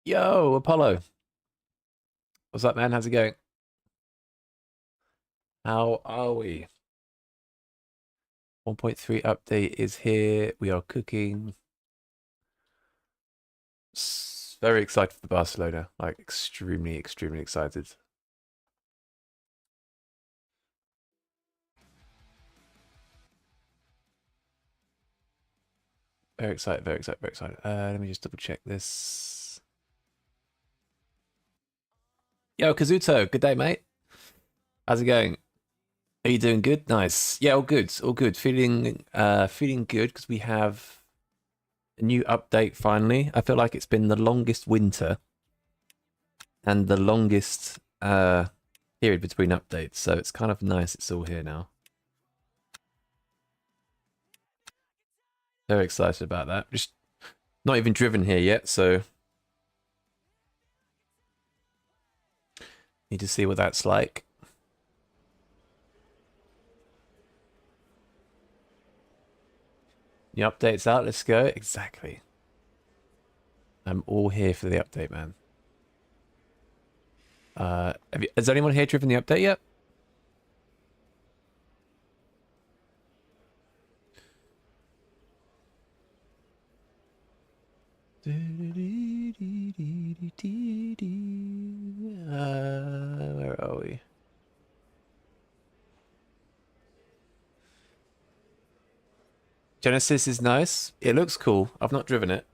Yo, Apollo. What's up, man? How's it going? How are we? 1.3 update is here. We are cooking. Very excited for Barcelona. Like, extremely, extremely excited. Very excited, very excited, very excited. Let me just double check this. Yo, Kazuto. Good day, mate. How's it going? Are you doing good? Nice. Yeah, all good. All good. Feeling good because we have a new update finally. I feel like it's been the longest winter and the longest period between updates, so it's kind of nice it's all here now. Very excited about that. Just not even driven here yet, so need to see what that's like. The update's out, let's go. Exactly. I'm all here for the update, man. Has anyone here driven the update yet? Where are we? Genesis is nice. It looks cool. I've not driven it.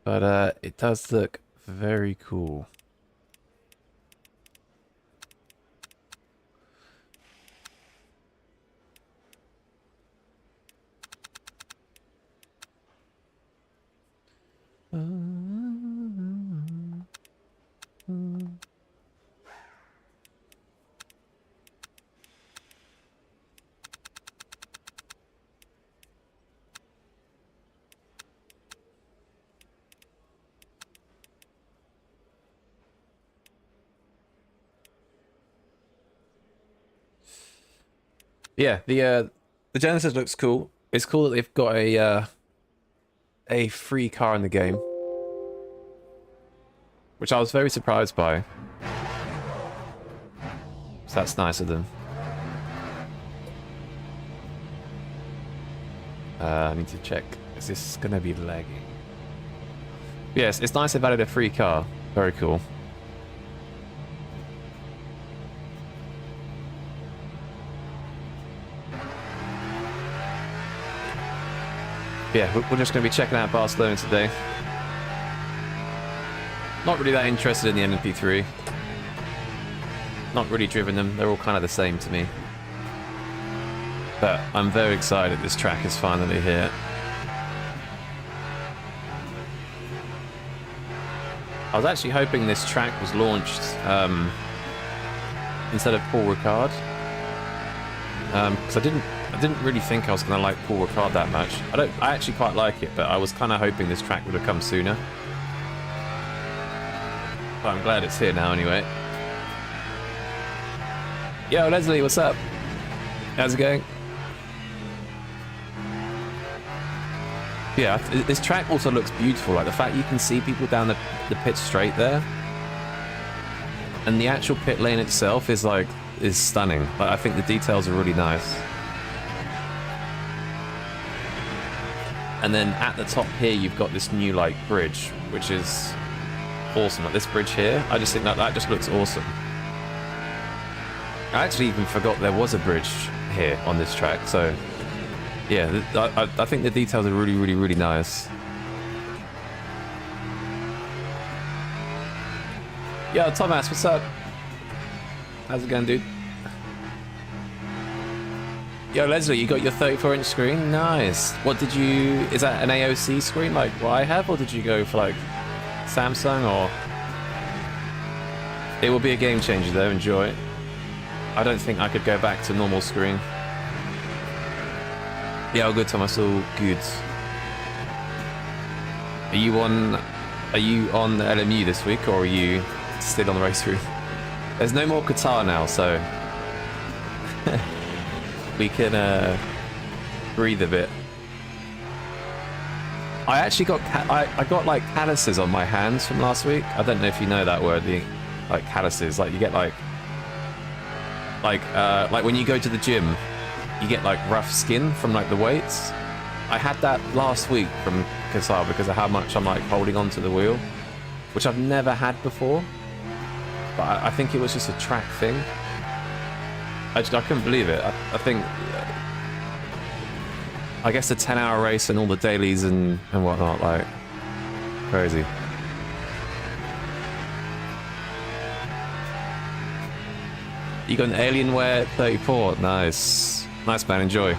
But it does look very cool. Yeah, the Genesis looks cool. It's cool that they've got a free car in the game, which I was very surprised by. So that's nice of them. I need to check. Is this gonna be lagging? Yes, it's nice they've added a free car. Very cool. Yeah, we're just going to be checking out Barcelona today. Not really that interested in the NMP3. Not really driven them. They're all kind of the same to me. But I'm very excited this track is finally here. I was actually hoping this track was launched instead of Paul Ricard. Because I didn't really think I was going to like Paul Ricard that much. I actually quite like it, but I was kind of hoping this track would have come sooner. But I'm glad it's here now anyway. Yo, Leslie, what's up? How's it going? Yeah, this track also looks beautiful. Like the fact you can see people down the pit straight there. And the actual pit lane itself is stunning. Like, I think the details are really nice. And then at the top here, you've got this new like bridge, which is awesome. Like this bridge here, I just think that just looks awesome. I actually even forgot there was a bridge here on this track. So yeah, I think the details are really, really, really nice. Yo, Thomas, what's up? How's it going, dude? Yo, Leslie, you got your 34-inch screen? Nice. What did you... Is that an AOC screen like what I have? Or did you go for, like, Samsung or... It will be a game changer, though. Enjoy. I don't think I could go back to normal screen. Yeah, all good, Thomas. All good. Are you on the LMU this week, or are you still on the race route? There's no more Qatar now, so... we can breathe a bit. I actually got I got like calluses on my hands from last week. I don't know if you know that word, the like calluses. Like you get like when you go to the gym, you get like rough skin from like the weights. I had that last week from Qatar because of how much I'm like holding onto the wheel, which I've never had before. But I think it was just a track thing. I couldn't believe it. I think, I guess the 10-hour race and all the dailies and whatnot, like, crazy. You got an Alienware 34, nice. Nice, man, enjoy.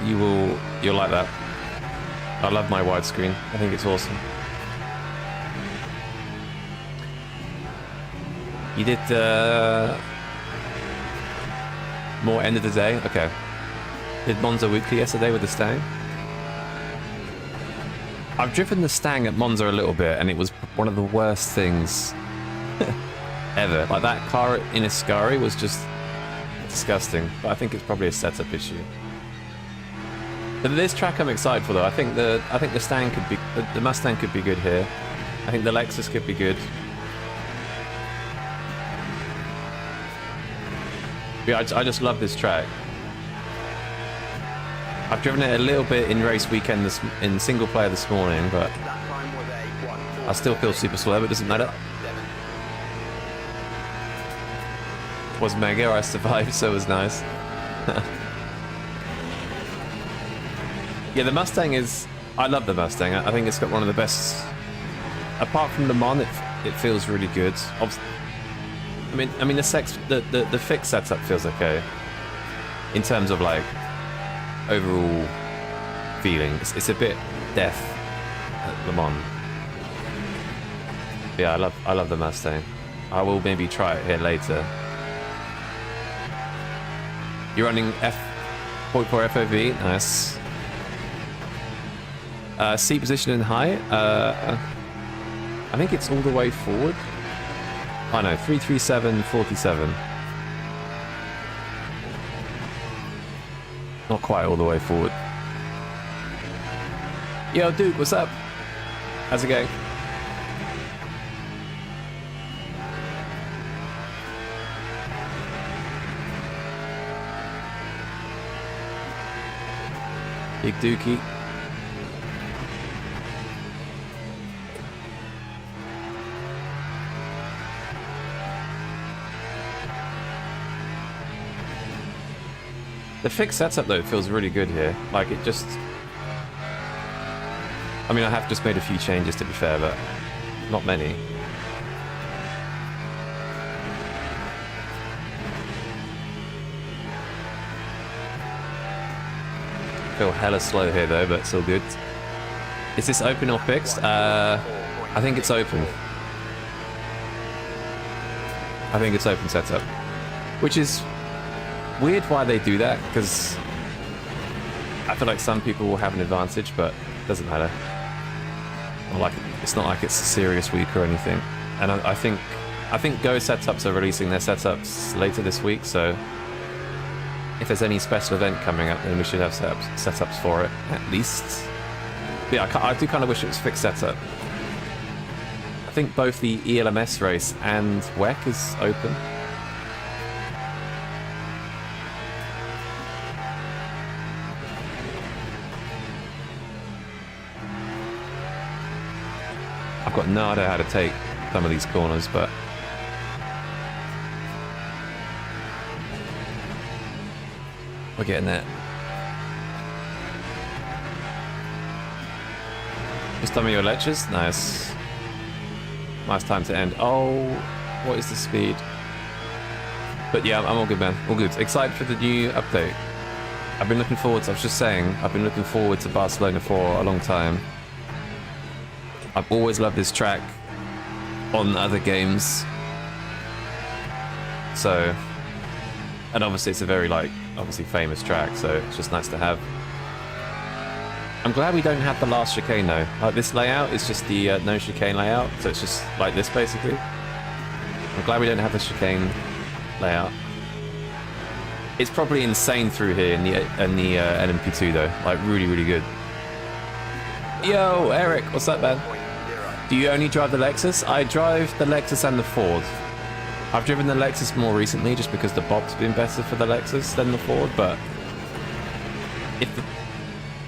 You'll like that. I love my widescreen, I think it's awesome. You did, more end of the day? Okay. Did Monza Weekly yesterday with the Stang? I've driven the Stang at Monza a little bit, and it was one of the worst things ever. Like, that car in Ascari was just disgusting. But I think it's probably a setup issue. But this track I'm excited for, though. I think the Stang could be... The Mustang could be good here. I think the Lexus could be good. Yeah, I just love this track. I've driven it a little bit in race weekend in single player this morning, but I still feel super slow, but it doesn't matter. It was mega, I survived, so it was nice. Yeah, the Mustang is... I love the Mustang. I think it's got one of the best... Apart from Le Mans, it feels really good. I mean, the fixed setup feels okay in terms of like overall feeling. It's a bit death at Le Mans. Yeah, I love the Mustang. I will maybe try it here later. You're running F.4 FOV, nice. Seat position and height. I think it's all the way forward. I know, 337.47. Not quite all the way forward. Yo, dude, what's up? How's it going? Big Dookie. The fixed setup though feels really good here. Like it just... I mean, I have just made a few changes to be fair, but not many. Feel hella slow here though, but it's all good. Is this open or fixed? I think it's open. I think it's open setup. Which is weird why they do that, because I feel like some people will have an advantage, but it doesn't matter. It's not like it's a serious week or anything. And I think Go setups are releasing their setups later this week, so if there's any special event coming up, then we should have setups for it, at least. But yeah, I do kind of wish it was fixed setup. I think both the ELMS race and WEC is open. I've got no idea how to take some of these corners, but we're getting there. Just done with your lectures? Nice. Nice time to end. Oh, what is the speed? But yeah, I'm all good, man. All good. Excited for the new update. I've been looking forward to, I was just saying, I've been looking forward to Barcelona for a long time. I've always loved this track on other games. So, and obviously it's a very obviously famous track, so it's just nice to have. I'm glad we don't have the last chicane though. Like this layout is just the no chicane layout, so it's just like this basically. I'm glad we don't have the chicane layout. It's probably insane through here in the LMP2 though, like really, really good. Yo, Eric, what's up, man? Do you only drive the Lexus? I drive the Lexus and the Ford. I've driven the Lexus more recently just because the bob's been better for the Lexus than the Ford, but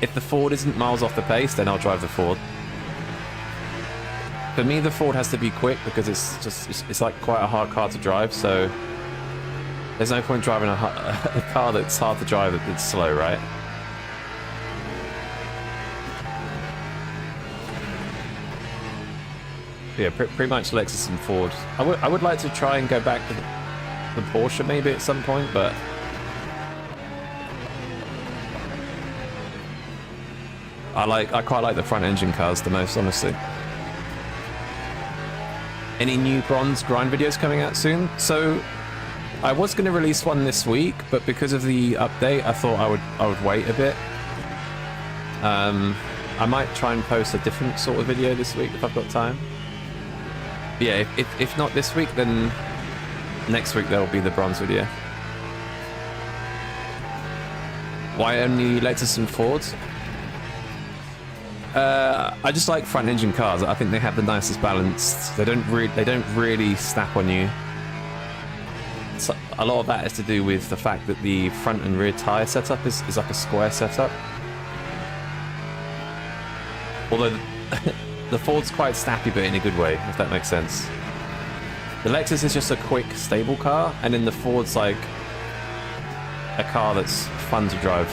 if the Ford isn't miles off the pace, then I'll drive the Ford. For me, the Ford has to be quick because it's like quite a hard car to drive, so there's no point driving a car that's hard to drive that's slow, right? Yeah, pretty much Lexus and Ford. I would like to try and go back to the Porsche maybe at some point, but I quite like the front engine cars the most, honestly. Any new bronze grind videos coming out soon? So I was going to release one this week, but because of the update, I thought I would wait a bit. I might try and post a different sort of video this week if I've got time. But yeah, if not this week, then next week there will be the bronze video. Why only Lexus and Fords? I just like front engine cars. I think they have the nicest balance. They don't really snap on you. So a lot of that is to do with the fact that the front and rear tire setup is like a square setup. Although the Ford's quite snappy, but in a good way, if that makes sense. The Lexus is just a quick, stable car, and then the Ford's like a car that's fun to drive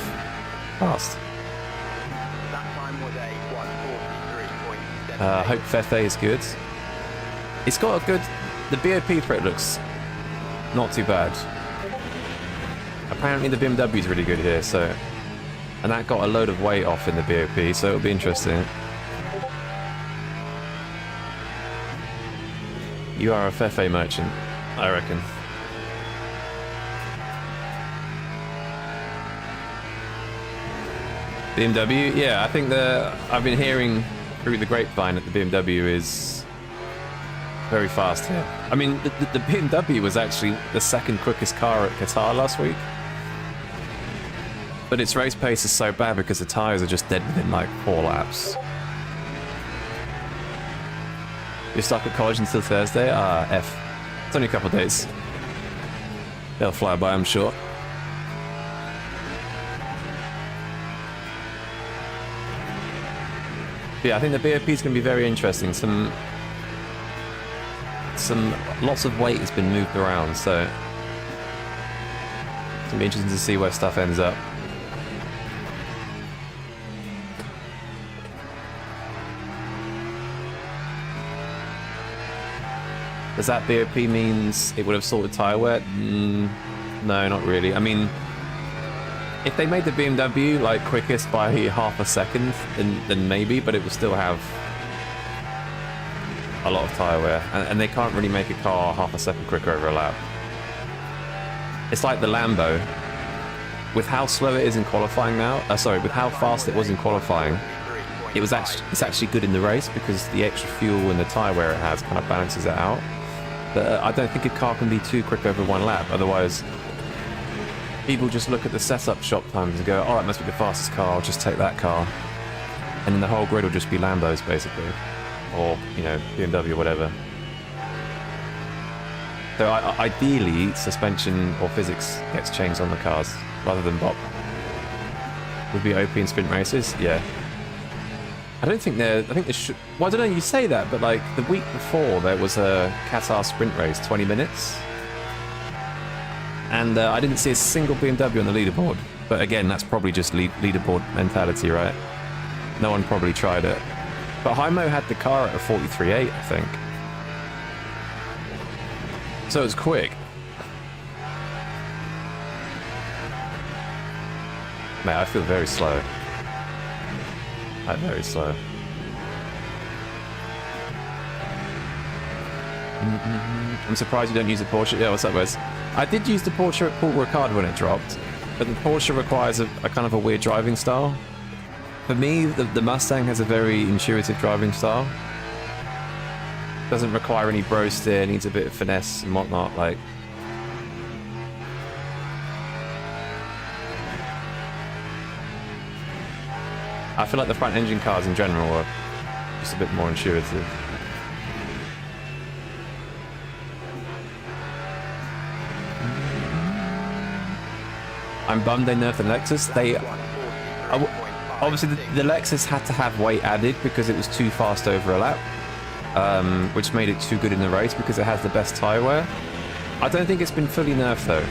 fast. Hope Fefe is good. It's got a good... The BOP for it looks not too bad. Apparently the BMW is really good here, so... And that got a load of weight off in the BOP, so it'll be interesting. You are a Fefe merchant, I reckon. BMW? Yeah, I think I've been hearing through the grapevine that the BMW is very fast here. I mean, the BMW was actually the second quickest car at Qatar last week. But its race pace is so bad because the tyres are just dead within like 4 laps. You're stuck at college until Thursday? F. It's only a couple of days. They'll fly by, I'm sure. Yeah, I think the BOP is going to be very interesting. Lots of weight has been moved around, so it's going to be interesting to see where stuff ends up. Does that BOP means it would have sorted tyre wear? No, not really. I mean, if they made the BMW like quickest by half a second, then maybe, but it would still have a lot of tyre wear, and they can't really make a car half a second quicker over a lap. It's like the Lambo. With how slow it is in qualifying now, with how fast it was in qualifying, it's actually good in the race because the extra fuel and the tyre wear it has kind of balances it out. But I don't think a car can be too quick over 1 lap, otherwise people just look at the setup shop times and go, oh, that must be the fastest car, I'll just take that car. And then the whole grid will just be Lambos, basically. Or, you know, BMW or whatever. So ideally, suspension or physics gets changed on the cars, rather than bop. Would be OP in sprint races? Yeah. I think they should... Well, I don't know, you say that, but like, the week before, there was a Qatar sprint race, 20 minutes. And I didn't see a single BMW on the leaderboard. But again, that's probably just leaderboard mentality, right? No one probably tried it. But Hymo had the car at a 43.8, I think. So it was quick. Mate, I feel very slow. Very slow. I'm surprised you don't use a Porsche. Yeah, what's up, Wes? I did use the Porsche at Paul Ricard when it dropped, but the Porsche requires a kind of a weird driving style. For me, the Mustang has a very intuitive driving style. Doesn't require any bro steer, needs a bit of finesse and whatnot, like... I feel like the front engine cars in general are just a bit more intuitive. I'm bummed they nerfed the Lexus. Obviously the Lexus had to have weight added because it was too fast over a lap, which made it too good in the race because it has the best tyre wear. I don't think it's been fully nerfed though.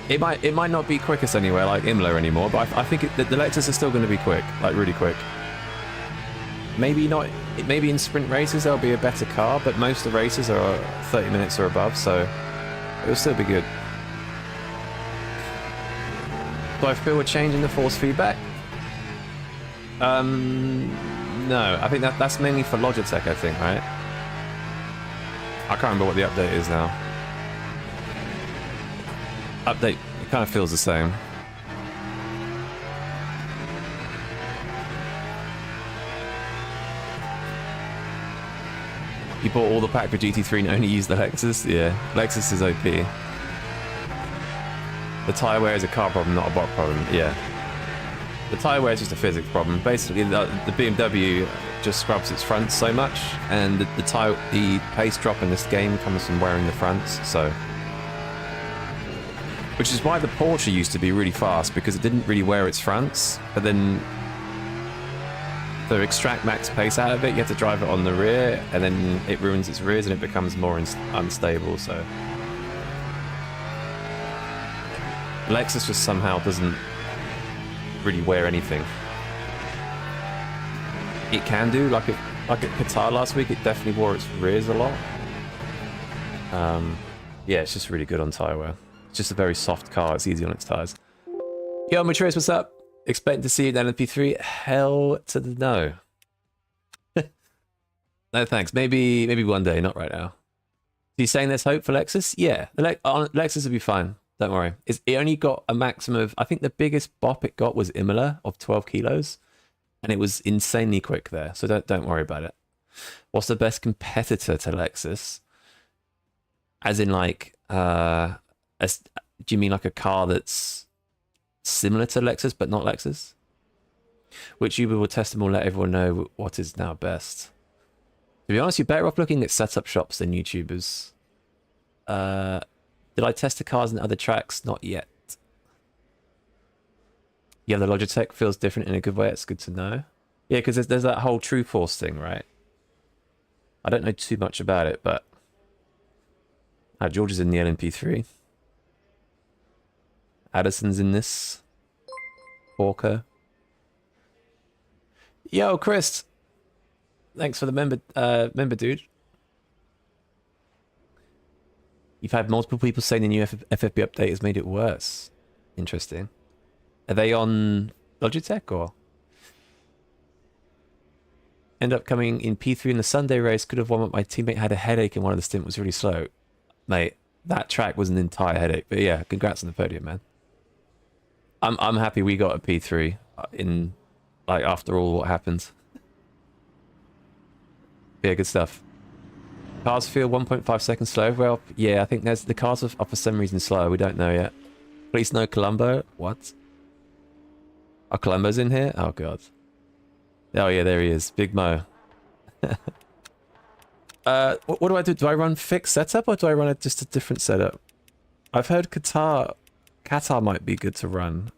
It might not be quickest anywhere like Imola anymore, but I think the Lexus is still going to be quick, like really quick. Maybe not. Maybe in sprint races there'll be a better car, but most of the races are 30 minutes or above, so it'll still be good. Do I feel a change in the force feedback? No. I think that's mainly for Logitech, I think, right? I can't remember what the update is now. Update, it kind of feels the same. You bought all the pack for GT3 and only used the Lexus? Yeah, Lexus is OP. The tyre wear is a car problem, not a bot problem. Yeah. The tyre wear is just a physics problem. Basically, the BMW just scrubs its fronts so much, and the pace drop in this game comes from wearing the fronts, so... Which is why the Porsche used to be really fast, because it didn't really wear its fronts, but then... To extract max pace out of it, you have to drive it on the rear, and then it ruins its rears and it becomes more unstable, so... Lexus just somehow doesn't really wear anything. It can do, like at Qatar last week, it definitely wore its rears a lot. Yeah, it's just really good on tyre wear. It's just a very soft car, it's easy on its tyres. Yo, Maturius, what's up? Expecting to see you in LMP3? Hell to the no. No thanks, maybe one day, not right now. So you saying there's hope for Lexus? Yeah, Lexus will be fine. Don't worry. It only got a maximum of... I think the biggest bop it got was Imola of 12 kilos. And it was insanely quick there. So don't worry about it. What's the best competitor to Lexus? As in like... do you mean like a car that's similar to Lexus but not Lexus? Which Uber will test them or let everyone know what is now best. To be honest, you're better off looking at setup shops than YouTubers. Did I test the cars in other tracks? Not yet. Yeah, the Logitech feels different in a good way. It's good to know. Yeah, because there's that whole True Force thing, right? I don't know too much about it, but... George is in the LMP3. Addison's in this. Walker. Yo, Chris! Thanks for the member, dude. You've had multiple people saying the new FFB update has made it worse. Interesting. Are they on Logitech or? End up coming in P3 in the Sunday race. Could have won, but my teammate had a headache and one of the stint was really slow. Mate, that track was an entire headache. But yeah, congrats on the podium, man. I'm happy we got a P3 in, like, after all what happened. Yeah, good stuff. Cars feel 1.5 seconds slow. Well, yeah, I think the cars are for some reason slow. We don't know yet. Please no Colombo. What? Are Colombo's in here? Oh god. Oh yeah, there he is. Big Mo. What do I do? Do I run fixed setup or do I run just a different setup? I've heard Qatar might be good to run.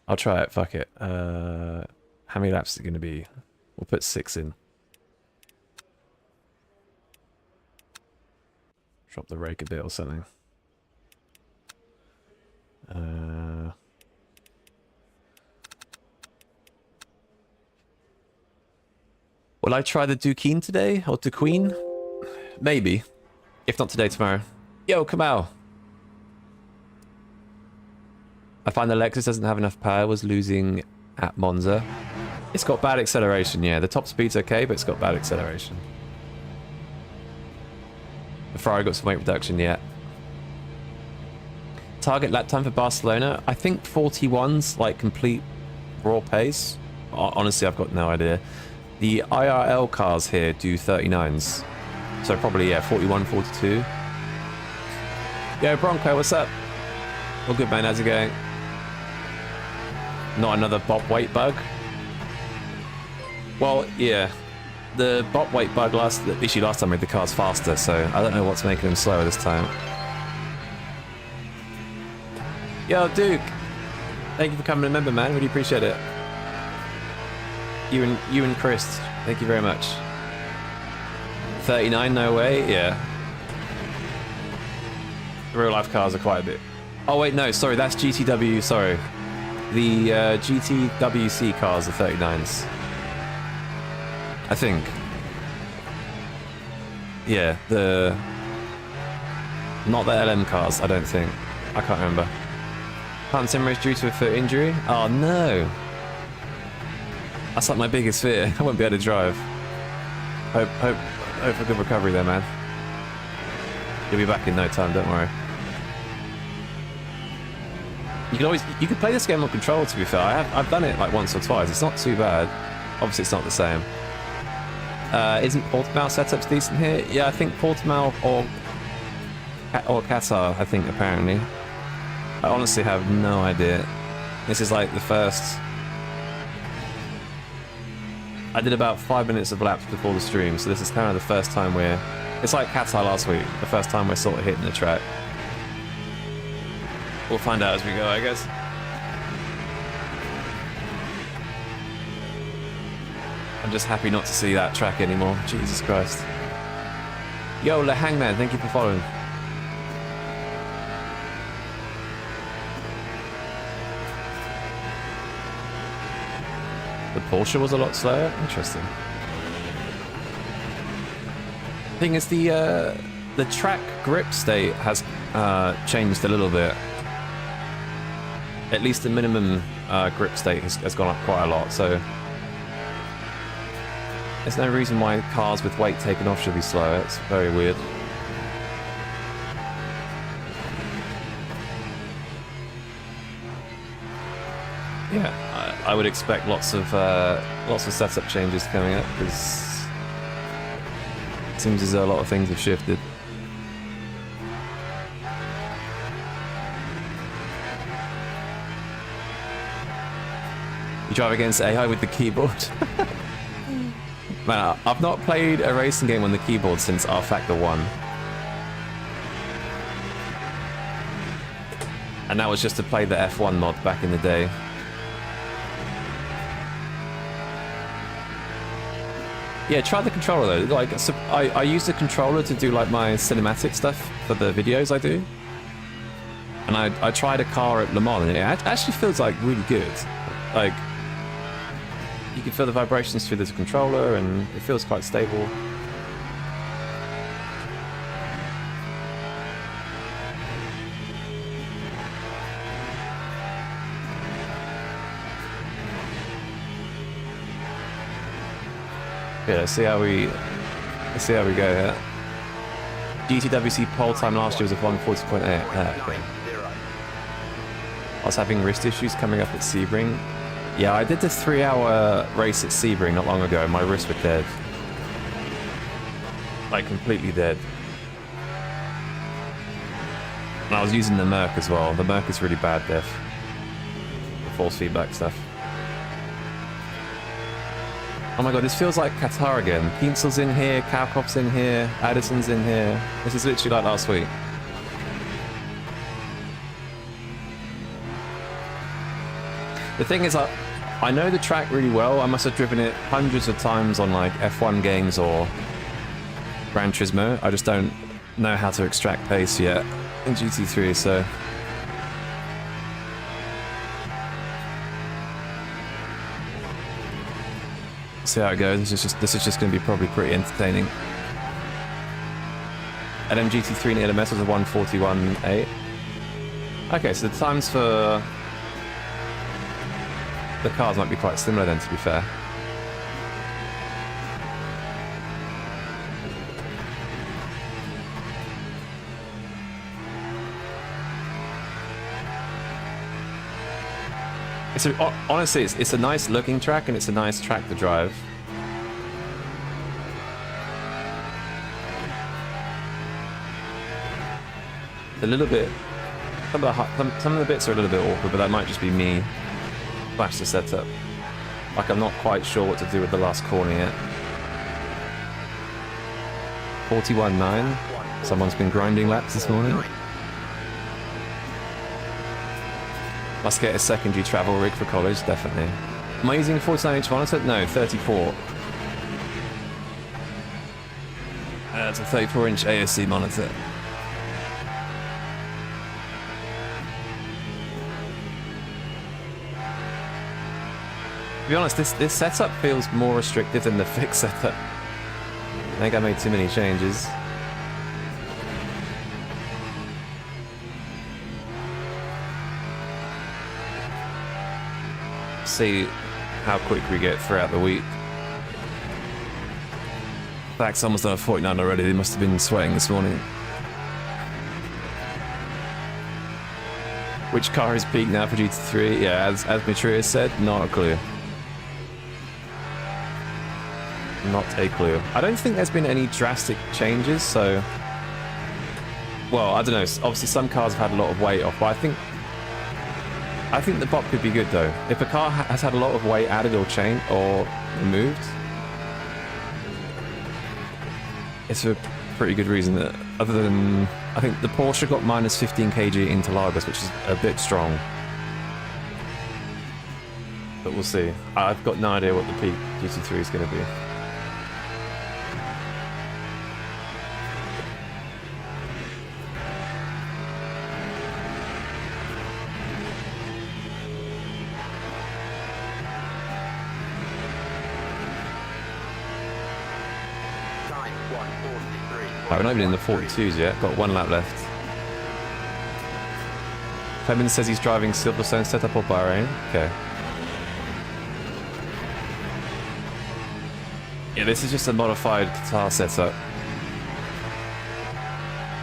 I'll try it. Fuck it. How many laps is it going to be? We'll put 6 in. Drop the rake a bit or something. Will I try the Duqueen today? Or Duqueen? Maybe. If not today, tomorrow. Yo, Kamal! I find the Lexus doesn't have enough power, was losing at Monza. It's got bad acceleration, yeah. The top speed's okay, but it's got bad acceleration. The Ferrari got some weight reduction, yeah. Target lap time for Barcelona? I think 41's like complete raw pace. Honestly, I've got no idea. The IRL cars here do 39s. So probably, yeah, 41, 42. Yo, Bronco, what's up? All good, man. How's it going? Not another bop weight bug? Well, yeah. The bop weight bug the issue last time made the cars faster, so I don't know what's making them slower this time. Yo, Duke! Thank you for coming a member, man. Really appreciate it. You and Chris, thank you very much. 39, no way? Yeah. The real life cars are quite a bit. Oh wait, no, sorry, that's GTW, sorry. The GTWC cars are 39s. I think. Yeah, not the LM cars, I don't think. I can't remember. Can't sim race due to a foot injury? Oh no! That's like my biggest fear. I won't be able to drive. Hope for good recovery there, man. You'll be back in no time, don't worry. You can play this game on control, to be fair. I've done it like once or twice. It's not too bad. Obviously it's not the same. Isn't Portimao setups decent here? Yeah, I think Portimao or Qatar, I think, apparently. I honestly have no idea. This is like the first... I did about 5 minutes of laps before the stream, so this is kind of the first time we're... It's like Qatar last week, the first time we're sort of hitting the track. We'll find out as we go, I guess. I'm just happy not to see that track anymore. Jesus Christ. Yo, Le Hangman, thank you for following. The Porsche was a lot slower? Interesting. The thing is, the track grip state has changed a little bit. At least the minimum grip state has gone up quite a lot, so there's no reason why cars with weight taken off should be slower. It's very weird. Yeah, I would expect lots of setup changes coming up, because it seems as though a lot of things have shifted. You drive against AI with the keyboard? Man, I've not played a racing game on the keyboard since R Factor 1. And that was just to play the F1 mod back in the day. Yeah, try the controller though. Like, so I use the controller to do like my cinematic stuff for the videos I do. And I tried a car at Le Mans, and it actually feels like really good. Like, you can feel the vibrations through this controller, and it feels quite stable. Yeah, let's see how we go here. GTWC pole time last year was a 140.8. Okay. I was having wrist issues coming up at Sebring. Yeah, I did the 3-hour race at Sebring not long ago, and my wrists were dead. Like, completely dead. And I was using the Merc as well. The Merc is really bad diff. The force feedback stuff. Oh my god, this feels like Qatar again. Kienzel's in here, Kaukop's in here, Addison's in here. This is literally like last week. The thing is, I know the track really well. I must have driven it hundreds of times on like F1 games or Gran Turismo. I just don't know how to extract pace yet in GT3, so... See how it goes. This is just going to be probably pretty entertaining. LMGT3 and LMS was a 141.8. Okay, so the times for the cars might be quite similar then, to be fair. Honestly, it's a nice looking track, and it's a nice track to drive. A little bit... Some of the bits are a little bit awkward, but that might just be me. Flash the setup. Like, I'm not quite sure what to do with the last corner yet. 41.9. Someone's been grinding laps this morning. Must get a secondary travel rig for college, definitely. Am I using a 49-inch monitor? No, 34. It's a 34-inch ASC monitor. To be honest, this setup feels more restrictive than the fixed setup. I think I made too many changes. See how quick we get throughout the week. In fact, someone's done a 49 already. They must have been sweating this morning. Which car is peak now for GT3? Yeah, as Matria said, not a clue. Not a clue. I don't think there's been any drastic changes, so... Well, I don't know. Obviously, some cars have had a lot of weight off, but I think the bot could be good, though. If a car has had a lot of weight added or changed or removed, it's a pretty good reason that, other than... I think the Porsche got minus 15 kg into Lagos, which is a bit strong. But we'll see. I've got no idea what the peak GT3 is going to be. We're not even in the 42s yet. Got one lap left. Clemens says he's driving Silverstone setup or Bahrain. Okay. Yeah, this is just a modified guitar setup.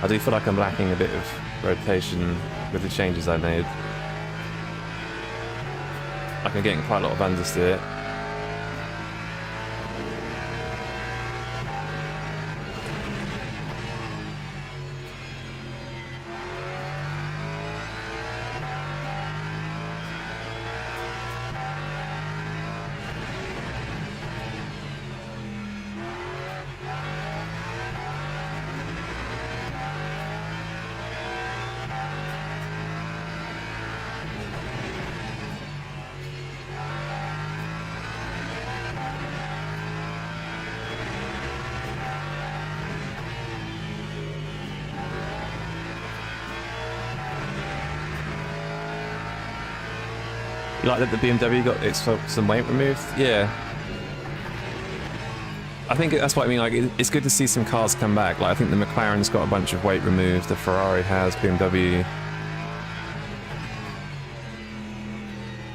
I do feel like I'm lacking a bit of rotation with the changes I made. Like I'm getting quite a lot of understeer. You like that the BMW got its some weight removed? Yeah. I think that's what I mean. Like, it's good to see some cars come back. Like, I think the McLaren's got a bunch of weight removed. The Ferrari has. BMW.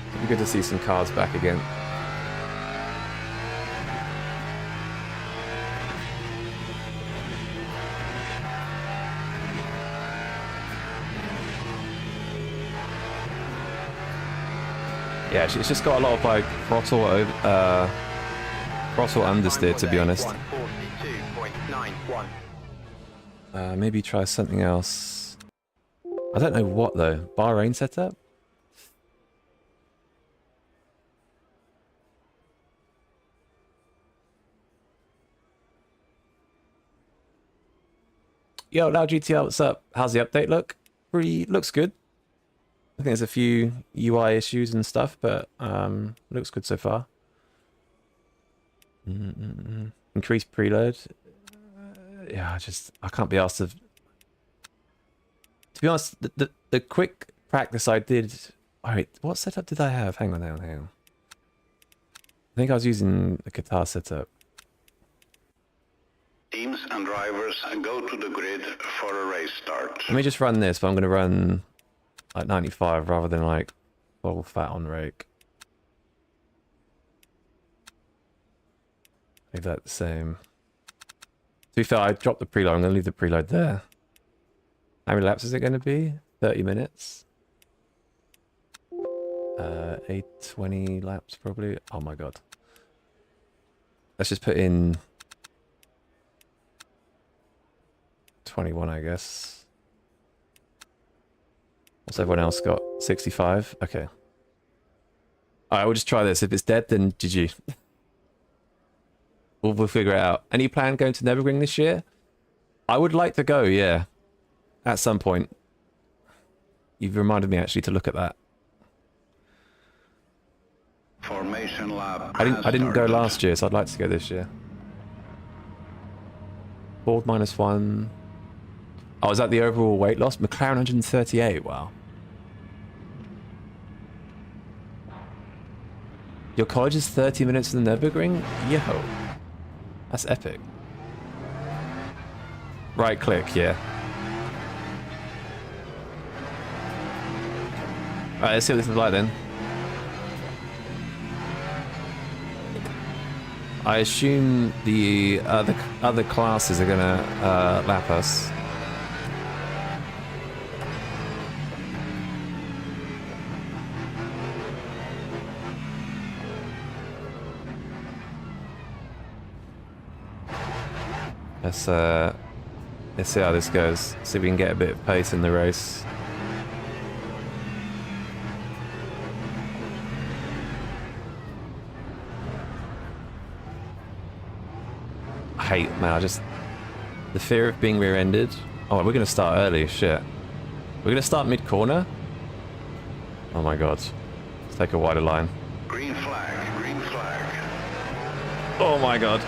It'd be good to see some cars back again. Yeah, it's just got a lot of like throttle understeer, to be honest. Maybe try something else. I don't know what though. Bahrain setup? Yo, now GTR, what's up? How's the update look? Looks good. I think there's a few UI issues and stuff, but looks good so far. Increased preload. Yeah, I can't be asked to be honest, the quick practice I did... Alright, what setup did I have? Hang on. I think I was using the guitar setup. Teams and drivers go to the grid for a race start. Let me just run this, but I'm going to run like 95 rather than like full fat on rake. Leave that the same. To be fair, I dropped the preload. I'm going to leave the preload there. How many laps is it going to be? 30 minutes. 820 laps probably. Oh my god. Let's just put in 21, I guess. What's everyone else got? 65? Okay. All right, we'll just try this. If it's dead, then GG. We'll figure it out. Any plan going to Nürburgring this year? I would like to go, yeah. At some point. You've reminded me actually to look at that. Formation lab. I didn't go last year, so I'd like to go this year. Board -1. Oh, is that the overall weight loss? McLaren 138, wow. Your college is 30 minutes from the Nürburgring? Yo. That's epic. Right click, yeah. Alright, let's see what this is like then. I assume the other classes are gonna lap us. Let's see how this goes. See if we can get a bit of pace in the race. I hate, man, the fear of being rear-ended. Oh, we're gonna start early, shit. We're gonna start mid-corner? Oh my god. Let's take a wider line. Green flag, green flag. Oh my god.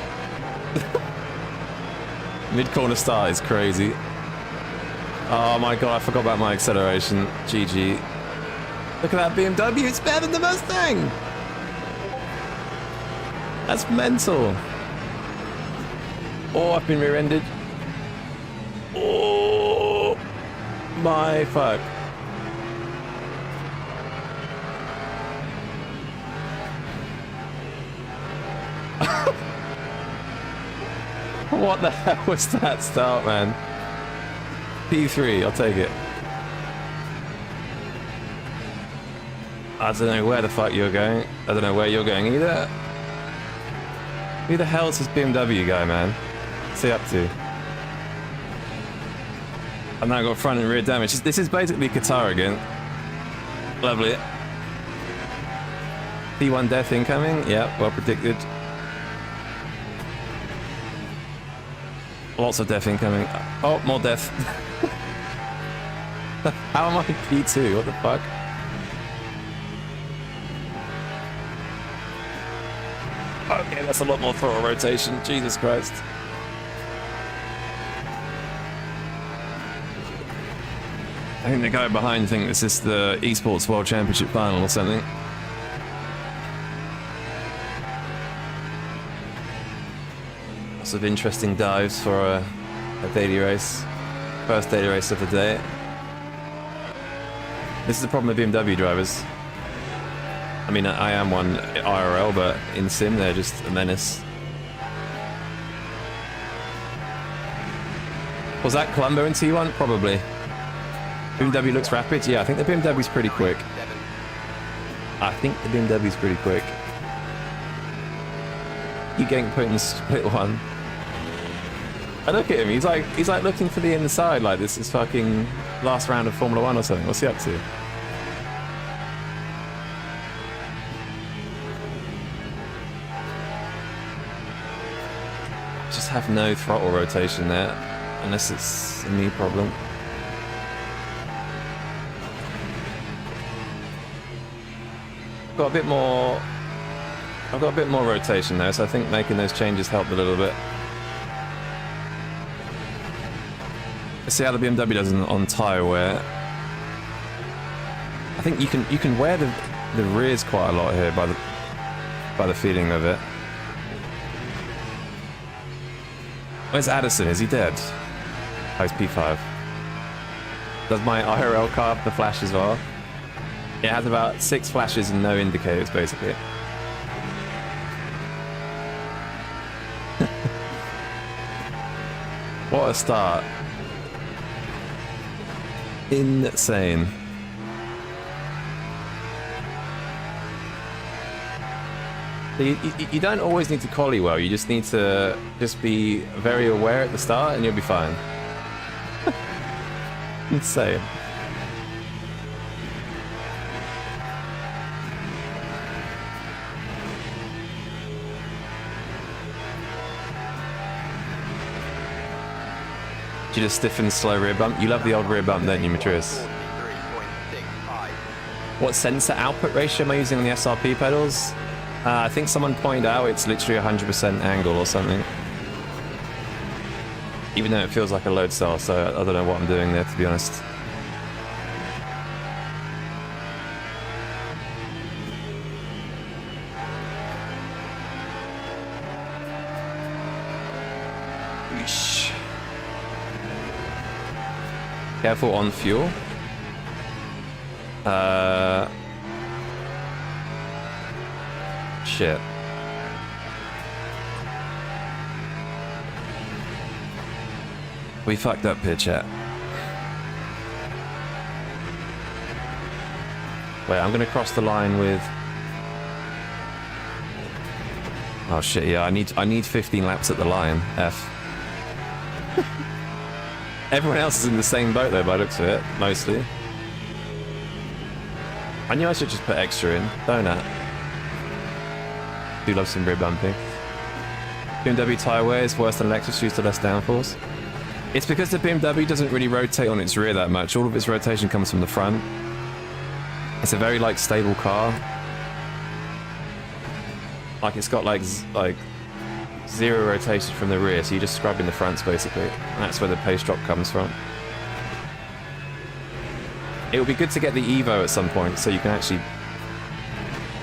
Mid-corner start is crazy. Oh my god, I forgot about my acceleration. GG. Look at that BMW, it's better than the Mustang! That's mental. Oh, I've been rear-ended. Oh my fuck. What the hell was that start, man? P3, I'll take it. I don't know where the fuck you're going. I don't know where you're going either. Who the hell's this BMW guy, man? What's he up to? I've now got front and rear damage. This is basically Qatar again. Lovely. P1 death incoming. Yeah, well predicted. Lots of death incoming. Oh, more death. How am I P2? What the fuck? Okay, that's a lot more throttle rotation. Jesus Christ. I think the guy behind thinks this is the Esports World Championship final or something. Lots of interesting dives for a daily race. First daily race of the day. This is the problem with BMW drivers. I mean, I am one IRL, but in sim they're just a menace. Was that Colombo in T1? Probably. BMW looks rapid. Yeah, I think the BMW's pretty quick. I think the BMW's pretty quick. You getting put in split one. I look at him, he's like looking for the inside like this is fucking last round of Formula 1 or something. What's he up to? Just have no throttle rotation there, unless it's a me problem. I've got a bit more rotation there, so I think making those changes helped a little bit. Let's see how the BMW does on tyre wear. I think you can wear the rears quite a lot here by the feeling of it. Where's Addison? Is he dead? Oh, he's P5. Does my IRL car have the flash as well? It has about 6 flashes and no indicators, basically. What a start. Insane. You don't always need to collie well, you just need to be very aware at the start and you'll be fine. Insane. Do you just stiffen slow rear bump? You love the old rear bump, don't you, Matris? What sensor output ratio am I using on the SRP pedals? I think someone pointed out it's literally 100% angle or something. Even though it feels like a load cell, so I don't know what I'm doing there, to be honest. Yeesh. Careful on fuel. Shit. We fucked up here, chat. Wait, I'm gonna cross the line with... Oh shit, yeah, I need 15 laps at the line. F. Everyone else is in the same boat though, by the looks of it, mostly. I knew I should just put extra in, don't I? Do love some rear bumping. BMW tyre wear is worse than Lexus due to less downforce. It's because the BMW doesn't really rotate on its rear that much. All of its rotation comes from the front. It's a very like stable car. Like it's got like zero rotation from the rear, so you're just scrubbing the fronts basically. And that's where the pace drop comes from. It would be good to get the Evo at some point so you can actually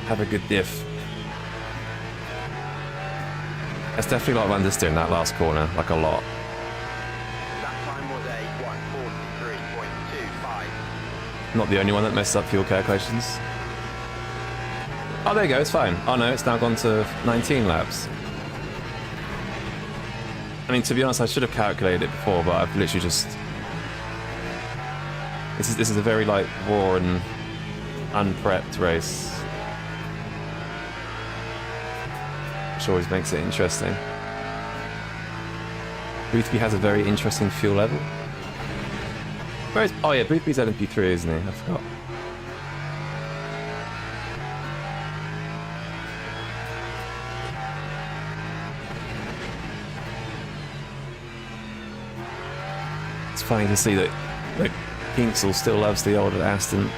have a good diff. That's definitely like understeer in that last corner, like a lot. That time was a 1:43.25. Not the only one that messed up fuel calculations. Oh, there you go, it's fine. Oh no, it's now gone to 19 laps. I mean, to be honest, I should have calculated it before, but I've literally just... This is a very, like, raw and unprepped race. Which always makes it interesting. Boothby has a very interesting fuel level. Where is... Oh yeah, Boothby's LMP3, isn't he? I forgot. It's funny to see that Kinksel still loves the old Aston.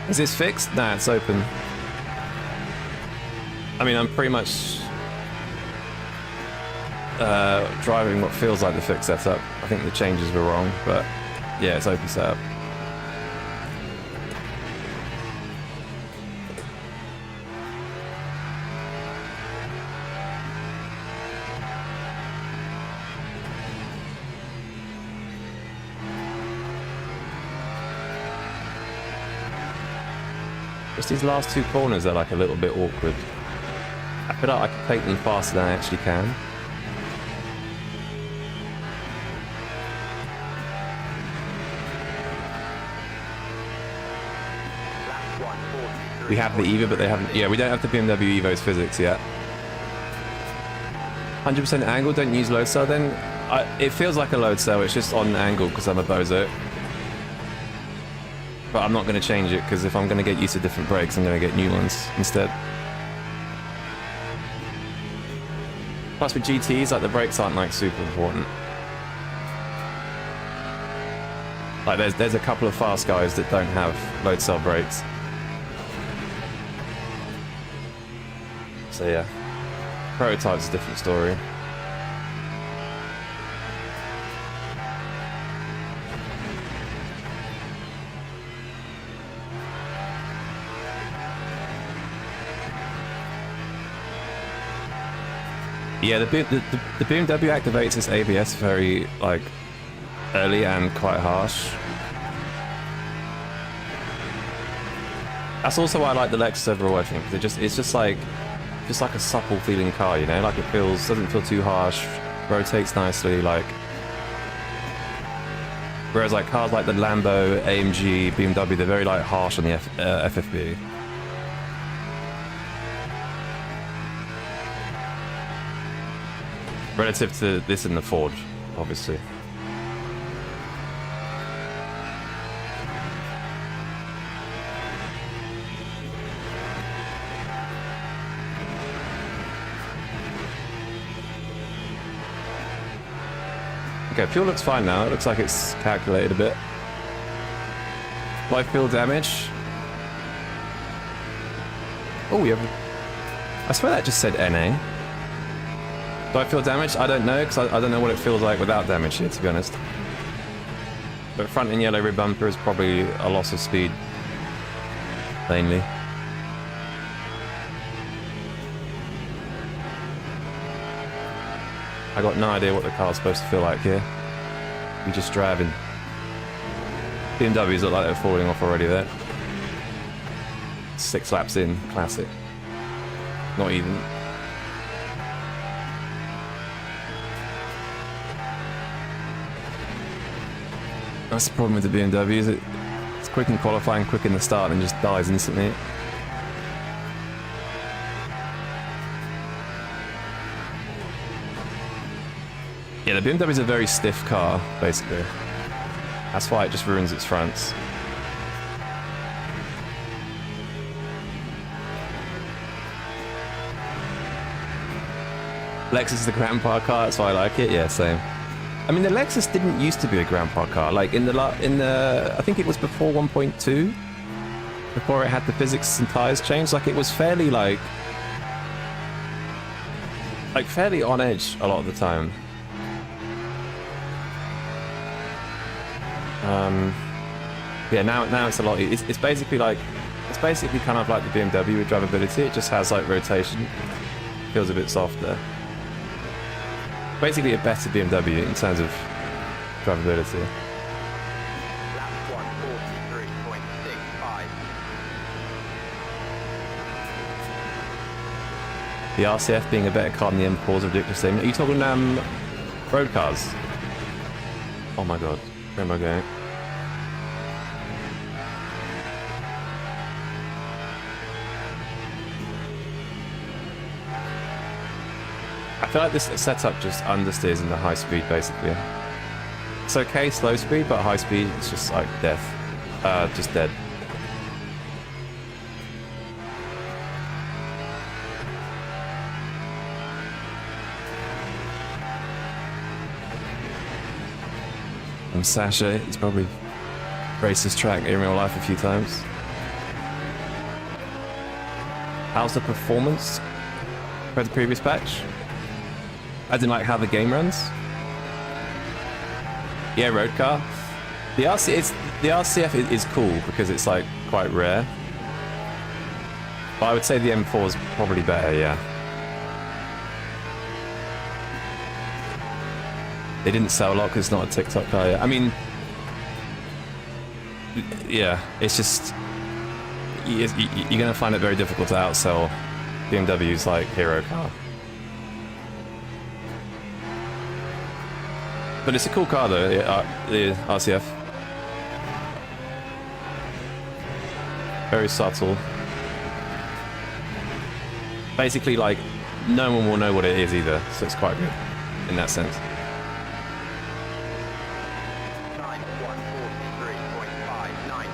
Is this fixed? Nah, it's open. I mean, I'm pretty much driving what feels like the fixed setup. I think the changes were wrong, but yeah, it's open setup. Just these last two corners are like a little bit awkward. I feel like I can take them faster than I actually can. We have the Evo, but they haven't... Yeah, we don't have the BMW Evo's physics yet. 100% angle, don't use load cell then? It feels like a load cell, it's just on angle because I'm a bozo. But I'm not going to change it because if I'm going to get used to different brakes, I'm going to get new ones instead. Plus with GTs, like the brakes aren't like super important. Like there's a couple of fast guys that don't have load cell brakes. So yeah, prototype's a different story. Yeah, the BMW activates its ABS very, like, early and quite harsh. That's also why I like the Lexus overall, I think. It's just like a supple feeling car, you know? Like it doesn't feel too harsh, rotates nicely, like... Whereas like cars like the Lambo, AMG, BMW, they're very like harsh on the FFB. Relative to this in the Ford, obviously. Okay, fuel looks fine now. It looks like it's calculated a bit. Life fuel damage. Oh, we have... I swear that just said NA. Do I feel damage? I don't know, because I don't know what it feels like without damage here, to be honest. But front and yellow rear bumper is probably a loss of speed. Plainly. I got no idea what the car's supposed to feel like here. We're just driving. BMWs look like they're falling off already there. 6 laps in, classic. Not even. That's the problem with the BMWs. It's quick in qualifying, quick in the start, and just dies instantly. Yeah, the BMW is a very stiff car, basically. That's why it just ruins its fronts. Lexus is the grandpa car, that's why I like it. Yeah, same. I mean, the Lexus didn't used to be a grandpa car. Like in the I think it was before 1.2, before it had the physics and tires changed. Like it was fairly like fairly on edge a lot of the time. Yeah, now it's a lot. It's basically kind of like the BMW with drivability. It just has like rotation. Feels a bit softer. Basically a better BMW in terms of drivability. Lap 143.65. The RCF being a better car than the M4 is a ridiculous thing. Are you talking road cars? Oh my god, where am I going? I feel like this setup just understeers in the high speed, basically. It's okay, slow speed, but high speed, it's just like death. Just dead. And Sasha, he's probably raced this track in real life a few times. How's the performance compared to the previous patch? I didn't like how the game runs. Yeah, road car. The RCF is cool because it's like quite rare. But I would say the M4 is probably better, yeah. They didn't sell a lot because it's not a TikTok car yet. I mean, yeah, it's just you're gonna find it very difficult to outsell BMW's like hero car. But it's a cool car though, the RCF. Very subtle. Basically, like, no one will know what it is either, so it's quite good in that sense. Time 143.59.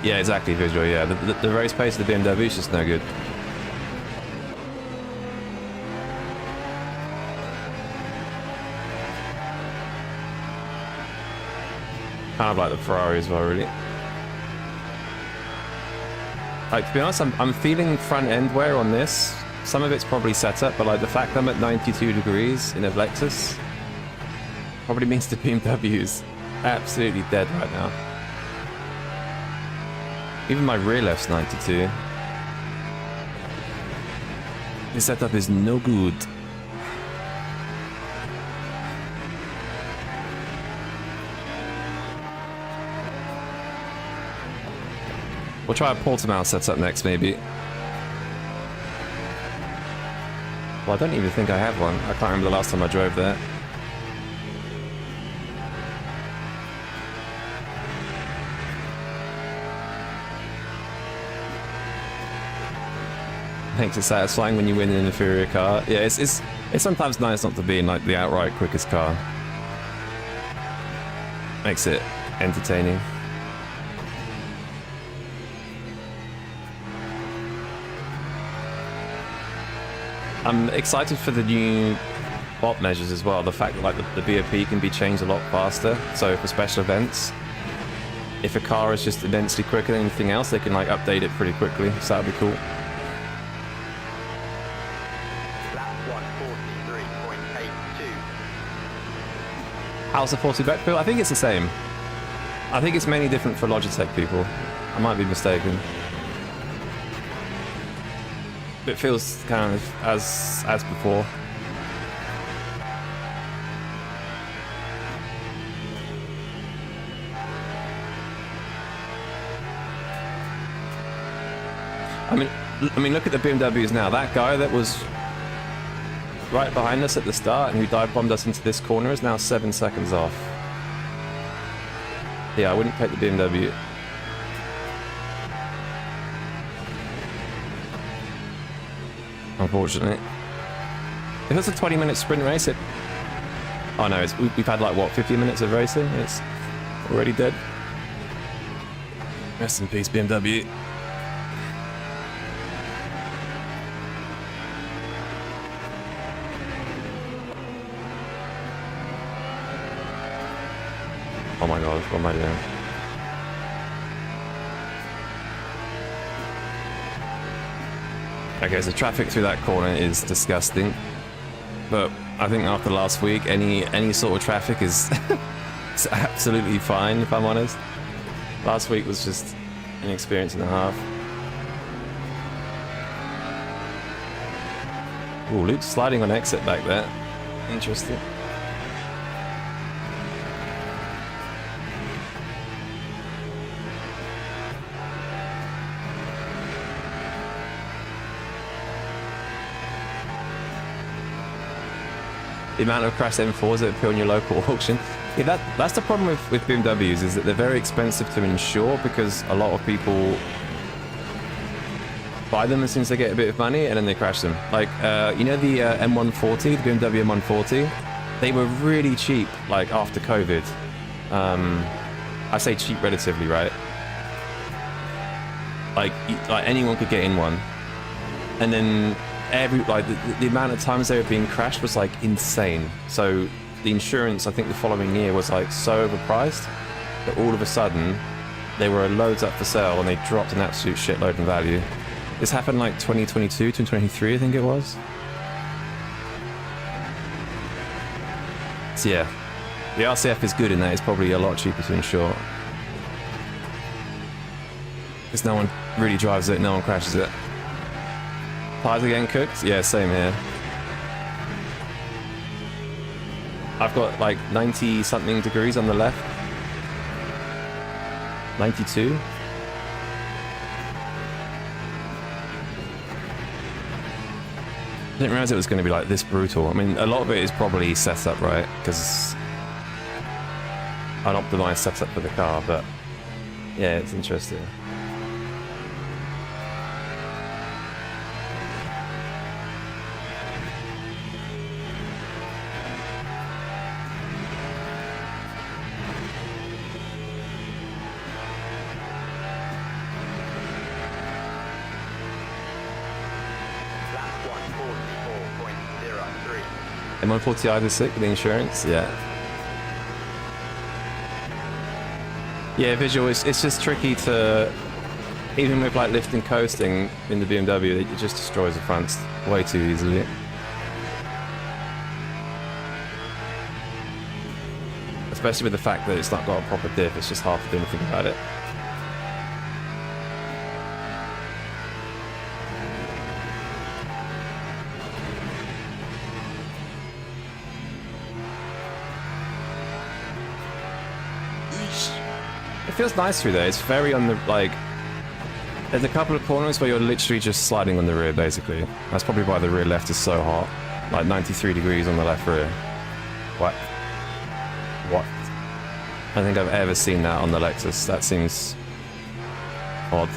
Yeah, exactly, visual, yeah. The race pace of the BMW is just no good. Kind of like the Ferrari as well, really. Like, to be honest, I'm feeling front end wear on this. Some of it's probably set up, but like the fact I'm at 92 degrees in a Lexus probably means the BMW's absolutely dead right now. Even my rear left's 92. This setup is no good. We'll try a Portimao setup next, maybe. Well, I don't even think I have one. I can't remember the last time I drove there. Makes it satisfying when you win an inferior car. Yeah, it's sometimes nice not to be in like the outright quickest car. Makes it entertaining. I'm excited for the new bot measures as well. The fact that like the BOP can be changed a lot faster. So for special events, if a car is just immensely quicker than anything else, they can like update it pretty quickly. So that'd be cool. Lap 143.82. How's the 40 back feel? I think it's the same. I think it's mainly different for Logitech people. I might be mistaken. It feels kind of as before. I mean, look at the BMWs now. That guy that was right behind us at the start and who dive bombed us into this corner is now 7 seconds off. Yeah, I wouldn't take the BMW. Unfortunately. If it's a 20-minute sprint race, oh no, we've had like, what, 50 minutes of racing? It's already dead. Rest in peace, BMW. Oh my god, what am I doing? Okay, so traffic through that corner is disgusting. But I think after last week, any sort of traffic is it's absolutely fine, if I'm honest. Last week was just an experience and a half. Ooh, Luke's sliding on exit back there. Interesting. The amount of crashed M4s that appear on your local auction. Yeah, that's the problem with BMWs, is that they're very expensive to insure because a lot of people buy them as soon as they get a bit of money and then they crash them. Like, you know the M140, the BMW M140? They were really cheap, like, after COVID. I say cheap relatively, right? Like anyone could get in one. And then the amount of times they were being crashed was like insane. So the insurance, I think the following year was like so overpriced that all of a sudden they were loads up for sale and they dropped an absolute shitload in value. This happened like 2022, 2023, I think it was. So yeah, the RCF is good in that it's probably a lot cheaper to insure. Because no one really drives it, no one crashes it. Tires are getting cooked? Yeah, same here. I've got like 90 something degrees on the left. 92. I didn't realize it was going to be like this brutal. I mean, a lot of it is probably set up right, because an optimized setup for the car, but yeah, it's interesting. M140i is sick with the insurance, yeah. Yeah, visual, it's just tricky to, even with like lift and coasting in the BMW, it just destroys the fronts way too easily. Especially with the fact that it's not got a proper diff, it's just hard to do anything about it. It feels nice through there. It's very on the, like, there's a couple of corners where you're literally just sliding on the rear, basically. That's probably why the rear left is so hot. Like 93 degrees on the left rear. What? What? I don't think I've ever seen that on the Lexus. That seems odd.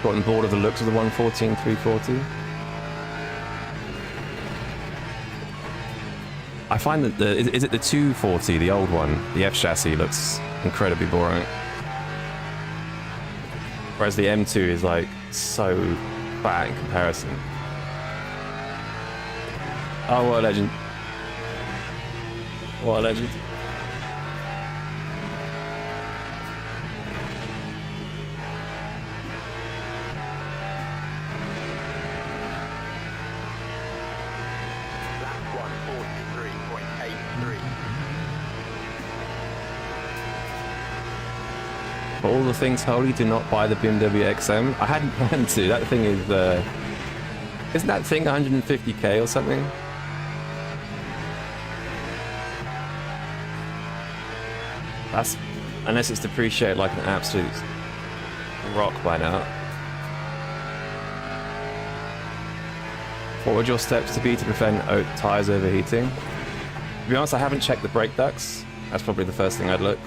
Gotten bored of the looks of the 140 and 340. I find that is it the 240, the old one, the F chassis looks incredibly boring. Whereas the M2 is like so fat in comparison. Oh, what a legend. What a legend. Lap 143.83. For all the things holy, do not buy the BMW XM. I hadn't planned to. That thing is, isn't that thing 150k or something? That's, unless it's depreciated like an absolute rock by now. What would your steps to be to prevent tyres overheating? To be honest, I haven't checked the brake ducts. That's probably the first thing I'd look.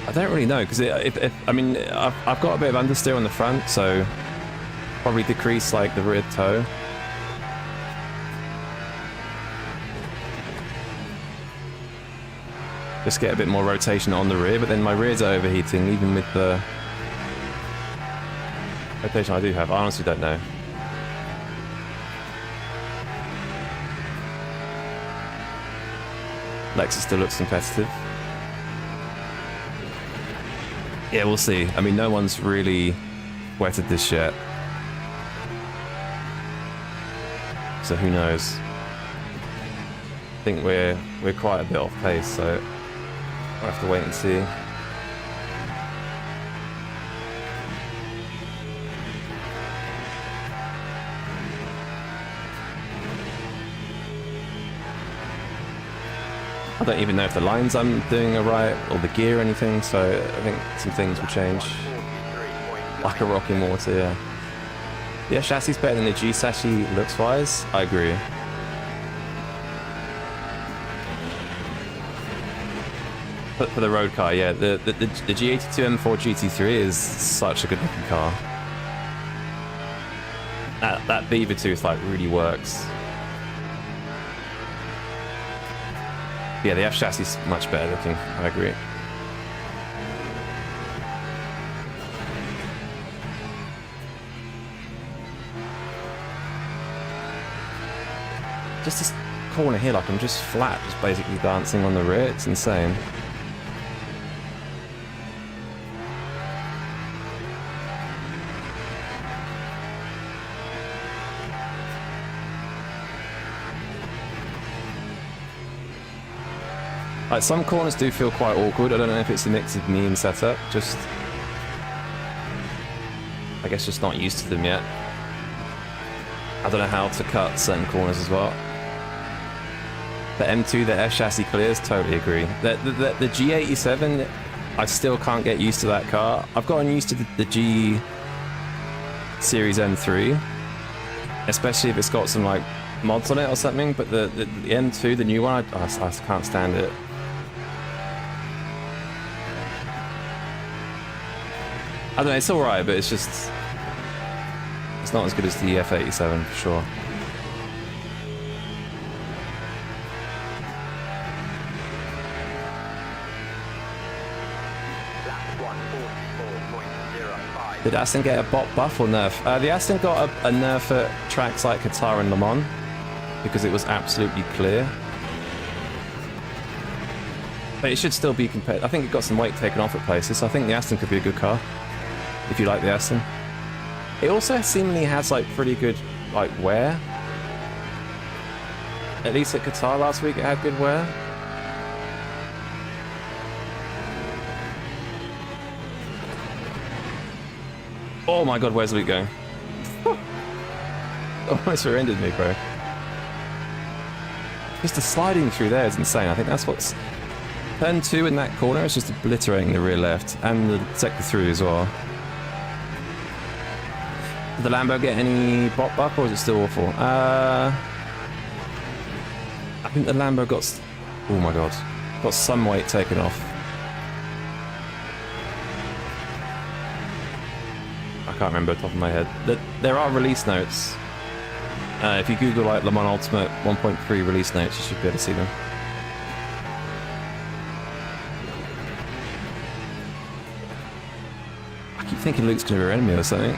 I don't really know, because I mean, I've got a bit of understeer on the front, so probably decrease like the rear toe. Just get a bit more rotation on the rear, but then my rears are overheating even with the rotation I do have. I honestly don't know. Lexus still looks competitive. Yeah, we'll see. I mean, no one's really wetted this yet. So who knows? I think we're quite a bit off pace, so we'll have to wait and see. I don't even know if the lines I'm doing are right, or the gear or anything, so I think some things will change. Like a rock in water, yeah. Yeah, chassis is better than the G chassis looks-wise. I agree. For the road car, yeah, the G82 M4 GT3 is such a good looking car. That beaver tooth like really works. Yeah, the F chassis is much better looking. I agree. Just this corner here, like I'm just flat, just basically dancing on the rear. It's insane. Like some corners do feel quite awkward. I don't know if it's a mix of me and setup. Just, I guess, just not used to them yet. I don't know how to cut certain corners as well. The M2, the F chassis clears, totally agree. The G87, I still can't get used to that car. I've gotten used to the G Series M3, especially if it's got some like mods on it or something. But the M2, the new one, I can't stand it. I don't know, it's alright, but it's just, it's not as good as the F87 for sure. Did Aston get a bot buff or nerf? The Aston got a nerf at tracks like Qatar and Le Mans because it was absolutely clear. But it should still be competitive. I think it got some weight taken off at places, so I think the Aston could be a good car if you like the Aston. It also seemingly has like pretty good like wear. At least at Qatar last week it had good wear. Oh my god, where's Luke going? Almost surrendered me, bro. Just the sliding through there is insane. I think that's what's... Turn 2 in that corner is just obliterating the rear left and the sector through as well. Did the Lambo get any bot buff or is it still awful? I think the Lambo got... Oh my god. Got some weight taken off. I can't remember off the top of my head. There are release notes. If you Google like Le Mans Ultimate 1.3 release notes, you should be able to see them. I keep thinking Luke's gonna be our enemy or something.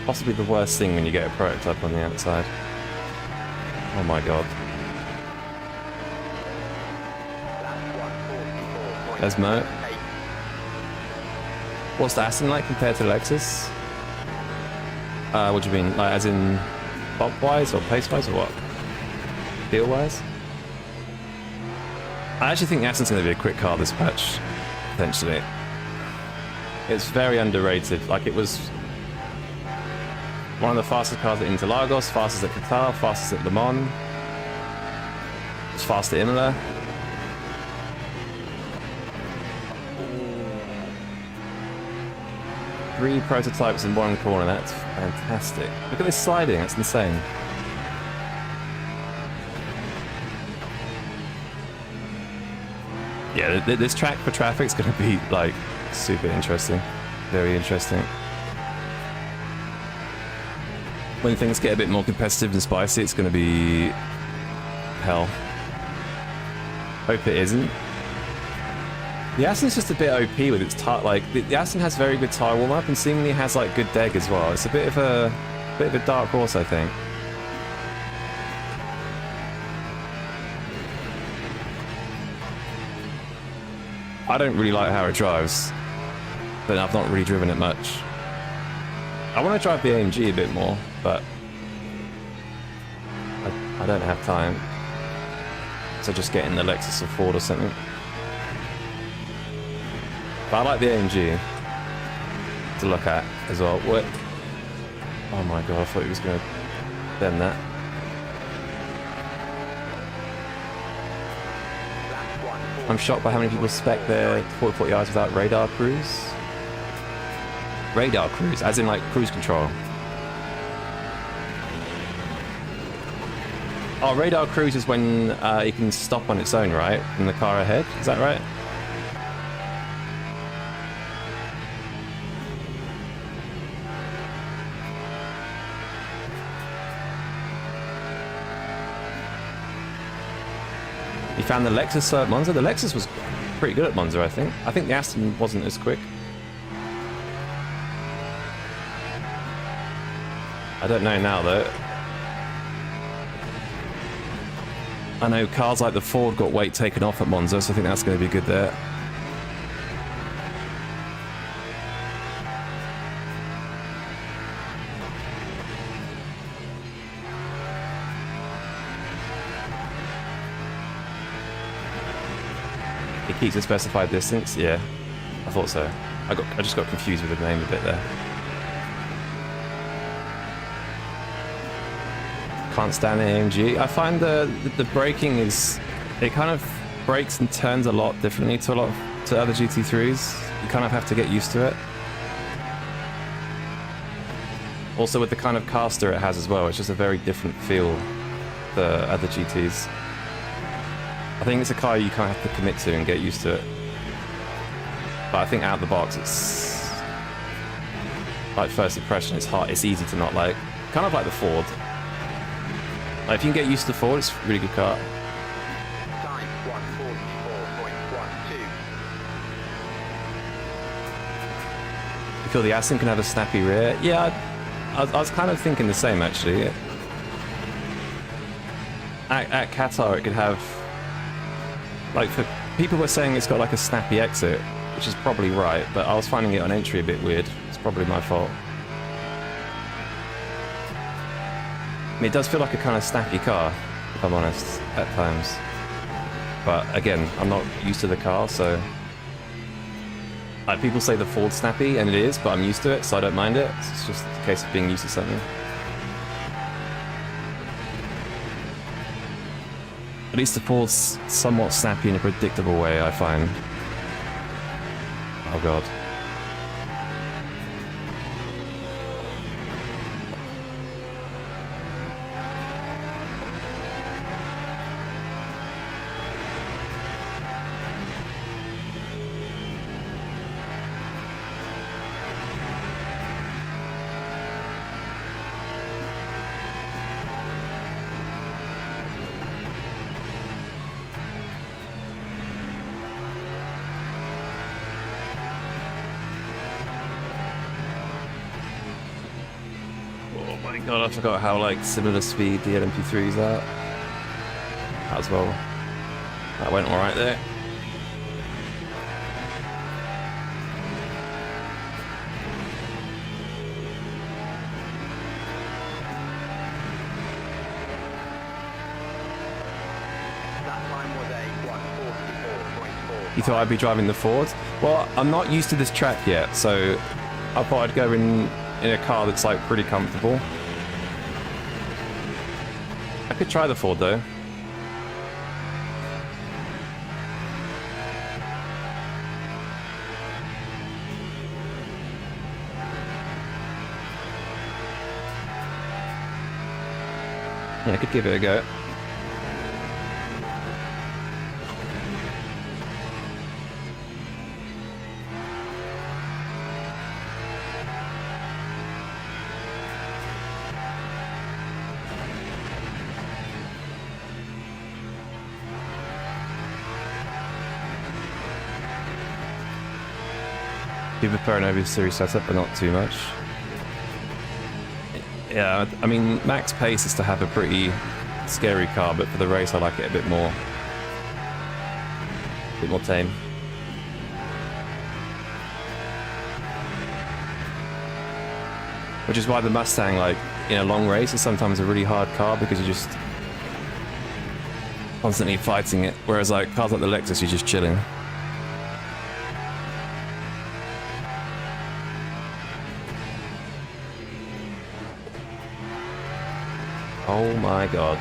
Possibly the worst thing when you get a prototype on the outside. Oh my god. There's Mo. What's the Aston like compared to the Lexus? What do you mean? Like as in bump-wise or pace-wise or what? Feel-wise? I actually think the Aston's going to be a quick car this patch, potentially. It's very underrated. Like it was one of the fastest cars at Interlagos, fastest at Qatar, fastest at Le Mans. It's fast at Imola. Three prototypes in one corner, that's fantastic. Look at this sliding, that's insane. Yeah, this track for traffic's gonna be like super interesting. Very interesting. When things get a bit more competitive and spicy, it's going to be hell. Hope it isn't. The Aston's just a bit OP with its tire. Like the Aston has very good tire warm up and seemingly has like good deg as well. It's a bit of a dark horse, I think. I don't really like how it drives, but I've not really driven it much. I want to drive the AMG a bit more, but I don't have time. So just get in the Lexus or Ford or something. But I like the AMG to look at as well. What? Oh my god, I thought he was going to bend that. I'm shocked by how many people spec their 4040Is without radar cruise. Radar cruise, as in like cruise control. Oh, radar cruise is when you can stop on its own, right? In the car ahead, is that right? You found the Lexus at Monza? The Lexus was pretty good at Monza, I think. I think the Aston wasn't as quick. I don't know now, though. I know cars like the Ford got weight taken off at Monza, so I think that's going to be good there. It keeps a specified distance? Yeah, I thought so. I just got confused with the name a bit there. Can't stand the AMG. I find the braking is, it kind of brakes and turns a lot differently to other GT3s. You kind of have to get used to it. Also with the kind of caster it has as well, it's just a very different feel to other GTs. I think it's a car you kind of have to commit to and get used to it. But I think out of the box, it's like first impression, it's easy to not like. Kind of like the Ford. Like if you can get used to the Ford, it's a really good car. Time 144.12. You feel the Aston can have a snappy rear? Yeah, I was kind of thinking the same actually. At Qatar, it could have, like, for people were saying it's got like a snappy exit, which is probably right, but I was finding it on entry a bit weird. It's probably my fault. I mean, it does feel like a kind of snappy car, if I'm honest, at times. But again, I'm not used to the car, so... Like, people say the Ford's snappy, and it is, but I'm used to it, so I don't mind it. It's just a case of being used to something. At least the Ford's somewhat snappy in a predictable way, I find. Oh god. Oh my god, I forgot how like similar speed the LMP3s are. As well. That went alright there. That time was a 1:44.4. You thought I'd be driving the Ford? Well, I'm not used to this track yet, so I thought I'd go in a car that's like pretty comfortable. I could try the Ford though. Yeah, I could give it a go. Do prefer an over series setup, but not too much. Yeah, I mean, max pace is to have a pretty scary car, but for the race I like it a bit more tame. Which is why the Mustang, like, in a long race is sometimes a really hard car because you're just constantly fighting it, whereas like cars like the Lexus, you're just chilling. Oh my god.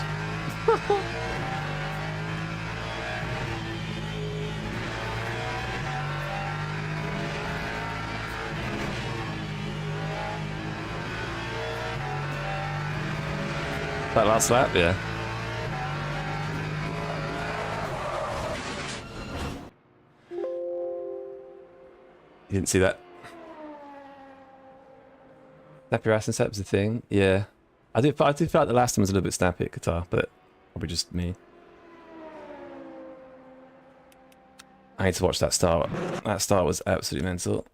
That last lap, yeah. You didn't see that? Snap your ass and setup's a thing, yeah. I did feel like the last one was a little bit snappy at Qatar, but probably just me. I need to watch that start. That start was absolutely mental.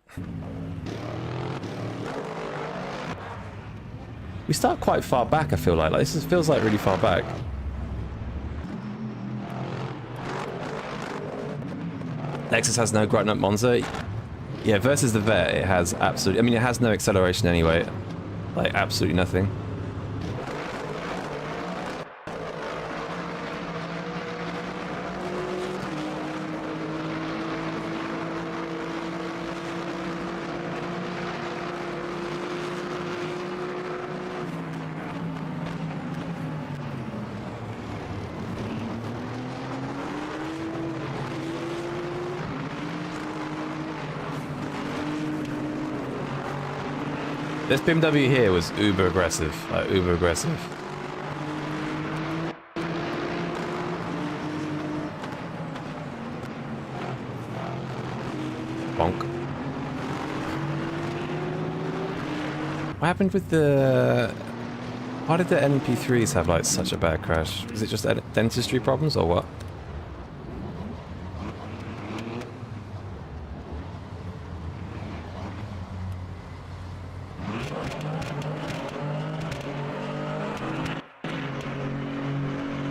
We start quite far back, I feel like. This feels like really far back. Lexus has no grown up Monza. Yeah, versus the Vet, it has absolutely... I mean, it has no acceleration anyway. Like, absolutely nothing. This BMW here was uber aggressive, like uber aggressive. Bonk. What happened with the... Why did the NP3s have like such a bad crash? Was it just dentistry problems or what?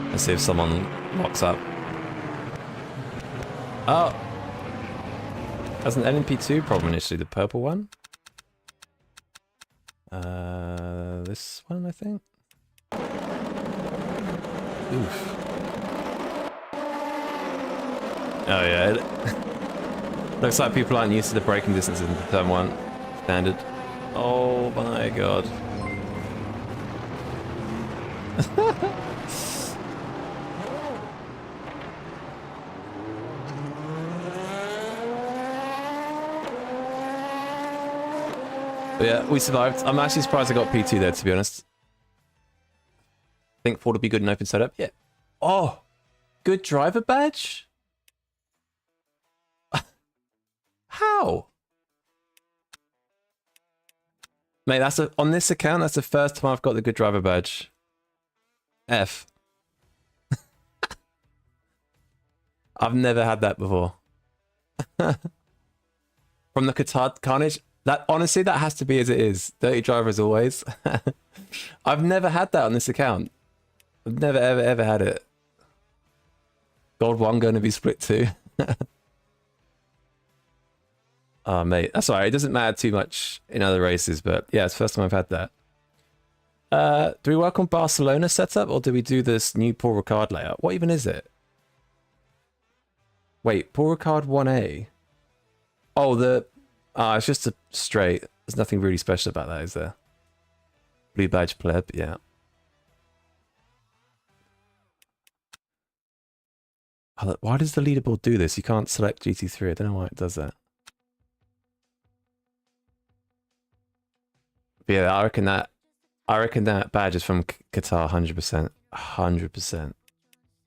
Let's see if someone locks up. Oh! That's an NP2 problem initially, the purple one. This one, I think. Oof. Oh yeah. Looks like people aren't used to the braking distance in turn 1 standard. Oh my god. But yeah, we survived. I'm actually surprised I got P2 there, to be honest. Think Ford would be good in open setup. Yeah. Oh, good driver badge? How? Mate, on this account, that's the first time I've got the good driver badge. F. I've never had that before. From the Qatar Carnage, that honestly, that has to be as it is. Dirty driver as always. I've never had that on this account. I've never, ever had it. Gold 1 going to be split 2. Oh, mate. That's alright. It doesn't matter too much in other races, but yeah, it's the first time I've had that. Do we work on Barcelona setup, or do we do this new Paul Ricard layout? What even is it? Wait, Paul Ricard 1A? Oh, it's just a straight. There's nothing really special about that, is there? Blue badge pleb, yeah. Oh, why does the leaderboard do this? You can't select GT3. I don't know why it does that. But yeah, I reckon that badge is from Qatar, 100%. 100%.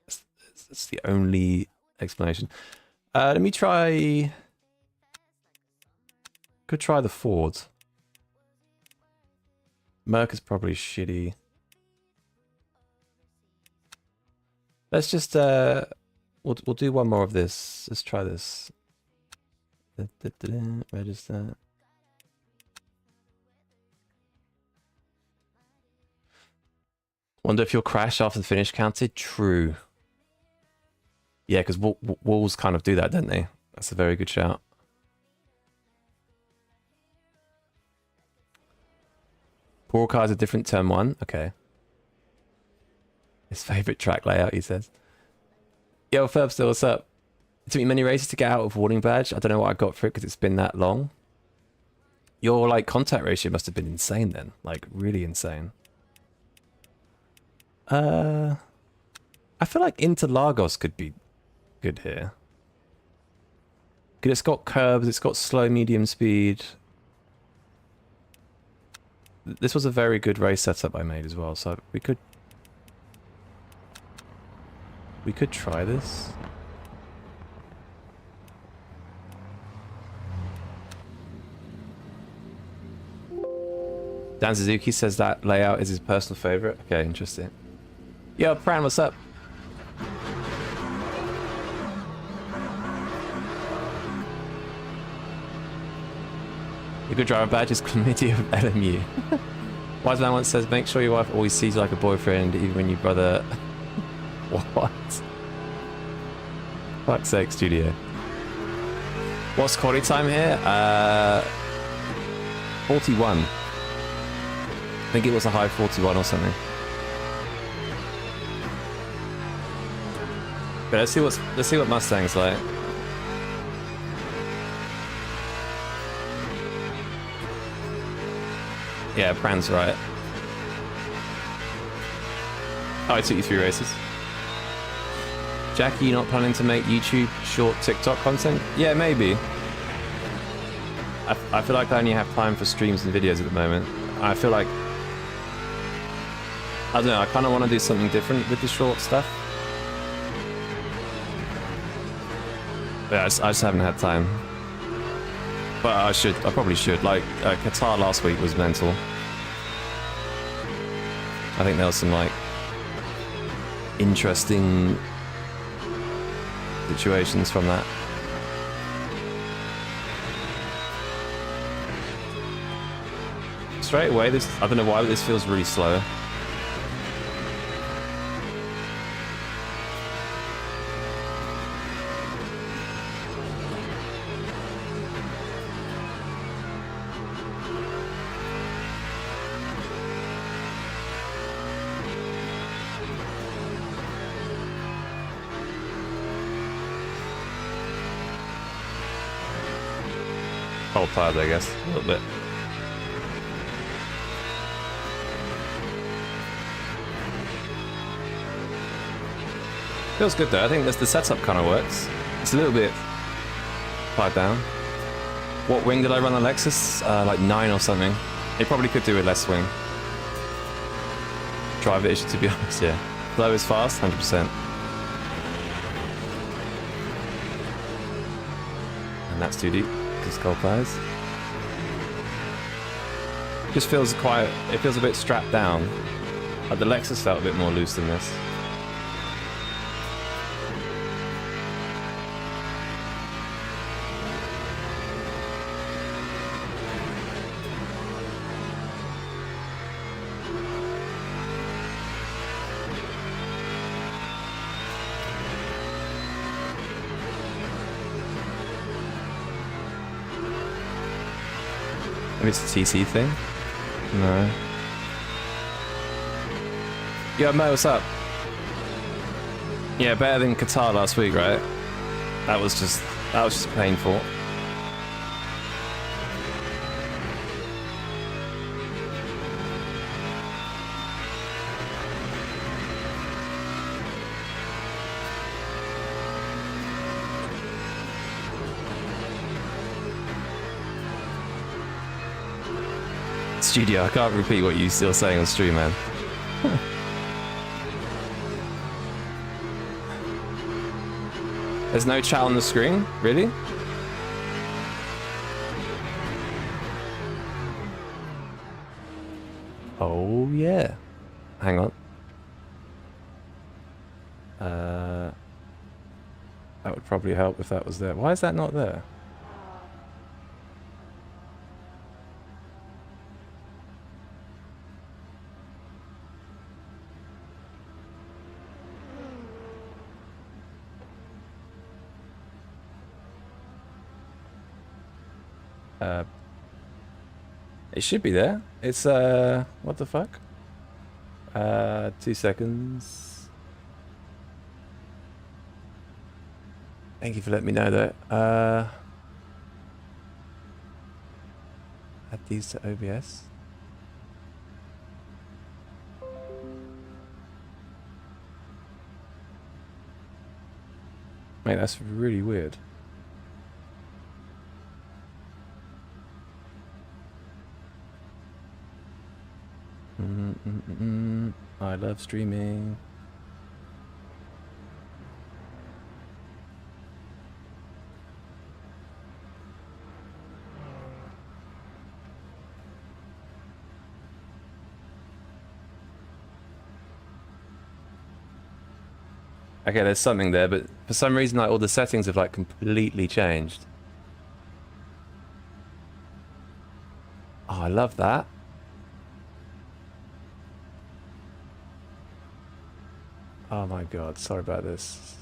That's the only explanation. Let me try... Could try the Ford. Merc is probably shitty. Let's just... We'll do one more of this. Let's try this. Register. Wonder if you'll crash after the finish counted. True. Yeah, because walls kind of do that, don't they? That's a very good shout. Paul Ricard's a different turn 1. Okay. His favourite track layout, he says. Yo, Ferbster, what's up? It took me many races to get out of warning badge. I don't know what I got for it because it's been that long. Your, like, contact ratio must have been insane then. Like, really insane. I feel like Interlagos could be good here. Because it's got curbs, it's got slow, medium speed. This was a very good race setup I made as well, so we could try this. Dan Suzuki says that layout is his personal favorite. Okay, interesting. Yo, Pran, what's up? The good driver badge is chlamydia of LMU. Wise man once says, make sure your wife always sees you like a boyfriend, even when your brother... What? Fuck's sake, studio. What's quality time here? 41. I think it was a high 41 or something. But let's see what Mustang's like. Yeah, Pran's right. Oh, I took you 3 races. Jackie, you not planning to make YouTube short TikTok content? Yeah, maybe. I feel like I only have time for streams and videos at the moment. I feel like... I don't know, I kind of want to do something different with the short stuff. But yeah, I just haven't had time. But I probably should. Like, Qatar last week was mental. I think there was some, like, interesting situations from that. Straight away, I don't know why, but this feels really slow. Cold tires, I guess, a little bit. Feels good though. I think the setup kind of works. It's a little bit fired down. What wing did I run on Lexus? Like 9 or something. It probably could do with less swing. Drivability, to be honest, yeah. Low is fast, 100%. And that's too deep, because cold pliers. Just feels quite, it feels a bit strapped down. Like the Lexus felt a bit more loose than this. Maybe it's a TC thing? No. Yo, Mo, what's up? Yeah, better than Qatar last week, right? That was just painful. Studio, I can't repeat what you're still saying on stream, man. There's no chat on the screen? Really? Oh, yeah. Hang on. That would probably help if that was there. Why is that not there? It should be there. It's what the fuck? 2 seconds. Thank you for letting me know that. Add these to OBS. Mate, that's really weird. I love streaming. Okay, there's something there, but for some reason, like all the settings have like completely changed. Oh, I love that. Oh my god, sorry about this.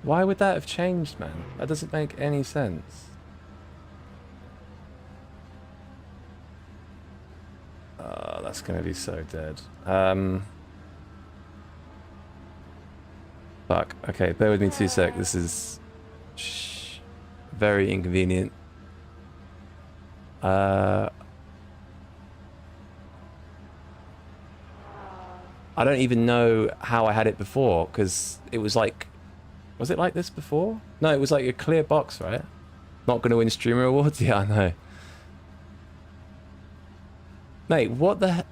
Why would that have changed, man? That doesn't make any sense. Oh, that's gonna be so dead. Fuck. Okay, bear with me 2 sec. This is very inconvenient. I don't even know how I had it before, because it was like... Was it like this before? No, it was like a clear box, right? Not going to win streamer awards? Yeah, I know. Mate, what the heck?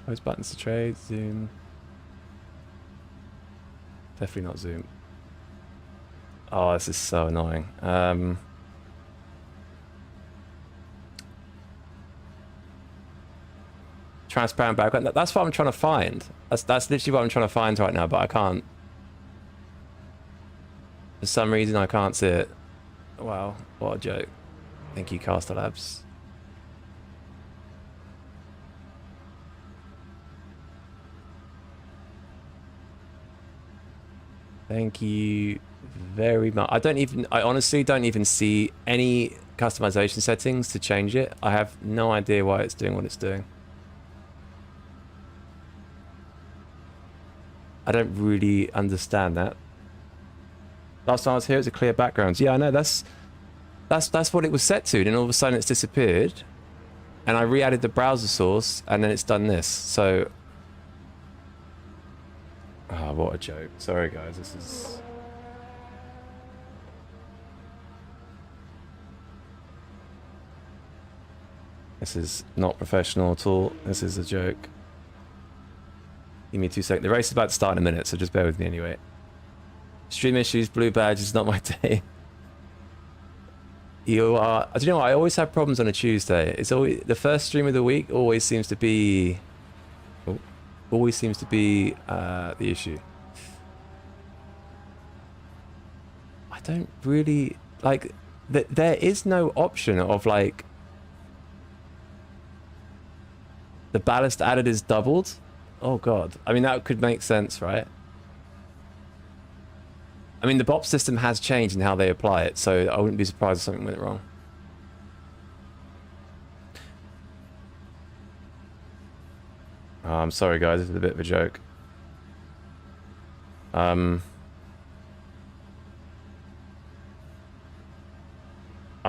Close buttons to trade, zoom. Definitely not zoom. Oh, this is so annoying. Transparent background. That's what I'm trying to find. That's literally what I'm trying to find right now, but I can't. For some reason, I can't see it. Wow, what a joke. Thank you, Caster Labs. Thank you very much. I honestly don't even see any customization settings to change it. I have no idea why it's doing what it's doing. I don't really understand that. Last time I was here, it was a clear background. Yeah, I know, that's what it was set to, and then all of a sudden it's disappeared. And I re-added the browser source, and then it's done this. So... Oh, what a joke. Sorry, guys, this is... This is not professional at all. This is a joke. Give me 2 seconds. The race is about to start in a minute, so just bear with me anyway. Stream issues, blue badge is not my day. You are... Do you know what? I always have problems on a Tuesday. It's always... The first stream of the week always seems to be... Oh, always seems to be the issue. I don't really... Like, there is no option of, like... The ballast added is doubled? Oh, God. I mean, that could make sense, right? I mean, the BOP system has changed in how they apply it, so I wouldn't be surprised if something went wrong. Oh, I'm sorry, guys. This is a bit of a joke. I'm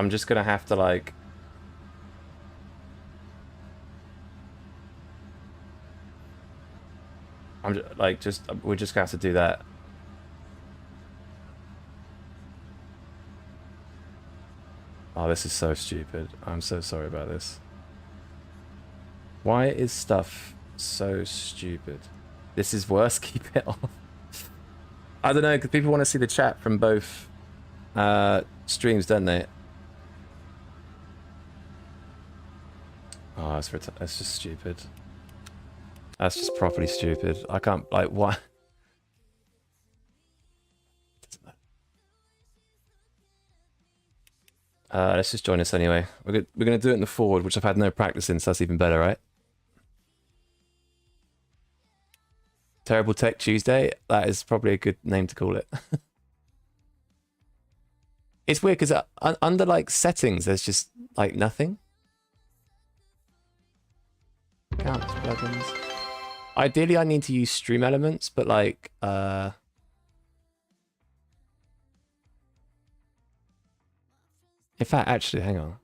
just gonna have to, like... we're just gonna have to do that. Oh, this is so stupid. I'm so sorry about this. Why is stuff so stupid? This is worse. Keep it off. I don't know, because people want to see the chat from both streams, don't they? Oh, that's just stupid. That's just properly stupid. I can't, like, why? Let's just join us anyway. We're gonna do it in the forward, which I've had no practice in, so that's even better, right? Terrible Tech Tuesday. That is probably a good name to call it. It's weird because under like settings, there's just like nothing. Accounts, plugins. Ideally, I need to use Stream Elements, but like, in fact, actually, hang on.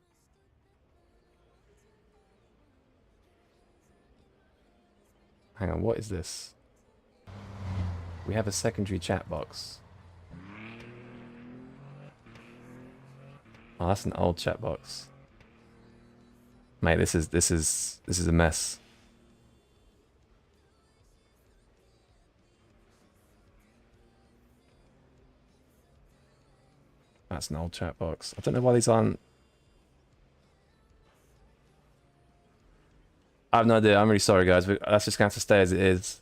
Hang on, what is this? We have a secondary chat box. Oh, that's an old chat box. Mate, this is a mess. That's an old chat box. I don't know why these aren't... I have no idea. I'm really sorry, guys. That's just going to have to stay as it is.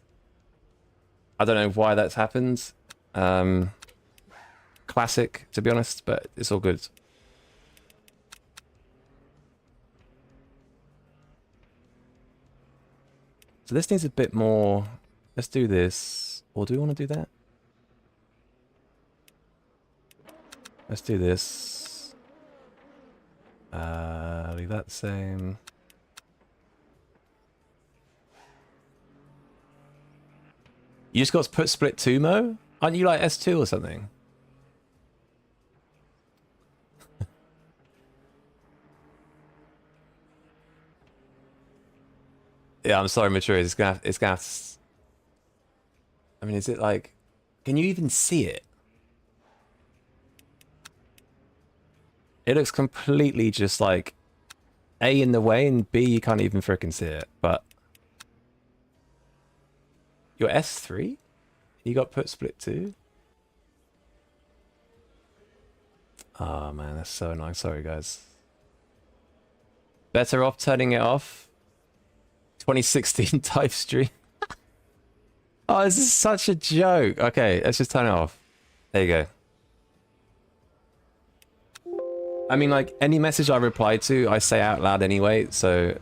I don't know why that's happened. Classic, to be honest, but it's all good. So this needs a bit more... Let's do this. Or do we want to do that? Let's do this. Leave that the same. You just got to put split 2 Mo? Aren't you like S2 or something? Yeah, I'm sorry, Mature. It's gonna have to... I mean, is it like... Can you even see it? It looks completely just like A in the way, and B, you can't even frickin' see it, but... You're S3? You got put split 2? Oh man, that's so annoying. Sorry, guys. Better off turning it off. 2016 type stream. Oh, this is such a joke. Okay, let's just turn it off. There you go. I mean, like, any message I reply to, I say out loud anyway, so...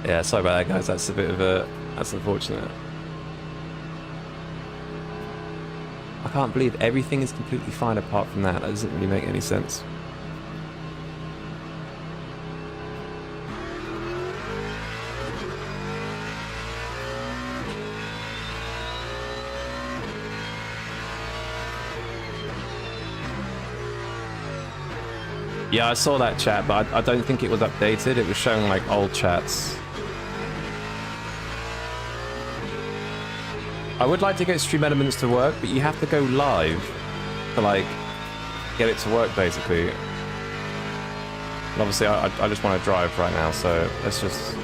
Yeah, sorry about that, guys. That's a bit of a... That's unfortunate. I can't believe everything is completely fine apart from that. That doesn't really make any sense. Yeah, I saw that chat, but I don't think it was updated. It was showing like old chats. I would like to get Stream Elements to work, but you have to go live to like get it to work basically. And obviously I just want to drive right now, so let's just...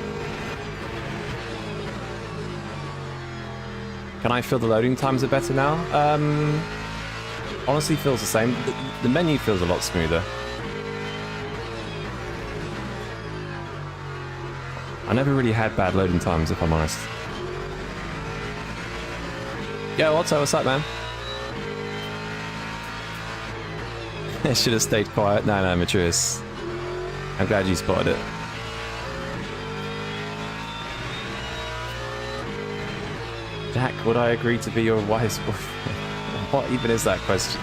Can I feel the loading times are better now? Honestly feels the same. The menu feels a lot smoother. I never really had bad loading times, if I'm honest. Yo, Otto, what's up, man? I should have stayed quiet. No, Maturius. I'm glad you spotted it. Jack, would I agree to be your wife's boyfriend? What even is that question?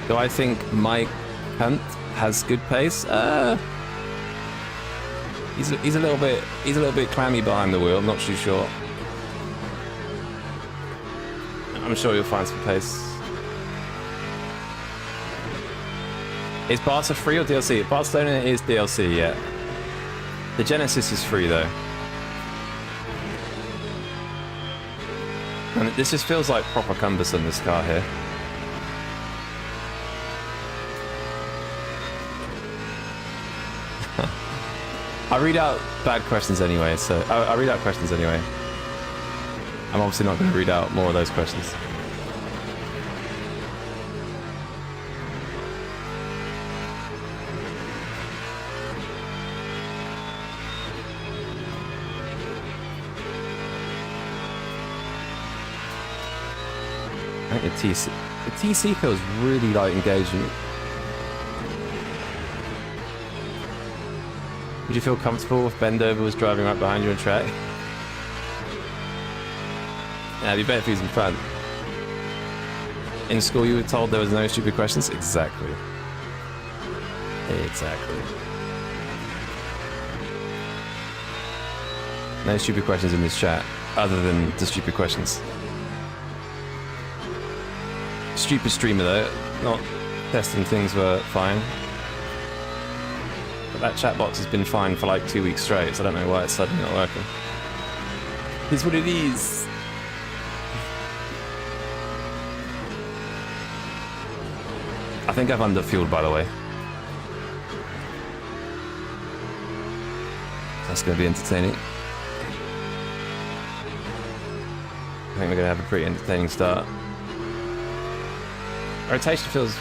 Do I think Mike Hunt has good pace? He's a little bit clammy behind the wheel. I'm not too sure. I'm sure you'll find some pace. Is Barca free or DLC? Barcelona is DLC, yeah. The Genesis is free though. And this just feels like proper cumbersome, this car here. I read out bad questions anyway, so I read out questions anyway. I'm obviously not going to read out more of those questions. I think the TC feels really like engaging. Would you feel comfortable if Bendover was driving right behind you on track? Yeah, it'd be better if he was in front. In school you were told there was no stupid questions? Exactly. Exactly. No stupid questions in this chat, other than the stupid questions. Stupid streamer though, not testing things were fine. But that chat box has been fine for like 2 weeks straight, so I don't know why it's suddenly not working. It's what it is. I think I've underfueled, by the way. That's going to be entertaining. I think we're going to have a pretty entertaining start. Rotation feels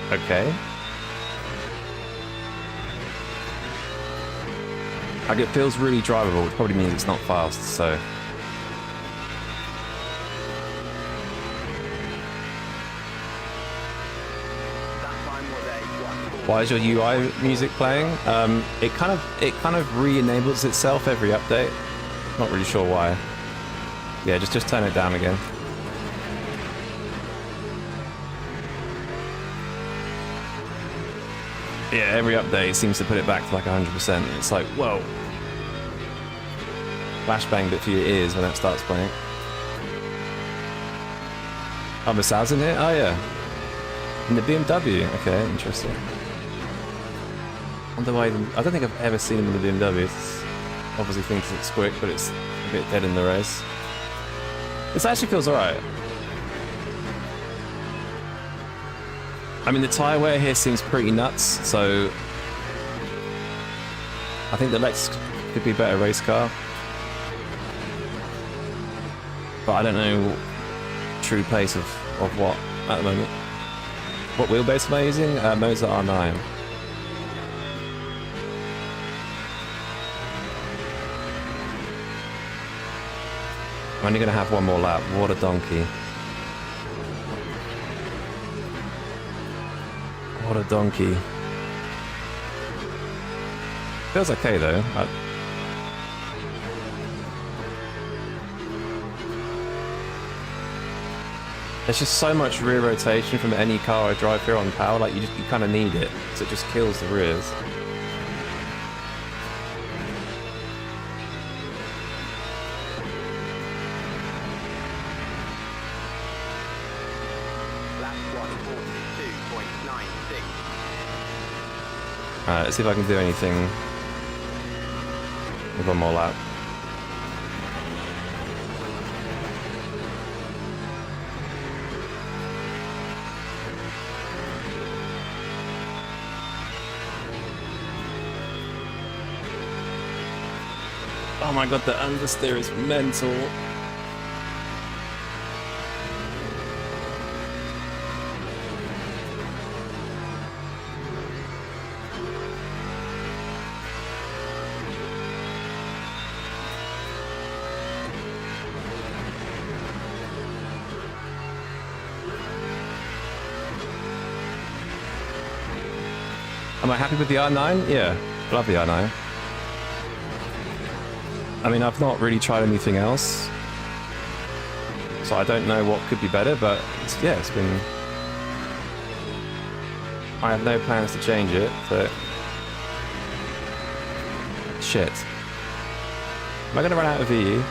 okay. Like it feels really drivable, which probably means it's not fast, so. Why is your UI music playing? It kind of re-enables itself every update. Not really sure why. Yeah, just turn it down again. Yeah, every update seems to put it back to like 100%. It's like, whoa. Flashbang bit for your ears when that starts playing. Oh, Masal's in here? Oh, yeah. In the BMW. Okay, interesting. Wonder why I don't think I've ever seen him in the BMW. It's obviously thinks it's quick, but it's a bit dead in the race. This actually feels alright. I mean, the tyre wear here seems pretty nuts, so I think the Lex could be a better race car. But I don't know true pace of what at the moment. What wheelbase am I using? Moza R9. I'm only going to have one more lap. What a donkey. What a donkey. Feels okay though. There's just so much rear rotation from any car I drive here on power, like you kind of need it, so it just kills the rears. Alright, let's see if I can do anything with one more lap. Oh my god, the understeer is mental. Am I happy with the R9? Yeah, love the R9. I mean, I've not really tried anything else, so I don't know what could be better, but yeah, it's been... I have no plans to change it, but... Shit. Am I going to run out of VE?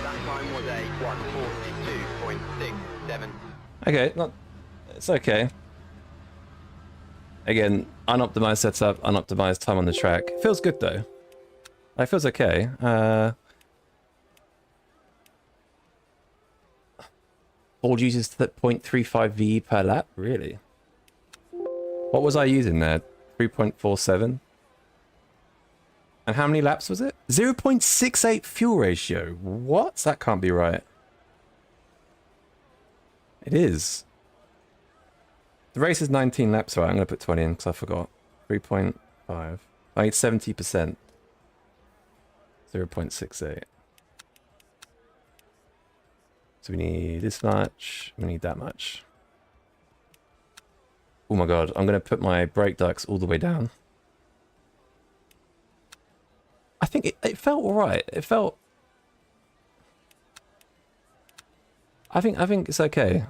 That time was a 142.67. Okay, not... It's okay. Again, unoptimized setup, unoptimized time on the track. Feels good though. It feels okay. Ford uses 0.35 VE per lap? Really? What was I using there? 3.47? And how many laps was it? 0.68 fuel ratio. What? That can't be right. It is. The race is 19 laps, right? I'm going to put 20 in because I forgot. 3.5. I need 70%. 0.68. So we need this much. We need that much. Oh my god. I'm going to put my brake ducts all the way down. I think it felt alright. It felt... I think it's okay.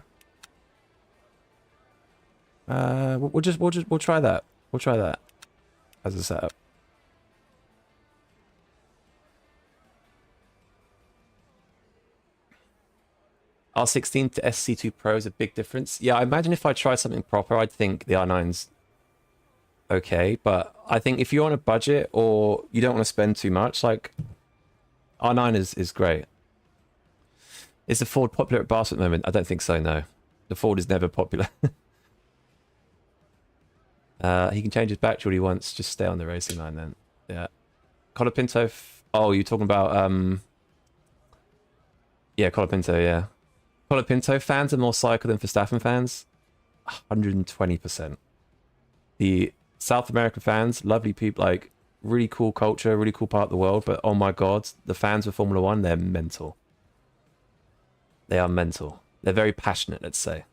We'll try that. We'll try that as a setup. R16 to SC2 Pro is a big difference. Yeah, I imagine if I tried something proper, I'd think the R9's okay. But I think if you're on a budget or you don't want to spend too much, like R9 is great. Is the Ford popular at Barcelona at the moment? I don't think so, no. The Ford is never popular. He can change his battery all he wants. Just stay on the racing line then. Yeah. Colapinto. Oh, you're talking about yeah, Colapinto. Yeah. Colapinto fans are more psycho than Verstappen fans. 120%. The South American fans, lovely people, like really cool culture, really cool part of the world. But oh my god, the fans of Formula One, they're mental. They are mental. They're very passionate, let's say.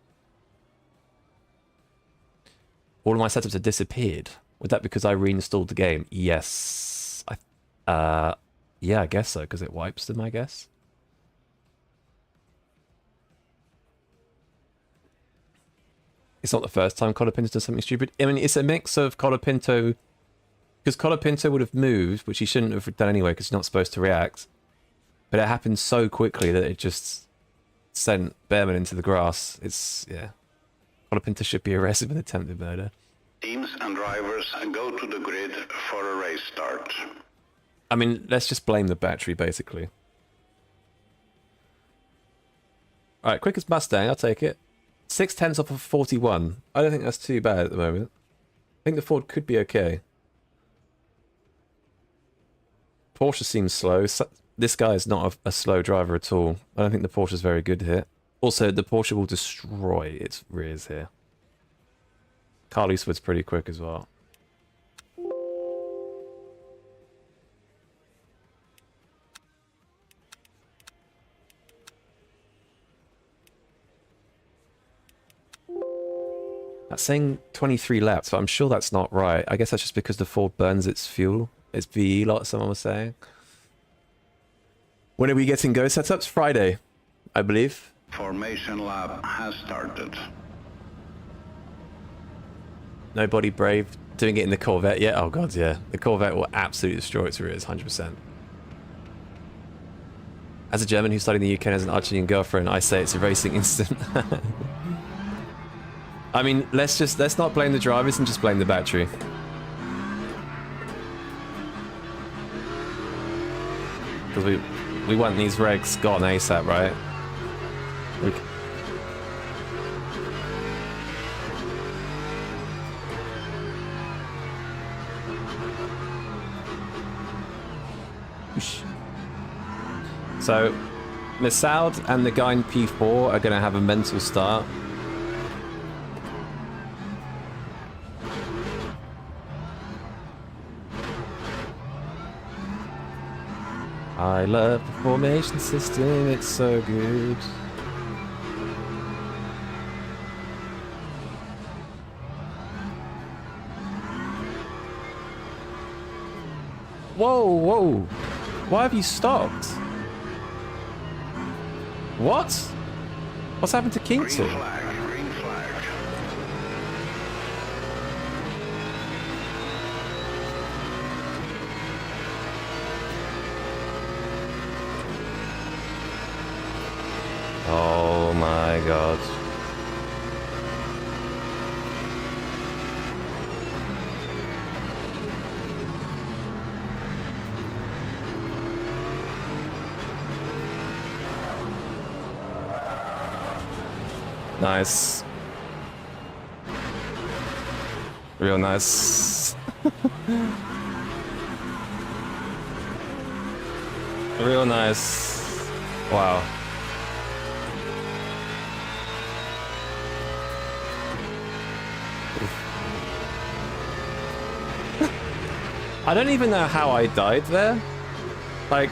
All of my setups have disappeared. Was that because I reinstalled the game? Yes. Yeah, I guess so, because it wipes them, I guess. It's not the first time Colapinto does something stupid. I mean, it's a mix of Colapinto... Because Colapinto would have moved, which he shouldn't have done anyway, because he's not supposed to react. But it happened so quickly that it just sent Behrman into the grass. It's, yeah. Colapinto should be arrested with attempted murder. Teams and drivers go to the grid for a race start. I mean, let's just blame the battery, basically. Alright, quickest Mustang, I'll take it. 6/10 off of 41. I don't think that's too bad at the moment. I think the Ford could be okay. Porsche seems slow. This guy is not a slow driver at all. I don't think the Porsche is very good here. Also, the Porsche will destroy its rears here. Carl Eastwood's pretty quick as well. That's saying 23 laps, but I'm sure that's not right. I guess that's just because the Ford burns its fuel. It's VE lot, someone was saying. When are we getting go setups? Friday, I believe. Formation lap has started. Nobody brave doing it in the Corvette yet? Oh god, yeah. The Corvette will absolutely destroy its rears, 100%. As a German who studied in the UK and has an Argentinian girlfriend, I say it's a racing instant. I mean, let's not blame the drivers and just blame the battery. Because we want these regs gone ASAP, right? So, Massoud and the guy in P4 are going to have a mental start. I love the formation system, it's so good. Whoa, whoa. Why have you stopped? What? What's happened to Kingston? Green flag, green flag. Oh my god. Nice. Real nice. Real nice. Wow. I don't even know how I died there. Like,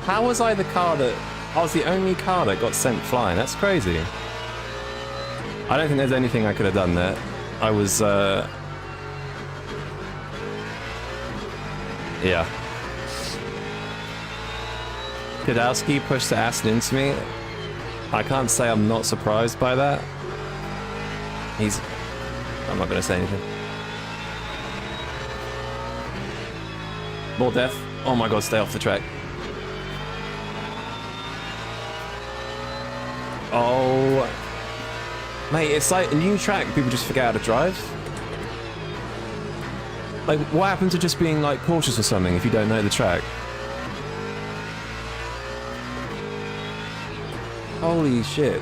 how was I the car that... I was the only car that got sent flying. That's crazy. I don't think there's anything I could have done there. I was, yeah. Kudowski pushed the acid into me. I can't say I'm not surprised by that. I'm not going to say anything. More death. Oh my god, stay off the track. Oh... Mate, it's like a new track, people just forget how to drive. Like, what happened to just being, like, cautious or something if you don't know the track? Holy shit.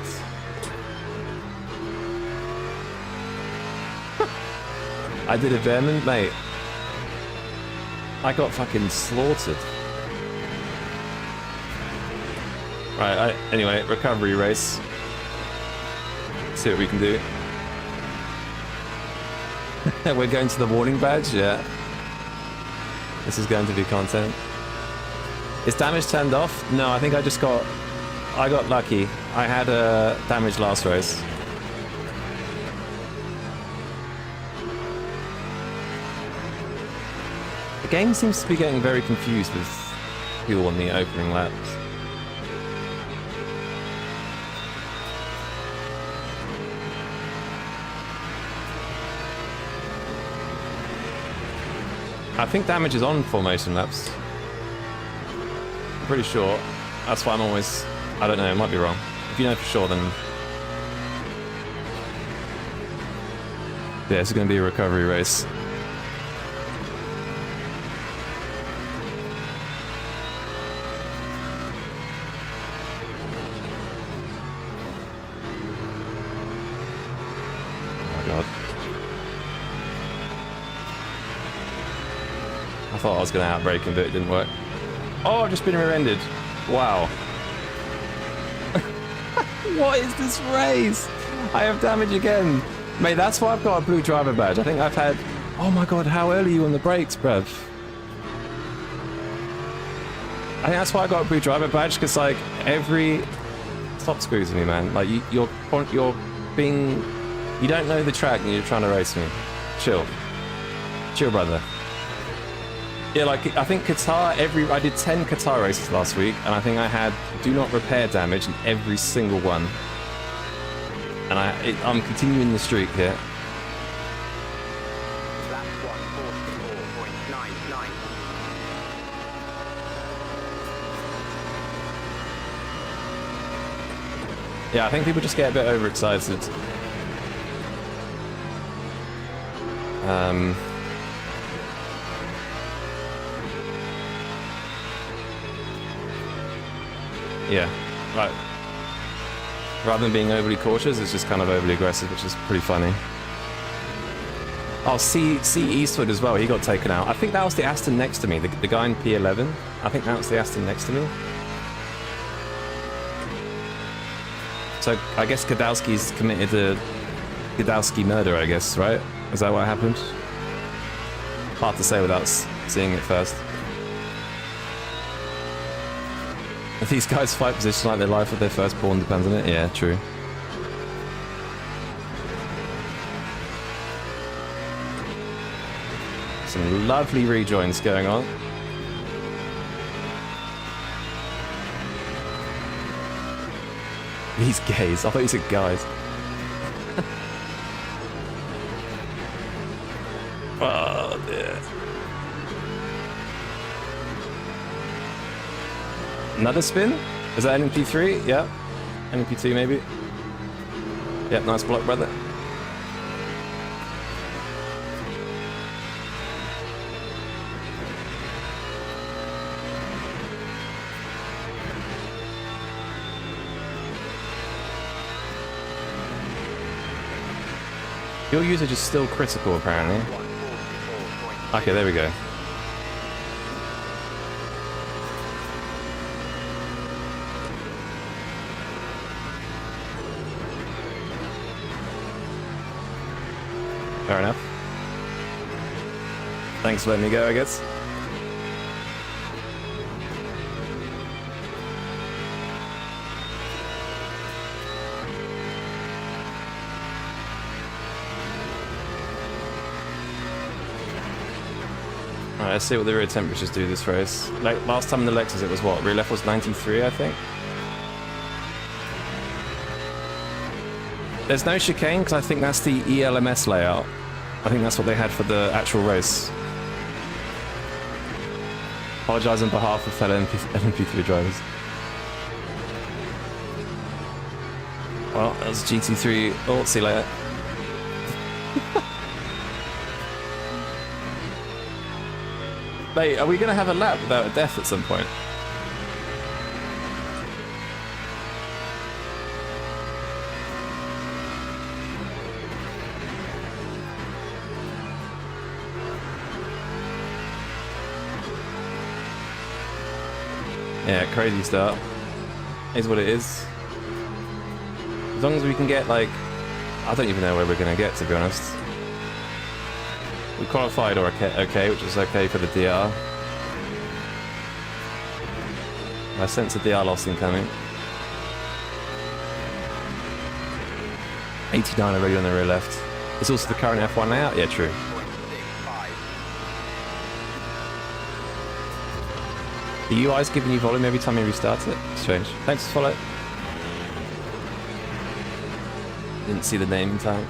I did a Veerman, mate. I got fucking slaughtered. Right, anyway, recovery race. See what we can do. We're going to the warning badge, yeah. This is going to be content. Is damage turned off? No, I think I got lucky. I had damage last race. The game seems to be getting very confused with fuel on the opening laps. I think damage is on formation laps. I'm pretty sure. That's why I'm always... I don't know, I might be wrong. If you know for sure, then... Yeah, it's going to be a recovery race. I thought I was going to outbrake him, but it didn't work. Oh, I've just been rear-ended. Wow. What is this race? I have damage again. Mate, that's why I've got a blue driver badge. I think I've had... Oh my god, how early are you on the brakes, bruv? I think that's why I got a blue driver badge, because, like, every... Stop squeezing me, man. Like, you're being You don't know the track and you're trying to race me. Chill. Chill, brother. Yeah, like, I think Qatar, I did 10 Qatar races last week, and I think I had do not repair damage in every single one. And I'm continuing the streak here. Lap 144.99. Yeah, I think people just get a bit overexcited. Yeah, right. Rather than being overly cautious, it's just kind of overly aggressive, which is pretty funny. Oh, C Eastwood as well, he got taken out. I think that was the Aston next to me, the guy in P11. I think that was the Aston next to me. So I guess Gadowski's committed a Gadowski murder, I guess, right? Is that what happened? Hard to say without seeing it first. If these guys fight position like their life with their firstborn depends on it, yeah, true. Some lovely rejoins going on. These gays, I thought you said guys. Oh dear. Another spin? Is that NP3? Yeah. NP2 maybe? Yep, nice block, brother. Your usage is still critical, apparently. Okay, there we go. Fair enough. Thanks for letting me go, I guess. Alright, let's see what the rear temperatures do this race. Like last time in the Lexus it was what? Rear left was 93, I think? There's no chicane because I think that's the ELMS layout. I think that's what they had for the actual race. Apologise on behalf of fellow LMP3 drivers. Well, that was GT3. Oh, see you later. Mate, are we going to have a lap without a death at some point? Yeah, crazy start. Is what it is. As long as we can get, like... I don't even know where we're going to get, to be honest. We qualified okay, which is okay for the DR. I sense a DR loss incoming. 89 already on the rear left. It's also the current F1 layout? Yeah, true. The UI's giving you volume every time you restart it? Strange. Thanks for follow. Didn't see the name in time.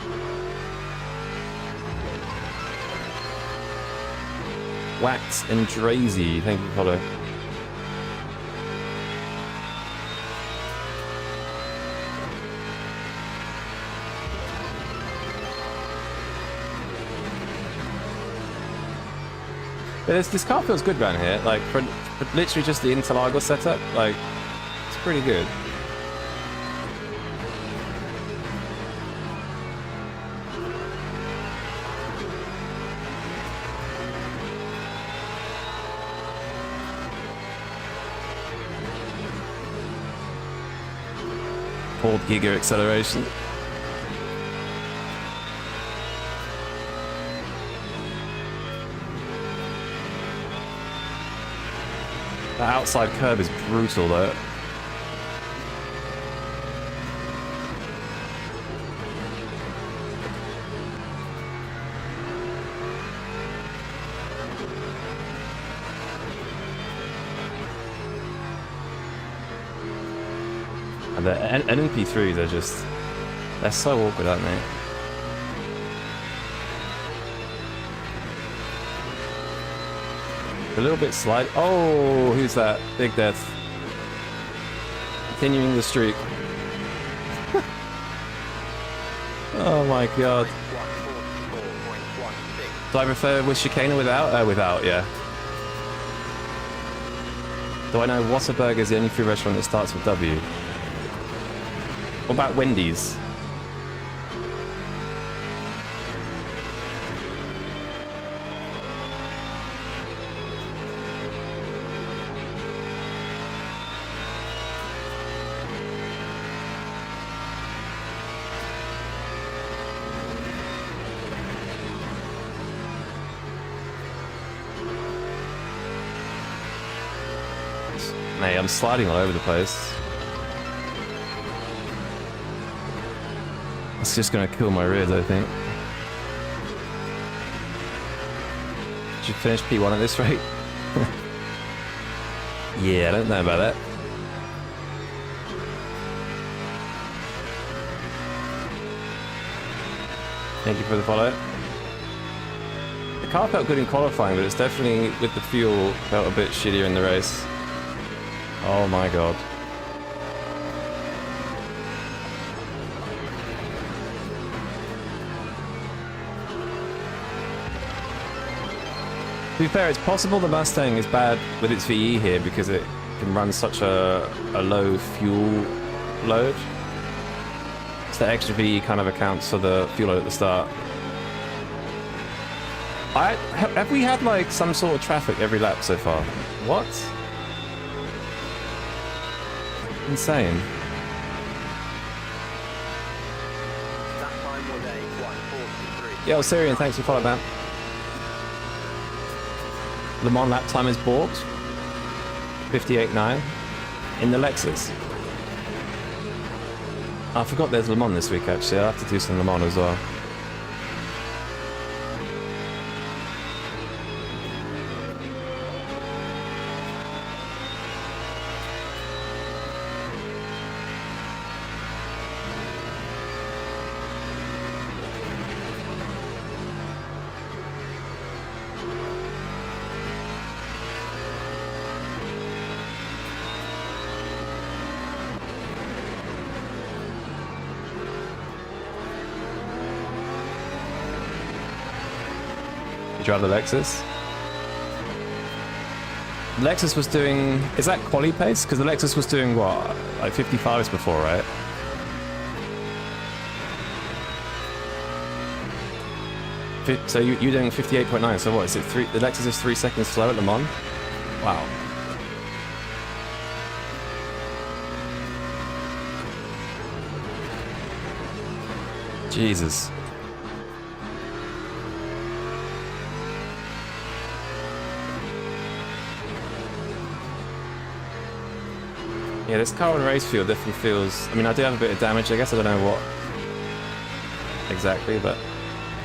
Wax and Drazy, thank you for follow. But this car feels good around here, like for literally just the Interlagos setup, like it's pretty good. Old Giga acceleration. That outside curve is brutal though. the NP3s are just... They're so awkward, aren't they? A little bit slide. Oh, who's that? Big Death. Continuing the streak. Oh my god. Do I prefer with chicane or without? Without, yeah. Do I know Whataburger is the only food restaurant that starts with W? What about Wendy's? Mate, I'm sliding all over the place. It's just gonna kill my rears, I think. Did you finish P1 at this rate? Yeah, I don't know about that. Thank you for the follow. The car felt good in qualifying, but it's definitely, with the fuel, felt a bit shittier in the race. Oh my god. To be fair, it's possible the Mustang is bad with its VE here because it can run such a low fuel load. So the extra VE kind of accounts for the fuel load at the start. Have we had like some sort of traffic every lap so far? What? Insane. That time was a 1:43. Yo, Syrian, thanks for following, man. Le Mans lap time is bought. 58.9 in the Lexus. I forgot there's Le Mans this week, actually. I'll have to do some Le Mans as well. Drive the Lexus. Lexus was doing... Is that quali pace? Because the Lexus was doing what? Like 55s before, right? So you're doing 58.9, so what? Is it the Lexus is 3 seconds slow at Le Mans? Wow. Jesus. Yeah, this car on race field definitely feels... I mean, I do have a bit of damage, I guess. I don't know what exactly, but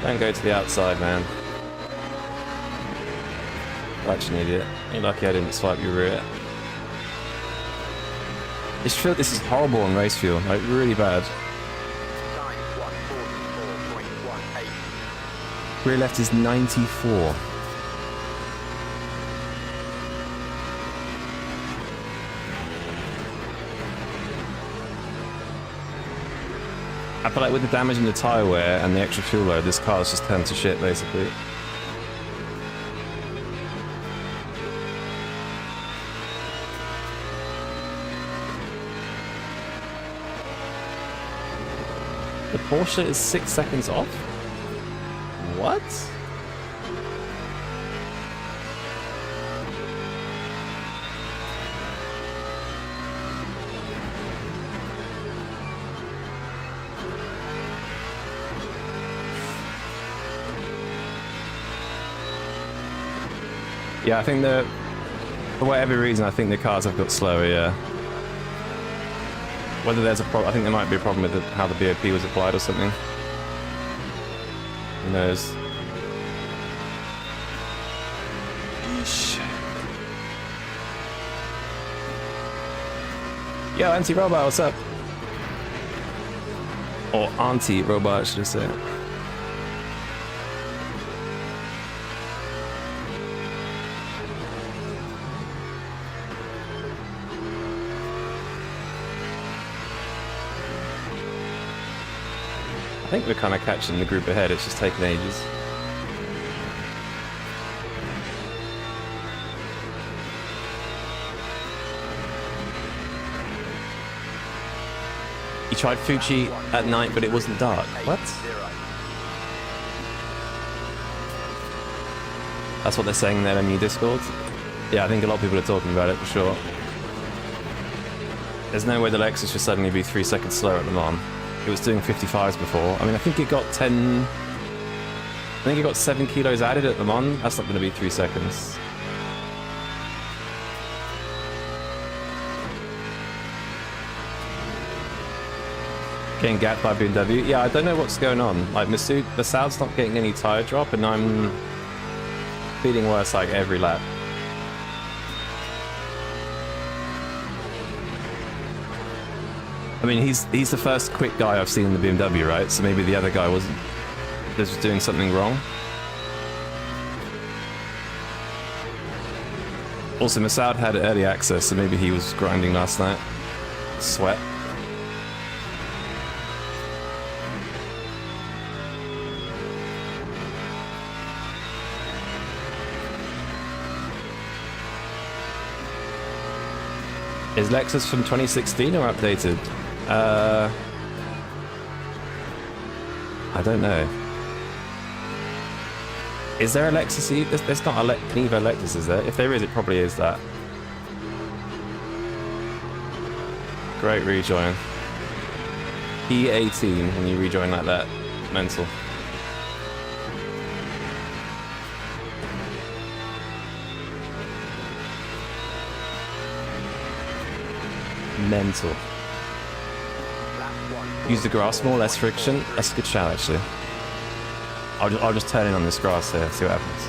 don't go to the outside, man. Such an idiot. You're lucky I didn't swipe your rear. This is horrible on race fuel, like really bad. Time 1:44.18. Rear left is 94. I feel like with the damage in the tyre wear and the extra fuel load, this car's just turned to shit, basically. The Porsche is 6 seconds off? What? Yeah, I think for whatever reason, I think the cars have got slower, yeah. Whether there's a problem, I think there might be a problem with how the BOP was applied or something. Who knows? Yeesh. Yo, Anti-Robot, what's up? Or auntie robot, should I say. I think we're kind of catching the group ahead, it's just taking ages. He tried Fuji at night, but it wasn't dark. What? That's what they're saying in their MU Discord? Yeah, I think a lot of people are talking about it for sure. There's no way the Lexus should suddenly be 3 seconds slower at Le Mans. It was doing 55s before. I mean, I think it got 10... I think it got 7 kilos added at Le Mans. That's not going to be 3 seconds. Getting gapped by BMW. Yeah, I don't know what's going on. Like, Masoud's not getting any tire drop, and I'm feeling worse like every lap. I mean, he's the first quick guy I've seen in the BMW, right? So maybe the other guy was doing something wrong. Also, Masoud had early access, so maybe he was grinding last night. Sweat. Is Lexus from 2016 or updated? I don't know. Is there a Lexus? There's not an Evo Lexus, is there? If there is, it probably is that. Great rejoin. E18 when you rejoin like that. Mental. Mental. Use the grass more, less friction. That's a good shout, actually. I'll just turn in on this grass here, see what happens.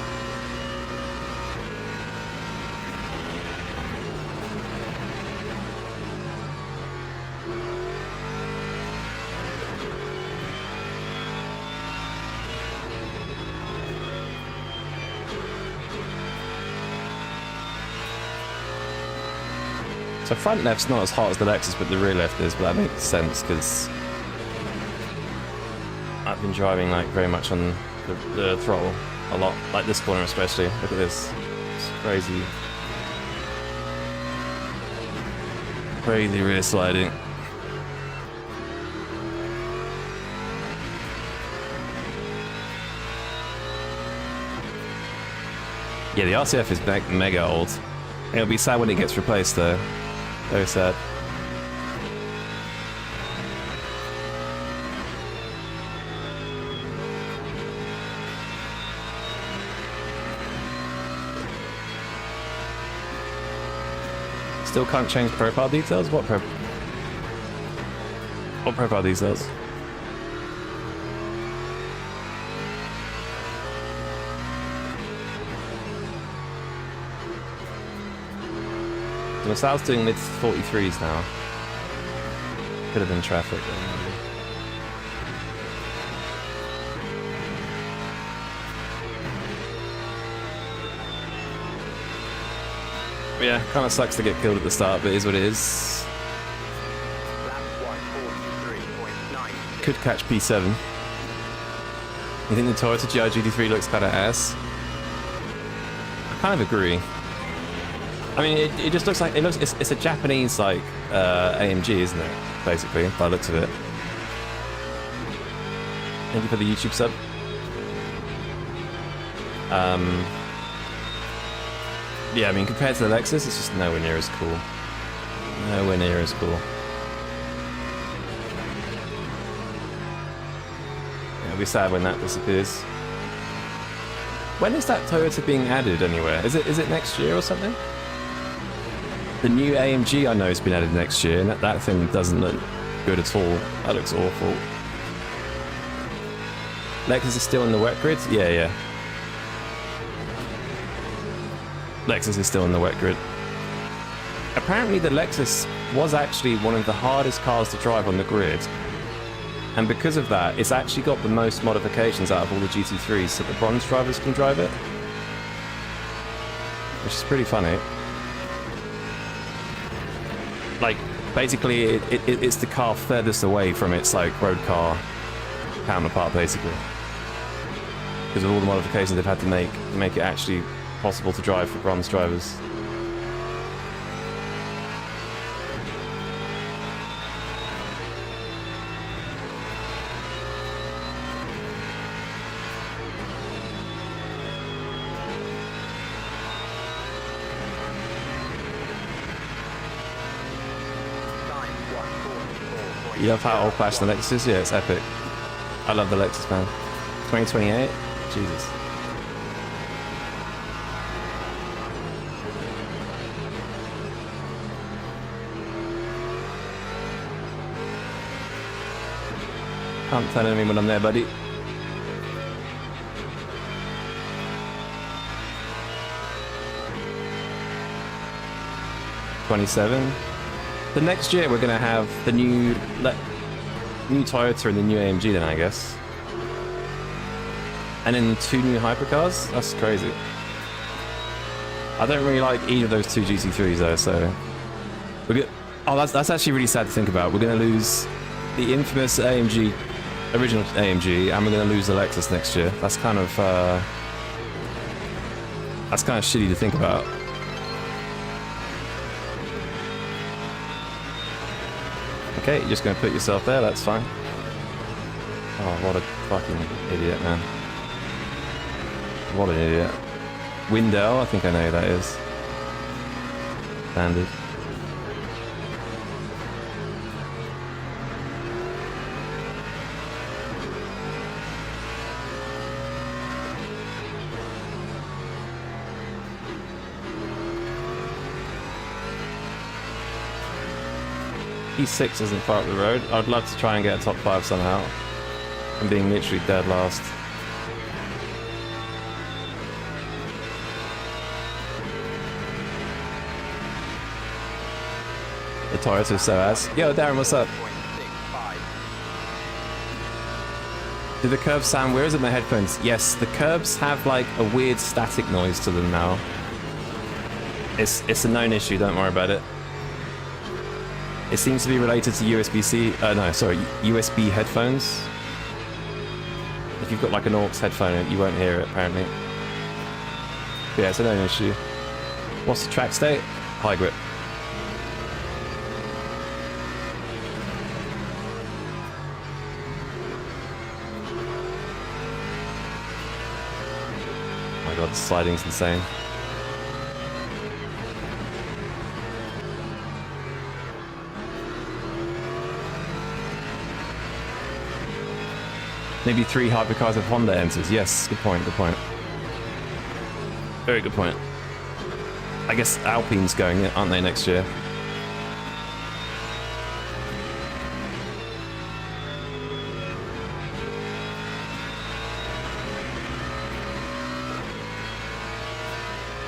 So front left's not as hot as the Lexus, but the rear left is, but that makes sense because I've been driving like very much on the throttle a lot, like this corner especially. Look at this, it's crazy. Crazy rear sliding. Yeah, the RCF is mega old. It'll be sad when it gets replaced though. Very sad. Still can't change profile details? What profile details? So I was doing mid 43s now. Could have been traffic then, maybe. But yeah, kind of sucks to get killed at the start, but it is what it is. Could catch P7. You think the Toyota GR GT3 looks kind of ass? I kind of agree. I mean, it just looks like it's a Japanese like AMG, isn't it? Basically, by the looks of it. Thank you for the YouTube sub. Yeah, I mean, compared to the Lexus, it's just nowhere near as cool. Nowhere near as cool. Yeah, it'll be sad when that disappears. When is that Toyota being added anywhere? Is it next year or something? The new AMG I know has been added next year, and that thing doesn't look good at all. That looks awful. Lexus is still in the wet grid? Yeah. Lexus is still in the wet grid. Apparently the Lexus was actually one of the hardest cars to drive on the grid. And because of that, it's actually got the most modifications out of all the GT3s, so the bronze drivers can drive it. Which is pretty funny. Like, basically, it's the car furthest away from its, like, road car counterpart, basically. Because of all the modifications they've had to make it actually possible to drive for bronze drivers. You love how old-fashioned the Lexus is? Yeah, it's epic. I love the Lexus, man. 2028? Jesus. Can't tell me when I'm there, buddy. '27. The next year we're gonna have the new Toyota and the new AMG then, I guess. And then 2 new hypercars? That's crazy. I don't really like either of those 2 GT3s though, so... Oh, that's actually really sad to think about. We're gonna lose the infamous AMG, original AMG, and we're gonna lose the Lexus next year. That's kind of shitty to think about. Okay, you're just gonna put yourself there, that's fine. Oh, what a fucking idiot, man. What an idiot. Windell, I think I know who that is. Standard. P6 isn't far up the road. I'd love to try and get a top 5 somehow. I'm being literally dead last. The Toyota so ass. Yo, Darren, what's up? Do the curbs sound weird in my headphones? Yes, the curbs have like a weird static noise to them now. It's a known issue, don't worry about it. It seems to be related to USB headphones. If you've got like an aux headphone, you won't hear it apparently. But yeah, it's a known issue. What's the track state? High grip. Oh my god, the sliding's insane. Maybe 3 hypercars if Honda enters. Yes, good point, good point. Very good point. I guess Alpine's going, aren't they, next year?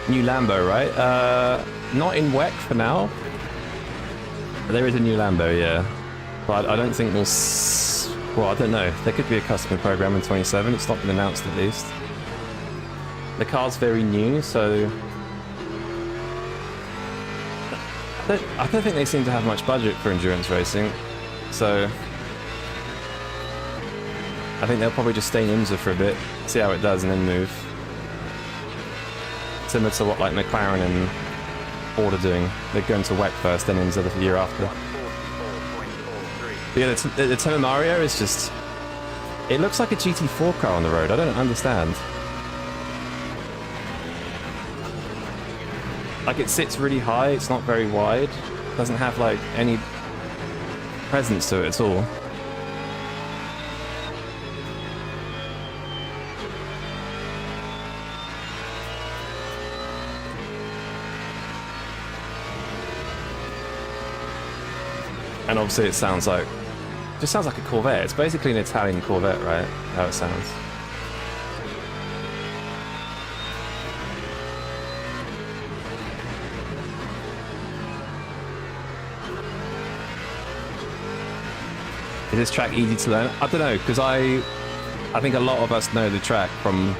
New Lambo, right? Not in WEC for now. There is a new Lambo, yeah. But I don't think we'll... Well, I don't know. There could be a customer program in 27. It's not been announced at least. The car's very new, so... I don't think they seem to have much budget for endurance racing. So... I think they'll probably just stay in IMSA for a bit, see how it does, and then move. Similar to what like McLaren and Ford are doing. They're going to WEC first, then IMSA the year after. But yeah, the Tema Mario is just... It looks like a GT4 car on the road. I don't understand. Like, it sits really high. It's not very wide. Doesn't have, like, any presence to it at all. And obviously it sounds like... Just sounds like a Corvette. It's basically an Italian Corvette, right? How it sounds. Is this track easy to learn? I don't know, because I think a lot of us know the track from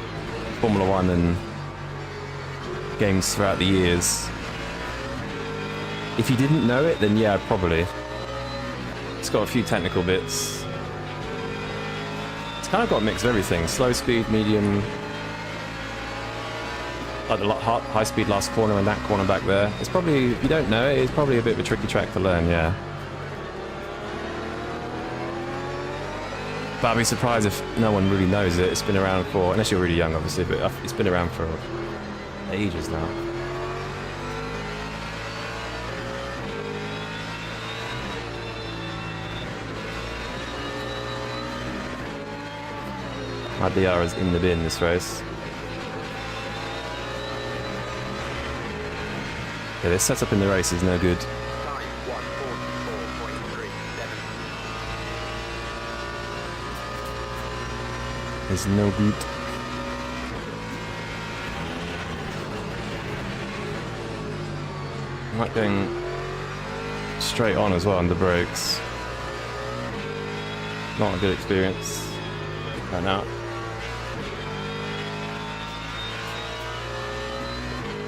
Formula 1 and games throughout the years. If you didn't know it, then yeah, probably. It's got a few technical bits. It's kind of got a mix of everything. Slow speed, medium, like the high speed last corner and that corner back there. It's probably, if you don't know it, it's probably a bit of a tricky track to learn, yeah. But I'd be surprised if no one really knows it. It's been around for, unless you're really young obviously, but it's been around for ages now. My DR is in the bin this race. Yeah, this setup in the race is no good. Time 144.37. It's no good. I'm not going straight on as well on the brakes. Not a good experience right now.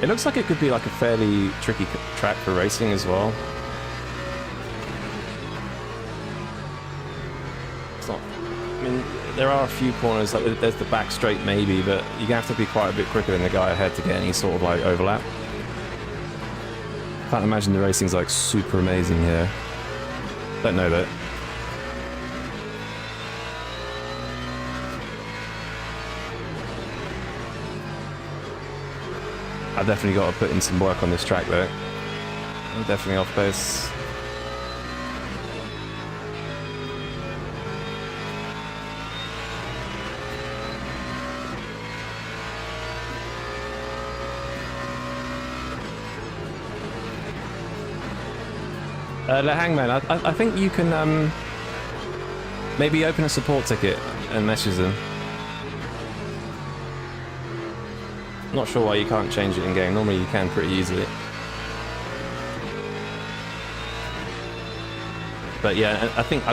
It looks like it could be like a fairly tricky track for racing as well. It's not, I mean, there are a few corners, like there's the back straight maybe, but you're gonna have to be quite a bit quicker than the guy ahead to get any sort of like overlap. Can't imagine the racing's like super amazing here. Don't know that. I've definitely got to put in some work on this track though. I'm definitely off pace. Hangman, I think you can maybe open a support ticket and message them. Not sure why you can't change it in game. Normally you can pretty easily. But yeah, I think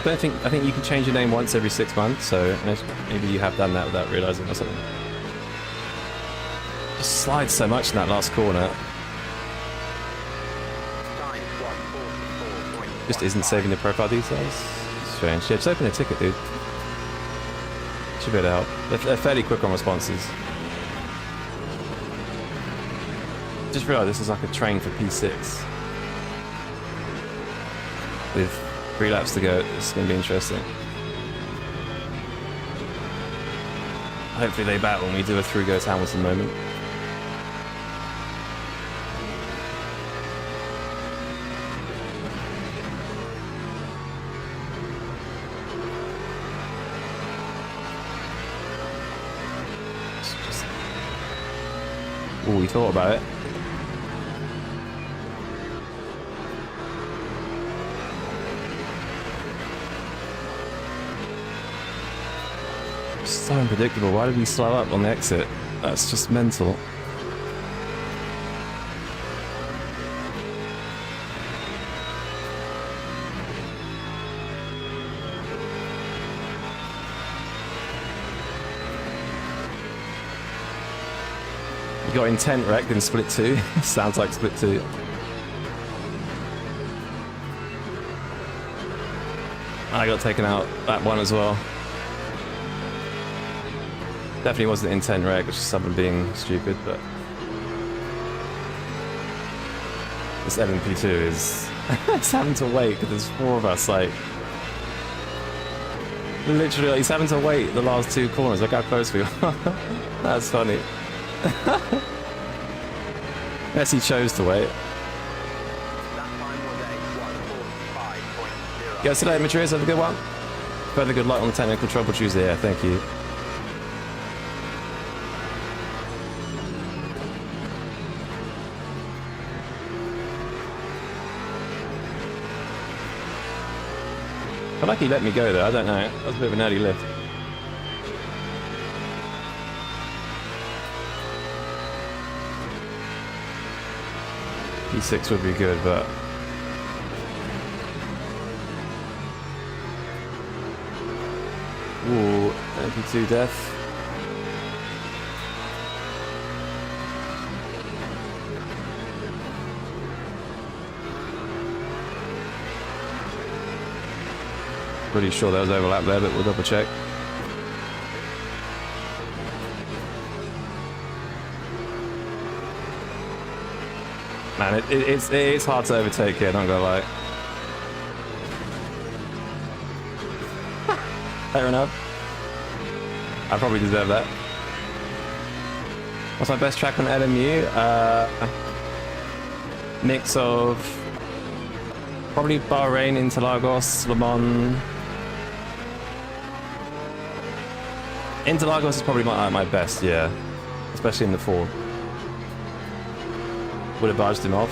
you can change your name once every 6 months. So maybe you have done that without realizing or something. Just slides so much in that last corner. Time 144.15. Just isn't saving the profile details. Strange. Yeah, just open a ticket, dude. Should be able to help. They're fairly quick on responses. Just realised this is like a train for P6. With 3 laps to go, it's going to be interesting. Hopefully they battle and we do a through goes Hamilton moment. Oh, we thought about it. So unpredictable. Why did he slow up on the exit? That's just mental. You got intent wrecked in split 2. Sounds like split 2. I got taken out that one as well. Definitely wasn't intent wreck, which is someone being stupid, but this LMP2 is it's having to wait because there's 4 of us. Like literally, he's having to wait the last 2 corners. Look how close we are. That's funny. Yes, he chose to wait. That time was a 145.0. Yeah, see you later, Matthias. Have a good one. Further good luck on the technical troubleshooting here. Thank you. I feel like he let me go though, I don't know. That was a bit of an early lift. P6 would be good, but LMP2 death. Pretty sure there was overlap there, but we'll double check. Man, it's hard to overtake here, not gonna lie. Fair enough. I probably deserve that. What's my best track on LMU? Mix of probably Bahrain, Interlagos, Le Mans. Interlagos is probably my best, yeah. Especially in the fall. Would have barged him off.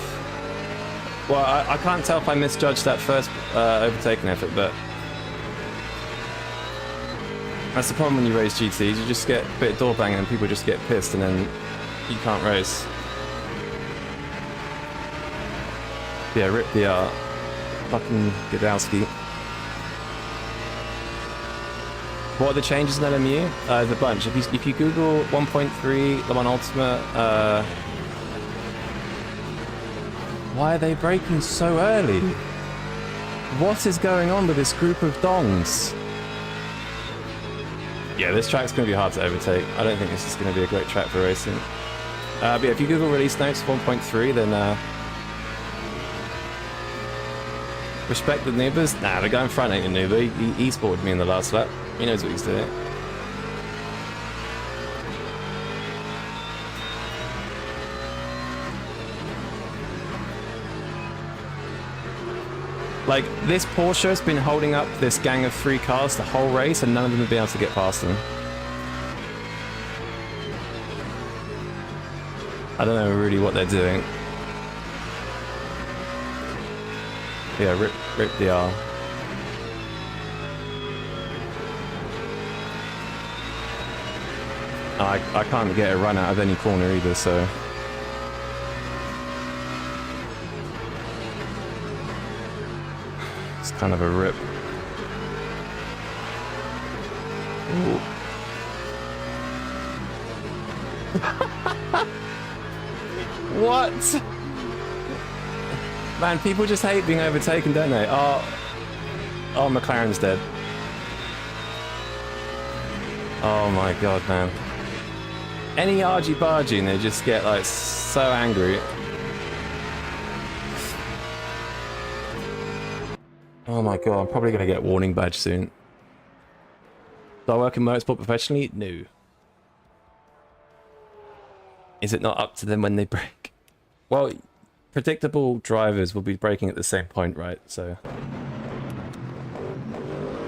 Well, I can't tell if I misjudged that first overtaking effort, but that's the problem when you race GTs. You just get a bit of door banging and people just get pissed and then you can't race. Yeah, rip the fucking Godowski. What are the changes in LMU? There's a bunch. If you Google 1.3 Le Mans Ultimate, why are they braking so early? What is going on with this group of dongs? Yeah, this track's going to be hard to overtake. I don't think this is going to be a great track for racing. But yeah, if you Google release notes 1.3, then respect the noobers. Nah, the guy in front ain't a noober. He e-sported me in the last lap. He knows what he's doing. Like, this Porsche has been holding up this gang of 3 cars the whole race, and none of them have been able to get past them. I don't know really what they're doing. Yeah, rip the R. I can't get a run out of any corner either, so... It's kind of a rip. Ooh. What? Man, people just hate being overtaken, don't they? Oh, McLaren's dead. Oh my god, man. Any argy-bargy and they just get like so angry. Oh my god, I'm probably gonna get a warning badge soon. Do I work in motorsport professionally? No. Is it not up to them when they brake? Well, predictable drivers will be braking at the same point, right? So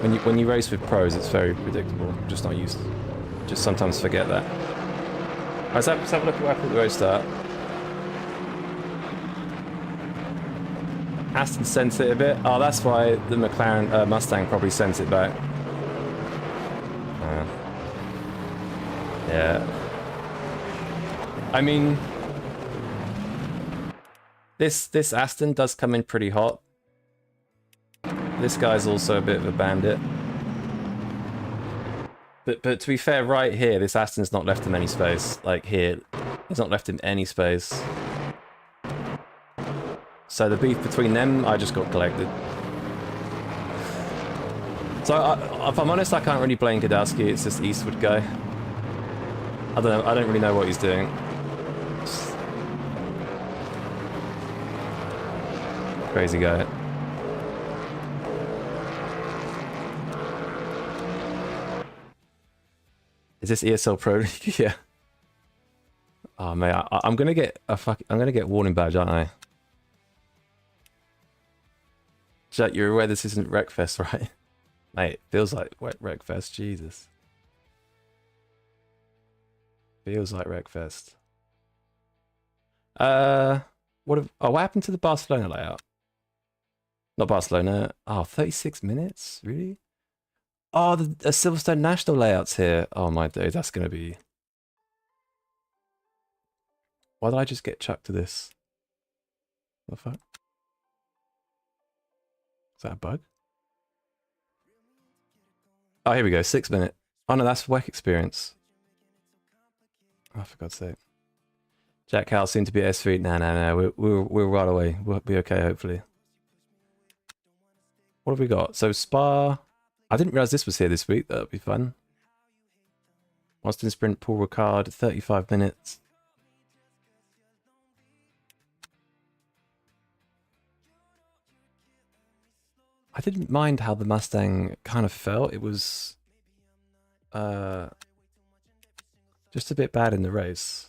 when you race with pros, it's very predictable. I'm just not used to, just sometimes forget that. Alright, let's have a look at what happened at the road start. Aston sent it a bit. Oh, that's why the McLaren Mustang probably sent it back. Yeah. I mean, this Aston does come in pretty hot. This guy's also a bit of a bandit. But to be fair, right here, this Aston's not left him any space. Like here, he's not left him any space. So the beef between them, I just got collected. So if I'm honest, I can't really blame Godowski. It's this Eastwood guy. I don't know. I don't really know what he's doing. Crazy guy. Is this ESL Pro? Yeah. Oh mate, I'm gonna get a I'm gonna get warning badge, aren't I? Jack, you're aware this isn't Wreckfest, right? Mate, feels like Wreckfest. Jesus. Feels like Wreckfest. What happened to the Barcelona layout? Not Barcelona. Oh, 36 minutes? Really? Oh, the Silverstone National layout's here. Oh my days, that's gonna be... Why did I just get chucked to this? What the fuck? Is that a bug? Oh, here we go. 6 minute. Oh no, that's work experience. Oh, for God's sake. Jack Howell seemed to be at S3. No. We're right away. We'll be okay, hopefully. What have we got? So Spa. I didn't realize this was here this week. That'll be fun. Austin Sprint, Paul Ricard, 35 minutes. I didn't mind how the Mustang kind of felt. It was just a bit bad in the race.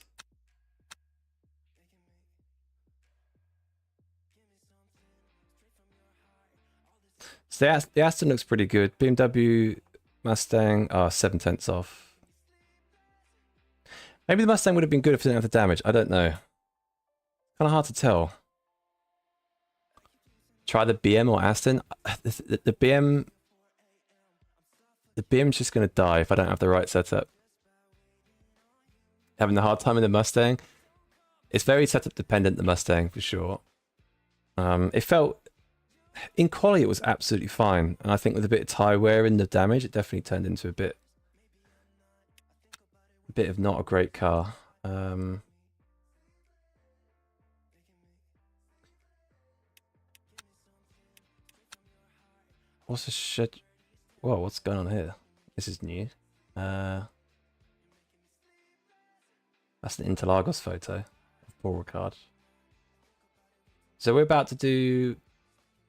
So the Aston looks pretty good. BMW, Mustang, 7/10 off. Maybe the Mustang would have been good if it didn't have the damage. I don't know. Kind of hard to tell. Try the BM or Aston. The BM. The BM's just going to die if I don't have the right setup. Having a hard time in the Mustang. It's very setup dependent, the Mustang, for sure. It felt... In quality, it was absolutely fine. And I think with a bit of tie wear in the damage, it definitely turned into a bit of not a great car. What's the shit? Whoa, what's going on here? This is new. That's an Interlagos photo of Paul Ricard. So we're about to do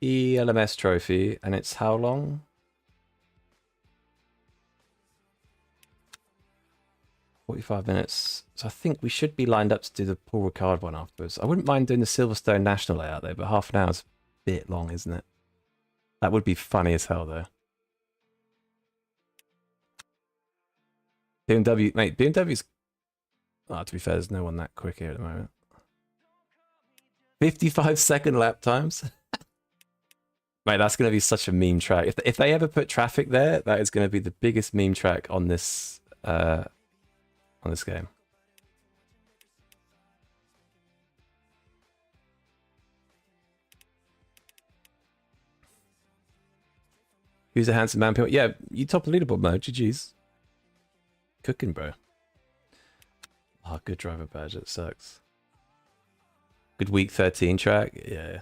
ELMS trophy, and it's how long? $45 minutes. So I think we should be lined up to do the Paul Ricard one afterwards. I wouldn't mind doing the Silverstone National layout there, but half an hour's a bit long, isn't it? That would be funny as hell, though. BMW, mate, BMW's... Oh, to be fair, there's no one that quick here at the moment. 55-second lap times. Mate, that's going to be such a meme track. If they ever put traffic there, that is going to be the biggest meme track on this game. Who's a handsome man? People? Yeah, you top the leaderboard, Mo. GG's. Cooking, bro. Oh, good driver badge. It sucks. Good week 13 track. Yeah.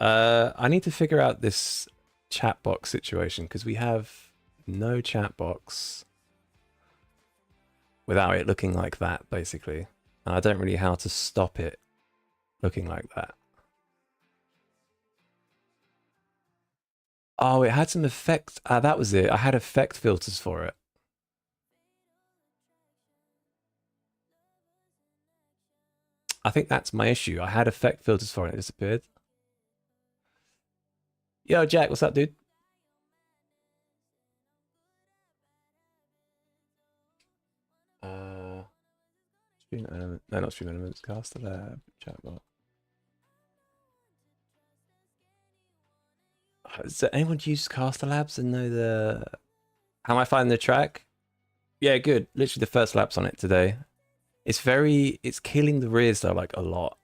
I need to figure out this chat box situation because we have no chat box without it looking like that, basically. And I don't really know how to stop it looking like that. Oh, it had some effect. That was it. I had effect filters for it. I think that's my issue. I had effect filters for it. It disappeared. Yo, Jack, what's up, dude? Stream element. No, not stream elements. Cast the lab. Chatbot. Does anyone use Caster Labs and know the... How am I finding the track? Yeah, good. Literally the first lap's on it today. It's killing the rears though, like a lot.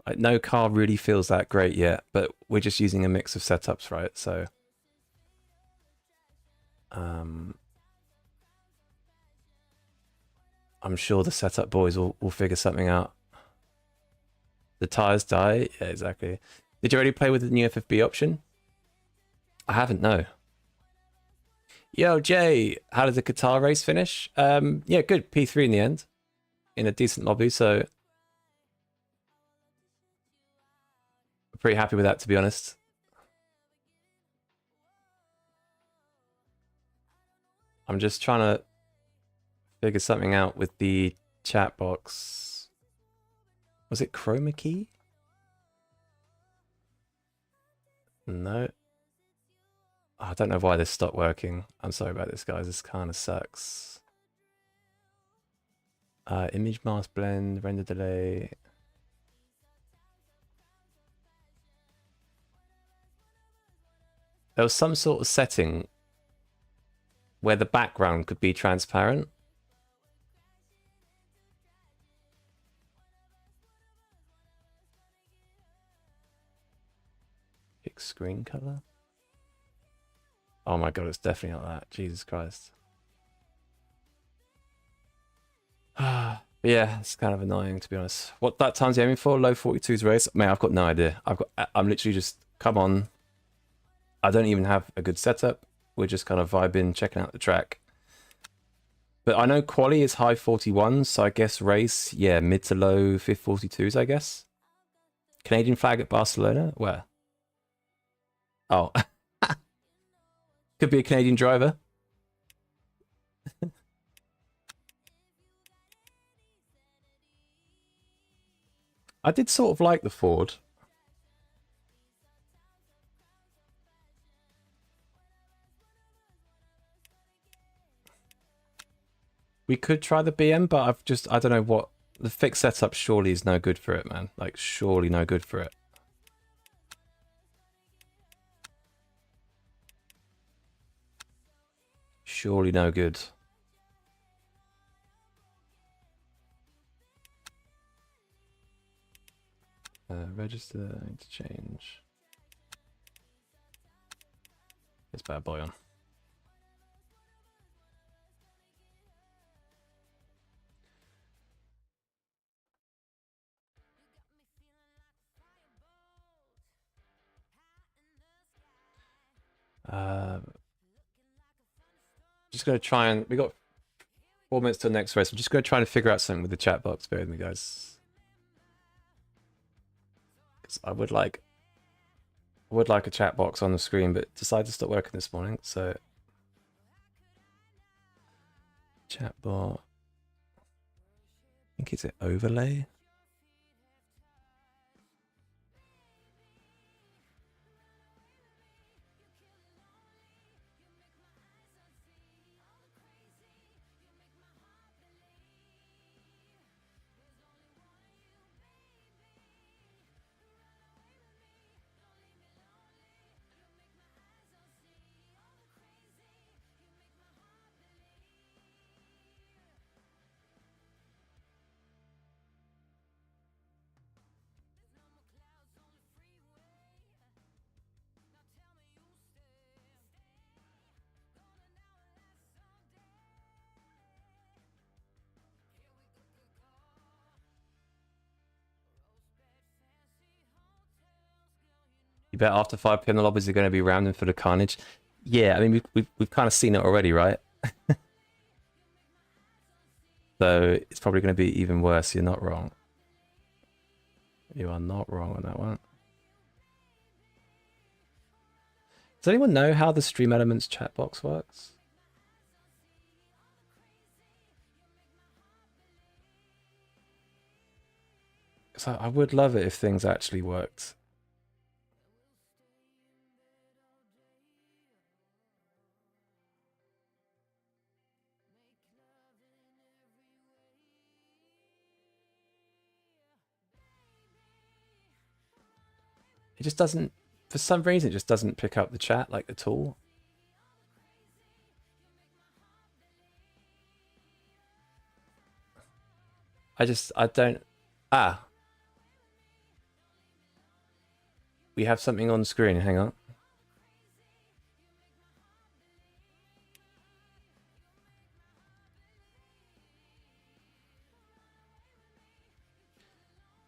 Like no car really feels that great yet, but we're just using a mix of setups, right? So I'm sure the setup boys will figure something out. The tires die? Yeah, exactly. Did you already play with the new FFB option? I haven't, no. Yo, Jay, how did the Qatar race finish? Yeah, good. P3 in the end. In a decent lobby, so... I'm pretty happy with that, to be honest. I'm just trying to figure something out with the chat box. Was it chroma key? No. Oh, I don't know why this stopped working. I'm sorry about this, guys. This kind of sucks. Image mask blend, render delay. There was some sort of setting where the background could be transparent. Pick screen color. Oh my god, it's definitely not that. Jesus Christ. Yeah, it's kind of annoying to be honest. What that time's you aiming for? Low 42s race? Man, I've got no idea. I'm literally just come on. I don't even have a good setup. We're just kind of vibing, checking out the track. But I know quali is high 41s, so I guess race, yeah, mid to low 42s, I guess. Canadian flag at Barcelona? Where? Oh. Could be a Canadian driver. I did sort of like the Ford. We could try the BM, but I don't know what, the fixed setup surely is no good for it, man. Like, surely no good for it. Surely no good. Register, interchange. This bad boy on. Just gonna try and we got 4 minutes till next race. I'm just gonna try and figure out something with the chat box. Bear with me, guys. Because I would like a chat box on the screen, but decided to stop working this morning. So chat bot. I think it's an overlay. You bet after 5 p.m. the lobbies are going to be rounding for the carnage. Yeah, I mean we've kind of seen it already, right? So it's probably going to be even worse. You're not wrong. You are not wrong on that one. Does anyone know how the Stream Elements chat box works? So I would love it if things actually worked. It just doesn't, for some reason, it just doesn't pick up the chat like at all. I don't, we have something on screen, hang on.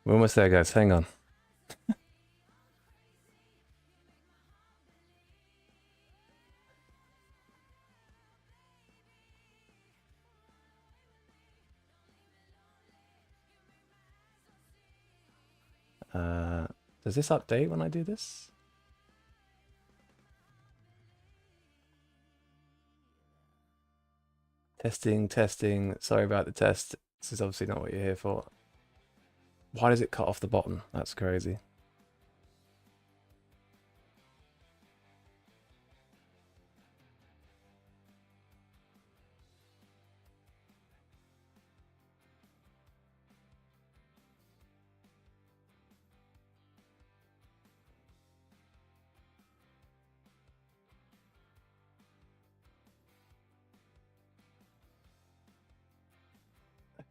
We're almost there, guys, hang on. Does this update when I do this? Testing, testing. Sorry about the test. This is obviously not what you're here for. Why does it cut off the bottom? That's crazy.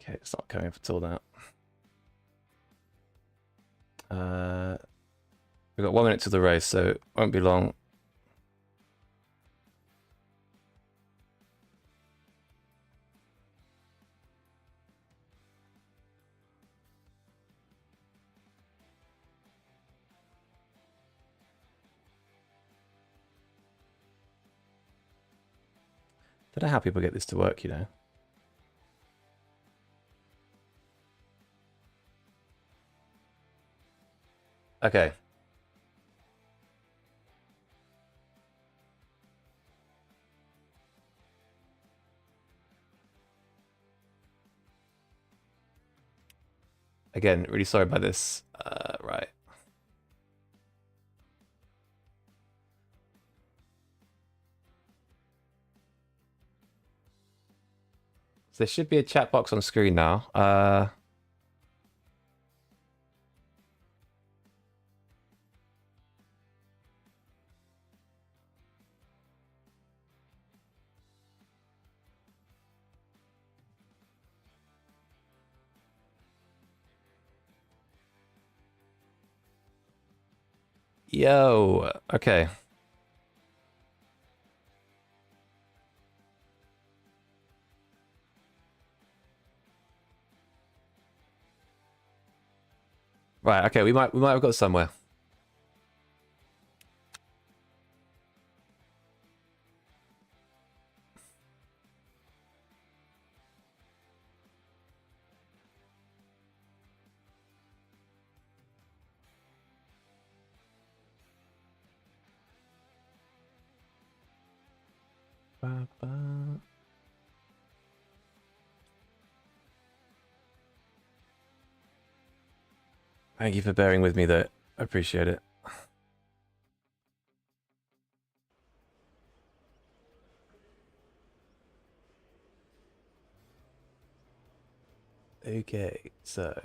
Okay, it's not coming up till now. We've got 1 minute to the race, so it won't be long. Don't know how people get this to work, you know. Okay. Again, really sorry about this. Right. So there should be a chat box on screen now. Yo, okay. Right, okay, we might have got somewhere. Ba, ba. Thank you for bearing with me though. I appreciate it. Okay, so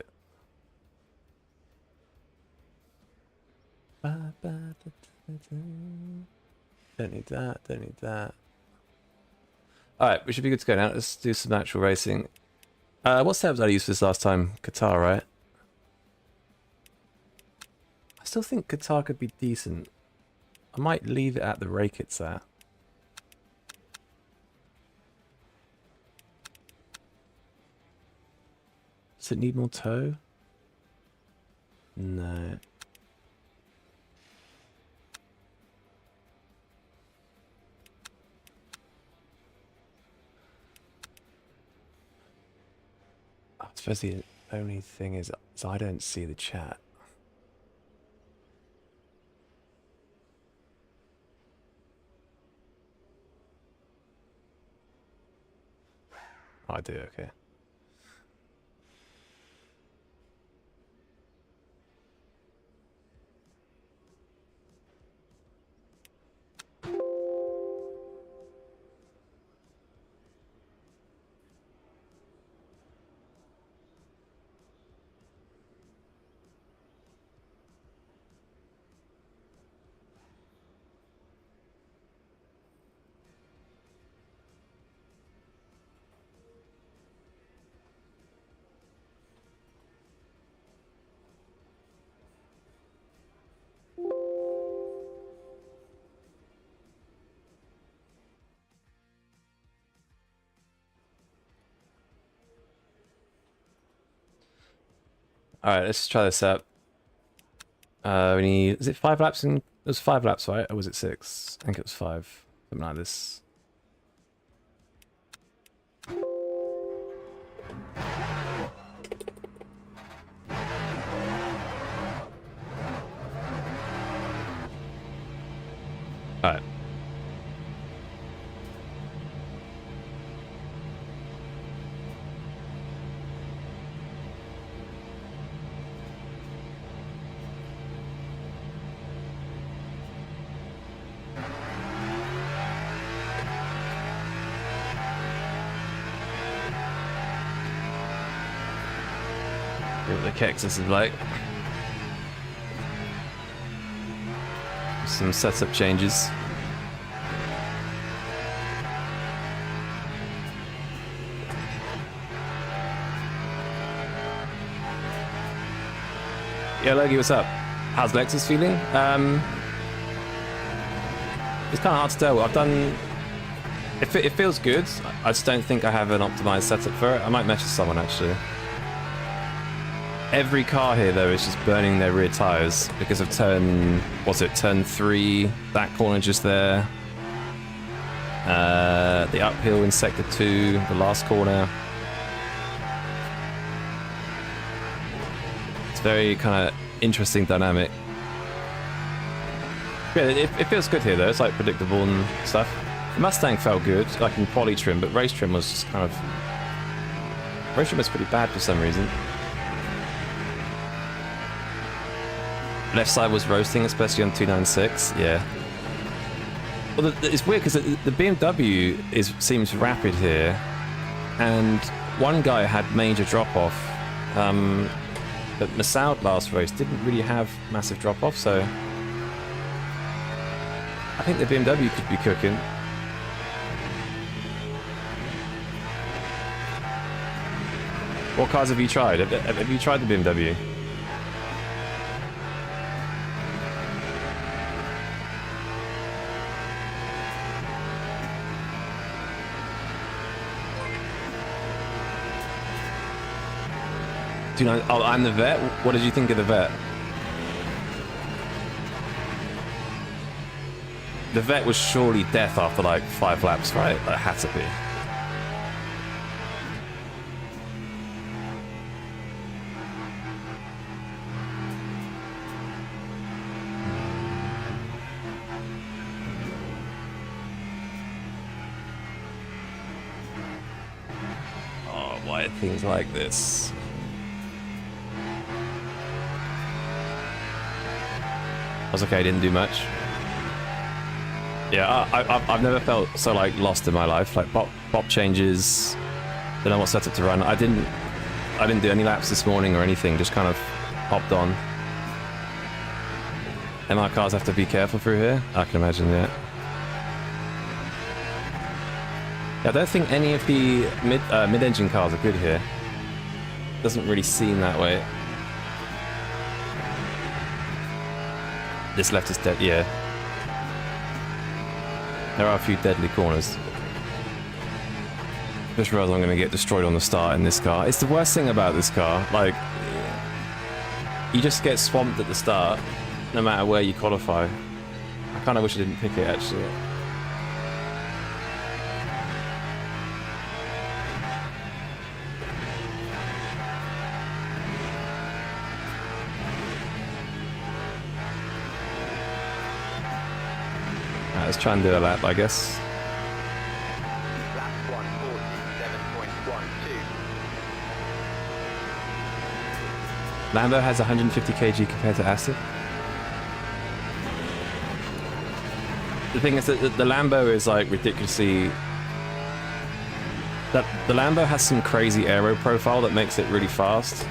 ba, ba, da, da, da. Don't need that, don't need that. Alright, we should be good to go now. Let's do some actual racing. What setups did I use for this last time? Qatar, right? I still think Qatar could be decent. I might leave it at the rake it's at. Does it need more tow? No. I suppose the only thing is I don't see the chat. Oh, I do, okay. Alright, let's try this out. We need... Is it 5 laps in... It was 5 laps, right? Or was it 6? I think it was 5. Something like this. Alright. See what the Kexus is like. Some setup changes. Yeah, Logie, what's up? How's Lexus feeling? It's kind of hard to tell. I've done... It feels good. I just don't think I have an optimized setup for it. I might message someone, actually. Every car here, though, is just burning their rear tyres because of turn... What's it? Turn 3. That corner just there. The uphill in sector 2, the last corner. It's very kind of interesting dynamic. Yeah, it feels good here though. It's like predictable and stuff. The Mustang felt good, like in poly trim, but race trim was just kind of... Race trim was pretty bad for some reason. Left side was roasting, especially on 296, yeah. Well, it's weird because the BMW seems rapid here, and one guy had major drop-off, but Massoud last race didn't really have massive drop-off, so I think the BMW could be cooking. What cars have you tried? Have you tried the BMW? Oh, I'm the vet? What did you think of the vet? The vet was surely death after like 5 laps, right? That had to be. Oh, why are things like this? I was okay, didn't do much. Yeah, I've never felt so like lost in my life. Like bop changes, don't know what setup to run. I didn't do any laps this morning or anything. Just kind of hopped on. MR cars have to be careful through here. I can imagine that. Yeah, I don't think any of the mid-engine cars are good here. Doesn't really seem that way. This left is dead, yeah. There are a few deadly corners. Just realized I'm going to get destroyed on the start in this car. It's the worst thing about this car. Like, you just get swamped at the start, no matter where you qualify. I kind of wish I didn't pick it, actually. Let's try and do a lap, I guess. Lap 147.12. Lambo has 150 kg compared to Aston. The thing is that the Lambo is like ridiculously... The Lambo has some crazy aero profile that makes it really fast.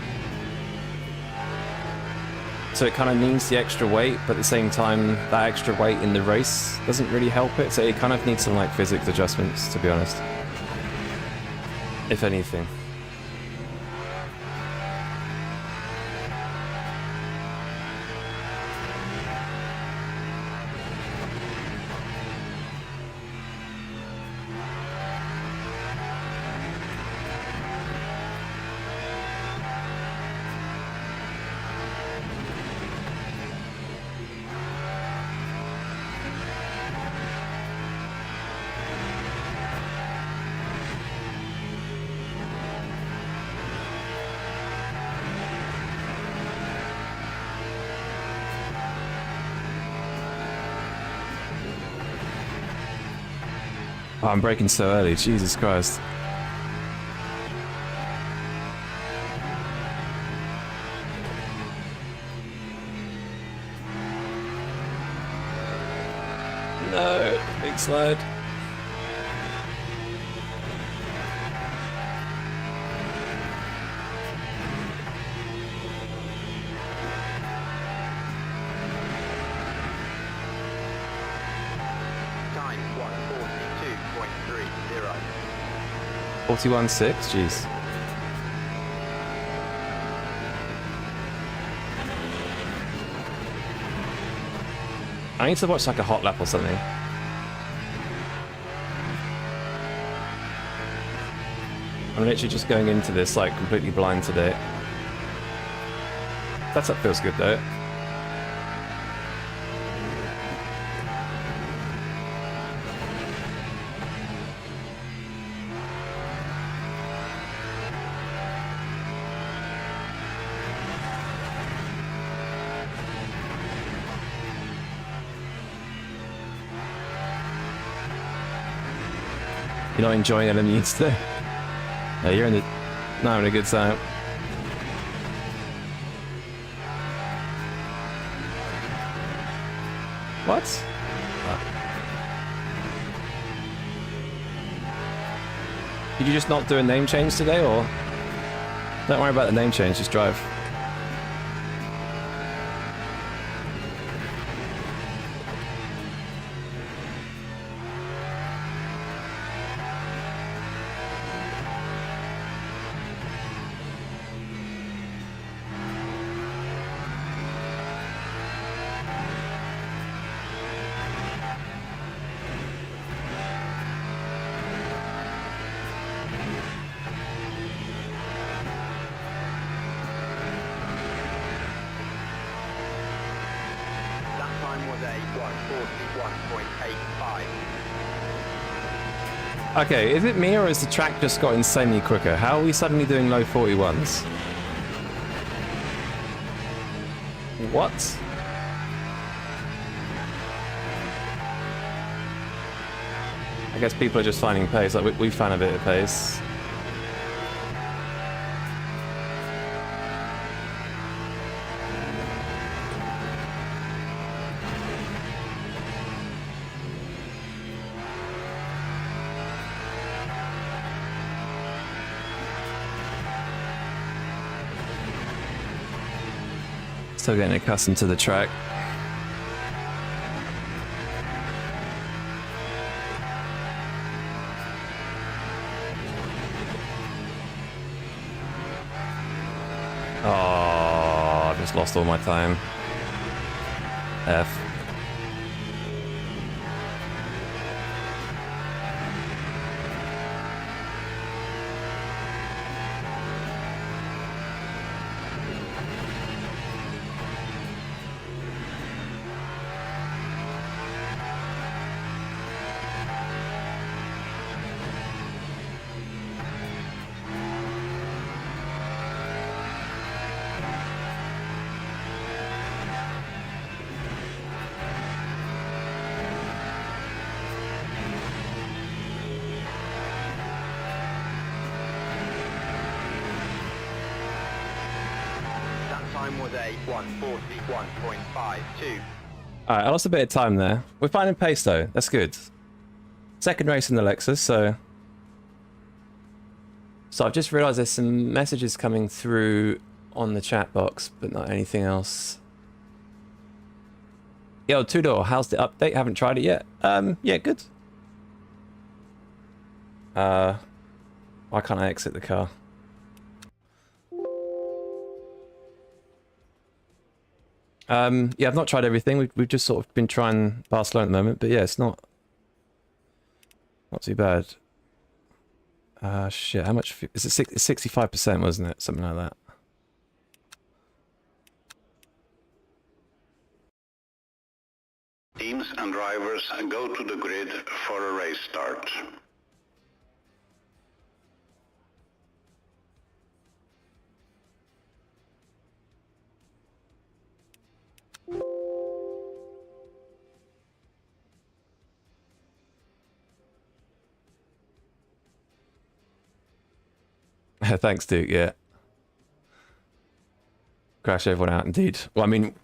So it kind of needs the extra weight, but at the same time, that extra weight in the race doesn't really help it. So it kind of needs some like physics adjustments, to be honest. If anything. Oh, I'm braking so early, Jesus Christ. No, big slide. Time 142.30. 41.6, jeez. I need to watch like a hot lap or something. I'm literally just going into this like completely blind today. That feels good though. You're not enjoying LMU today? No, you're in the... not having a good time. What? Did you just not do a name change today, or? Don't worry about the name change, just drive. That time was a 141.85. Okay, is it me or has the track just got insanely quicker? How are we suddenly doing low 41s? What? I guess people are just finding pace, like we found a bit of pace. Still getting accustomed to the track. Oh, I've just lost all my time. F. That time was a 141.52. Alright, I lost a bit of time there. We're finding pace though, that's good. Second race in the Lexus, so... So I've just realised there's some messages coming through on the chat box, but not anything else. Yo, Tudor, how's the update? Haven't tried it yet. Yeah, good. Why can't I exit the car? Yeah, I've not tried everything. We've just sort of been trying Barcelona at the moment, but yeah, it's not too bad. Shit, how much is it? 65%, wasn't it? Something like that. Teams and drivers go to the grid for a race start. Thanks, Duke. Yeah. Crash everyone out, indeed. Well, I mean,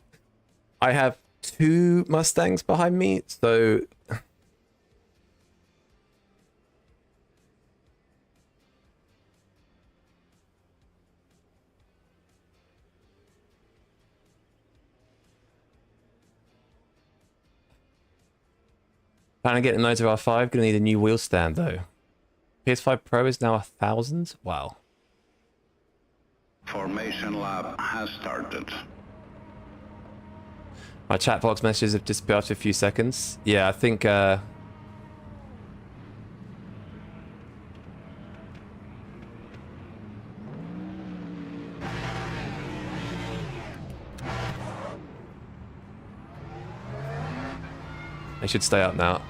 I have 2 Mustangs behind me, so... Planning to get the Motor R5, gonna need a new wheel stand though. PS5 Pro is now 1,000? Wow. Formation lap has started. My chat box messages have disappeared after a few seconds. Yeah, I think they should stay up now.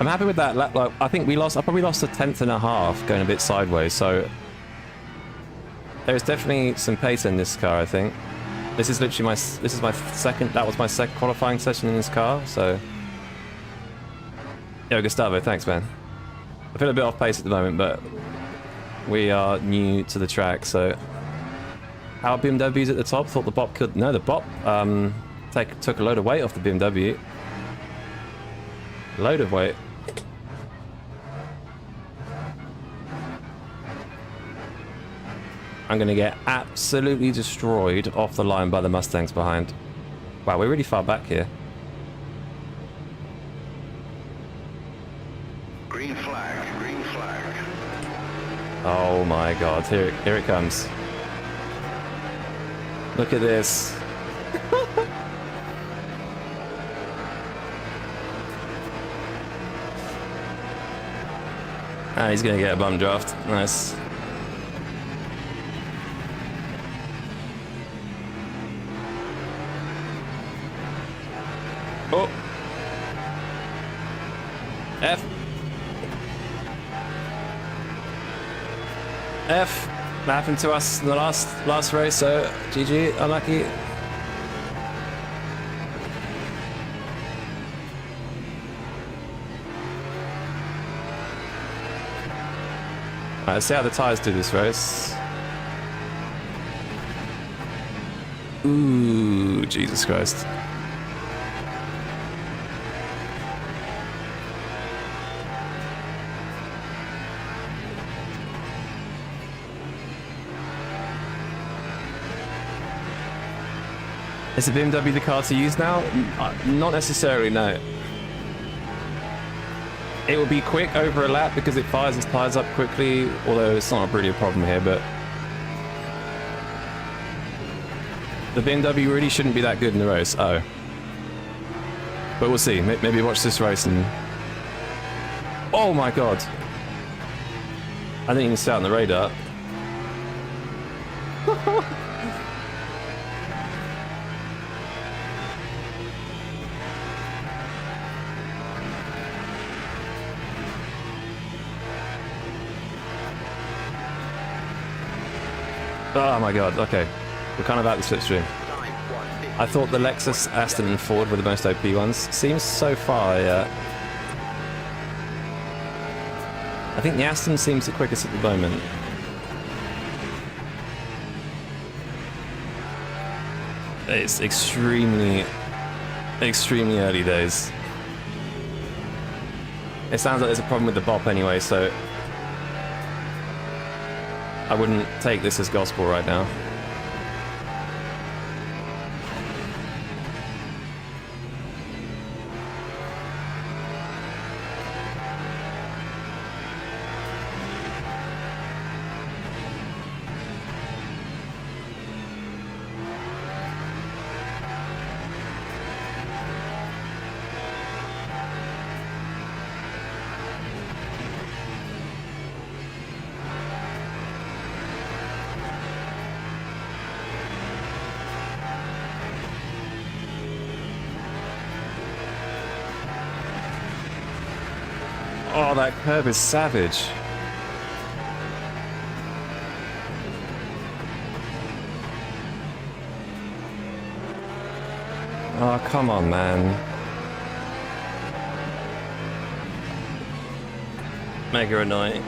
I'm happy with that. Like, I think I probably lost a tenth and a half going a bit sideways, so There's definitely some pace in this car, I think. This is literally this is my second, that was my second qualifying session in this car, so. Yo, Gustavo, thanks, man. I feel a bit off pace at the moment, but we are new to the track, so. How are BMWs at the top? Thought the bop could, no, the bop took a load of weight off the BMW. Load of weight. I'm gonna get absolutely destroyed off the line by the Mustangs behind. Wow, we're really far back here. Green flag, green flag. Oh my god, here it comes. Look at this. Ah, he's gonna get a bum draft. Nice. Oh. F. F. That happened to us in the last race, so GG, unlucky. Alright, let's see how the tyres do this race. Ooh, Jesus Christ. Is the BMW the car to use now? Not necessarily, no. It will be quick over a lap because it fires its tyres up quickly, although it's not really a problem here, but... The BMW really shouldn't be that good in the race. Oh. But we'll see. Maybe watch this race and... Oh my god! I didn't even stay on the radar. Oh my god, okay. We're kind of out the slipstream. I thought the Lexus, Aston and Ford were the most OP ones. Seems so far, yeah. I think the Aston seems the quickest at the moment. It's extremely early days. It sounds like there's a problem with the bop anyway, so I wouldn't take this as gospel right now. Oh, that curve is savage. Oh, come on, man. Mega annoying.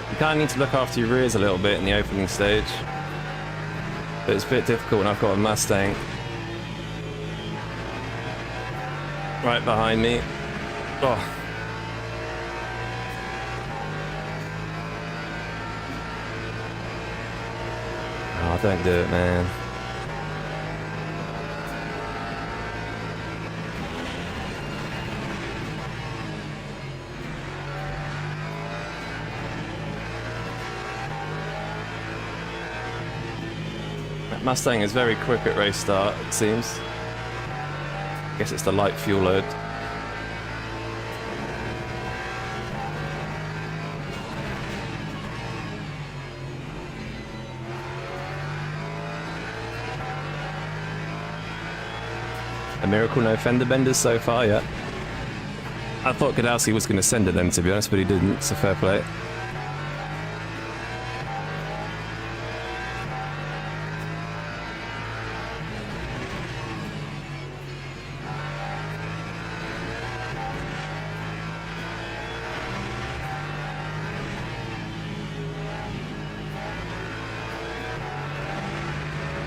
You kind of need to look after your rears a little bit in the opening stage. But it's a bit difficult when I've got a Mustang right behind me. Oh. Oh, don't do it, man. That Mustang is very quick at race start, it seems. I guess it's the light fuel load. A miracle no fender benders so far, yeah. I thought Gadowski was going to send it then, to be honest, but he didn't, so fair play.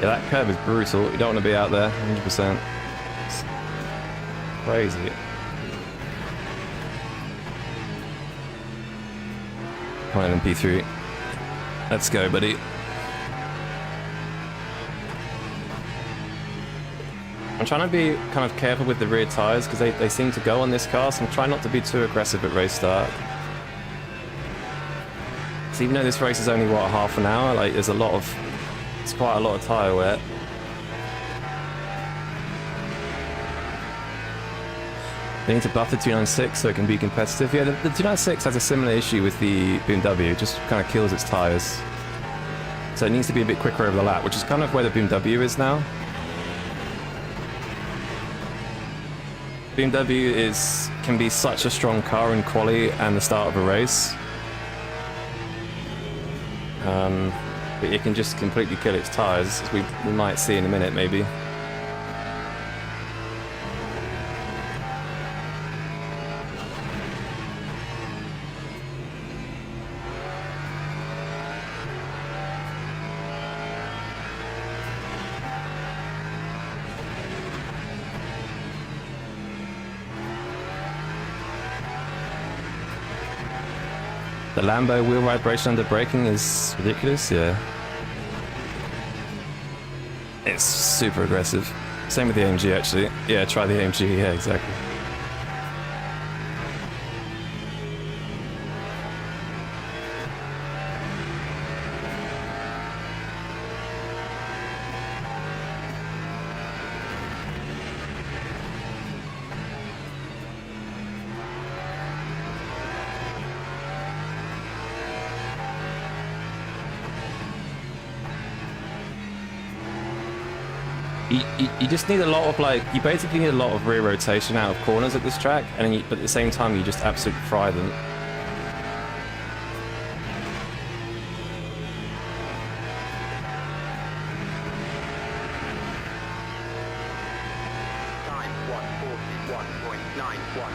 Yeah, that curve is brutal. You don't want to be out there, 100%. It's crazy. Come on, MP3. Let's go, buddy. I'm trying to be kind of careful with the rear tires because they seem to go on this car, so I'm trying not to be too aggressive at race start. So even though this race is only, what, half an hour, like there's a lot of... It's quite a lot of tyre wear. They need to buff the 296 so it can be competitive. Yeah, the 296 has a similar issue with the BMW. It just kind of kills its tyres. So it needs to be a bit quicker over the lap, which is kind of where the BMW is now. BMW can be such a strong car in quali and the start of a race. But it can just completely kill its tyres, as we might see in a minute, maybe. The Lambo wheel vibration under braking is ridiculous, yeah. It's super aggressive. Same with the AMG, actually. Yeah, try the AMG, yeah, exactly. You just need a lot of, like, you basically need a lot of rear rotation out of corners at this track, and but at the same time you just absolutely fry them. Time 141.91.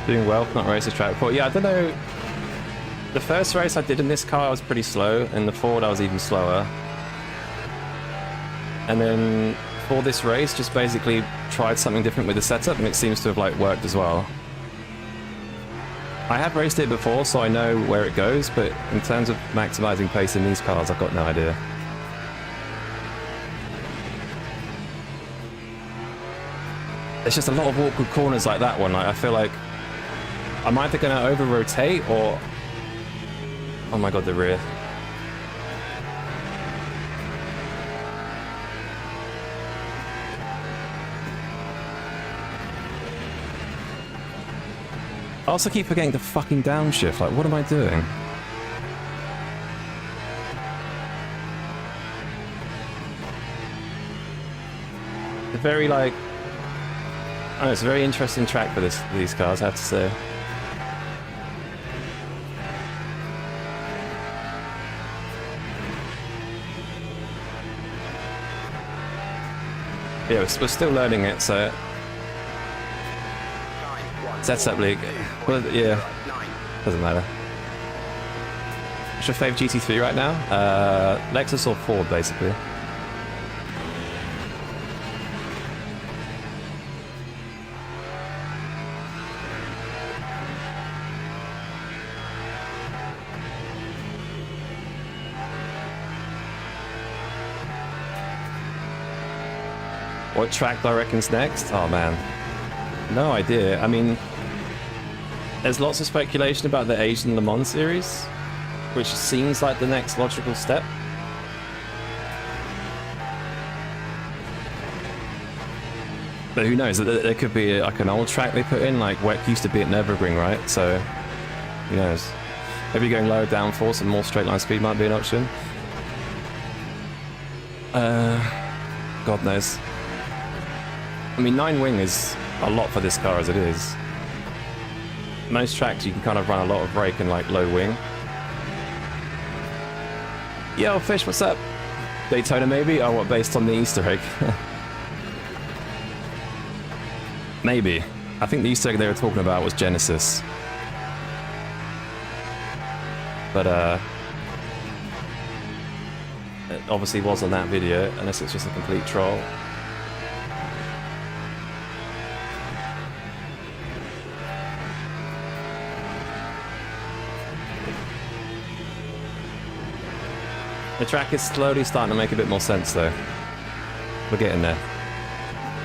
Doing well, not race a track before. Yeah, I don't know. The first race I did in this car I was pretty slow, and the Ford I was even slower. And then for this race, just basically tried something different with the setup, and it seems to have like worked as well. I have raced it before, so I know where it goes, but in terms of maximizing pace in these cars, I've got no idea. There's just a lot of awkward corners like that one. Like, I feel like I'm either going to over-rotate or... Oh my god, the rear. I also keep forgetting to fucking downshift. Like, what am I doing? It's very, like... I don't know, it's a very interesting track for these cars, I have to say. Yeah, we're still learning it, so... Setup league. Well, yeah, doesn't matter. What's your fave GT3 right now? Lexus or Ford, basically. What track do I reckon's next? Oh man, no idea. I mean, there's lots of speculation about the Asian Le Mans series. which seems like the next logical step. But who knows? There could be like an old track they put in, like WEC used to be at Nürburgring, right? So who knows? Maybe going lower downforce and more straight line speed might be an option. God knows. I mean, 9 wing is a lot for this car as it is. Most tracks you can kind of run a lot of brake and like low wing. Yo, Fish, what's up? Daytona maybe? Oh, what, based on the Easter egg? Maybe. I think the Easter egg they were talking about was Genesis. But, it obviously was on that video, unless it's just a complete troll. The track is slowly starting to make a bit more sense, though. We're getting there.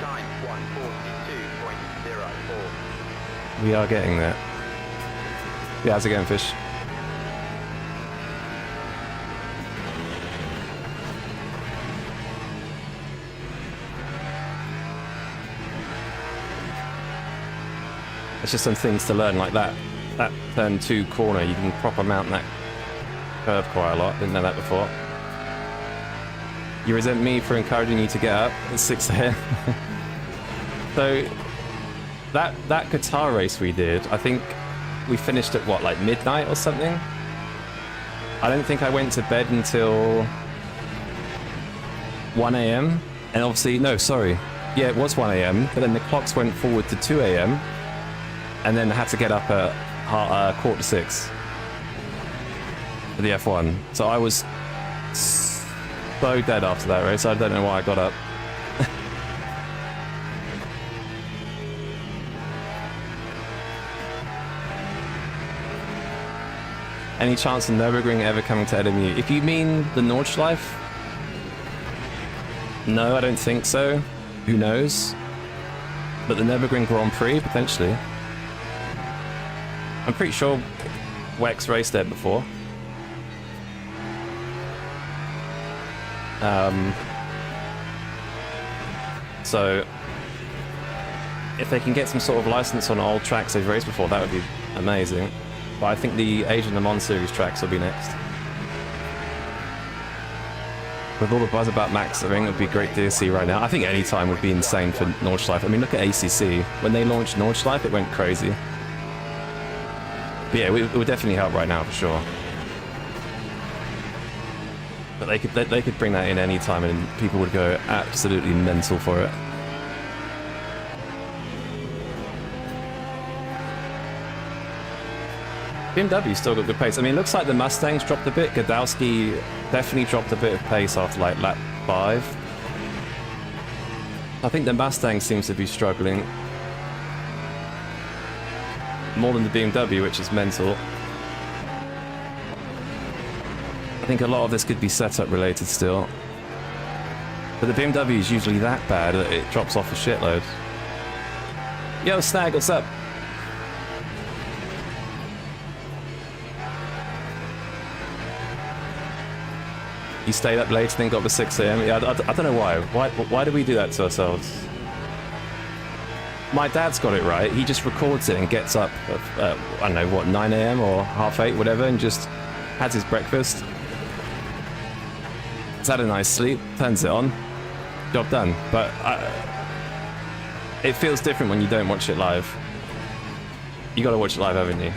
Time 142.04. We are getting there. Yeah, how's it going, Fish? It's just some things to learn, like that turn 2 corner, you can proper mount that curve quite a lot. Didn't know that before. You resent me for encouraging you to get up at 6 a.m. So that guitar race we did, I think we finished at what, like midnight or something? I don't think I went to bed until 1 a.m. And obviously, no, sorry. Yeah, it was 1 a.m. But then the clocks went forward to 2 a.m. And then had to get up at 5:45 for the F1. So I was so dead after that race. I don't know why I got up. Any chance of Nürburgring ever coming to LMU? If you mean the Nordschleife? No, I don't think so. Who knows? But the Nürburgring Grand Prix, potentially. I'm pretty sure WEC's raced there before. So if they can get some sort of license on old tracks they've raced before, that would be amazing. But I think the Asian Le Mans Series tracks will be next. With all the buzz about Maxering, it would be great to see right now. I think any time would be insane for Nordschleife. I mean, look at ACC. When they launched Nordschleife, it went crazy. But yeah, it would definitely help right now for sure. But they could bring that in any time and people would go absolutely mental for it. BMW still got good pace. I mean, it looks like the Mustangs dropped a bit. Gadowski definitely dropped a bit of pace after like lap 5. I think the Mustang seems to be struggling more than the BMW, which is mental. I think a lot of this could be setup related still. But the BMW is usually that bad that it drops off a shitload. Yo, Snag, what's up? You stayed up late and then got to 6 a.m. Yeah, I don't know why. Why do we do that to ourselves? My dad's got it right. He just records it and gets up at, I don't know, what, 9 a.m. or 8:30, whatever, and just has his breakfast. He's had a nice sleep, turns it on, job done. But it feels different when you don't watch it live. You gotta watch it live, haven't you?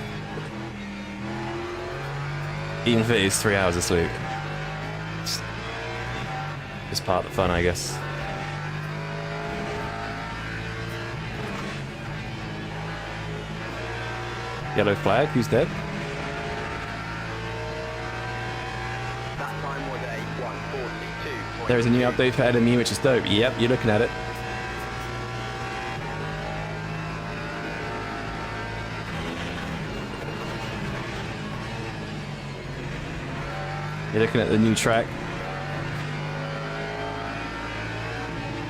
Even if it is 3 hours of sleep. It's part of the fun, I guess. Yellow flag, who's dead? That time was a 1:42. There is a new update for LMU, which is dope. Yep, you're looking at it. You're looking at the new track,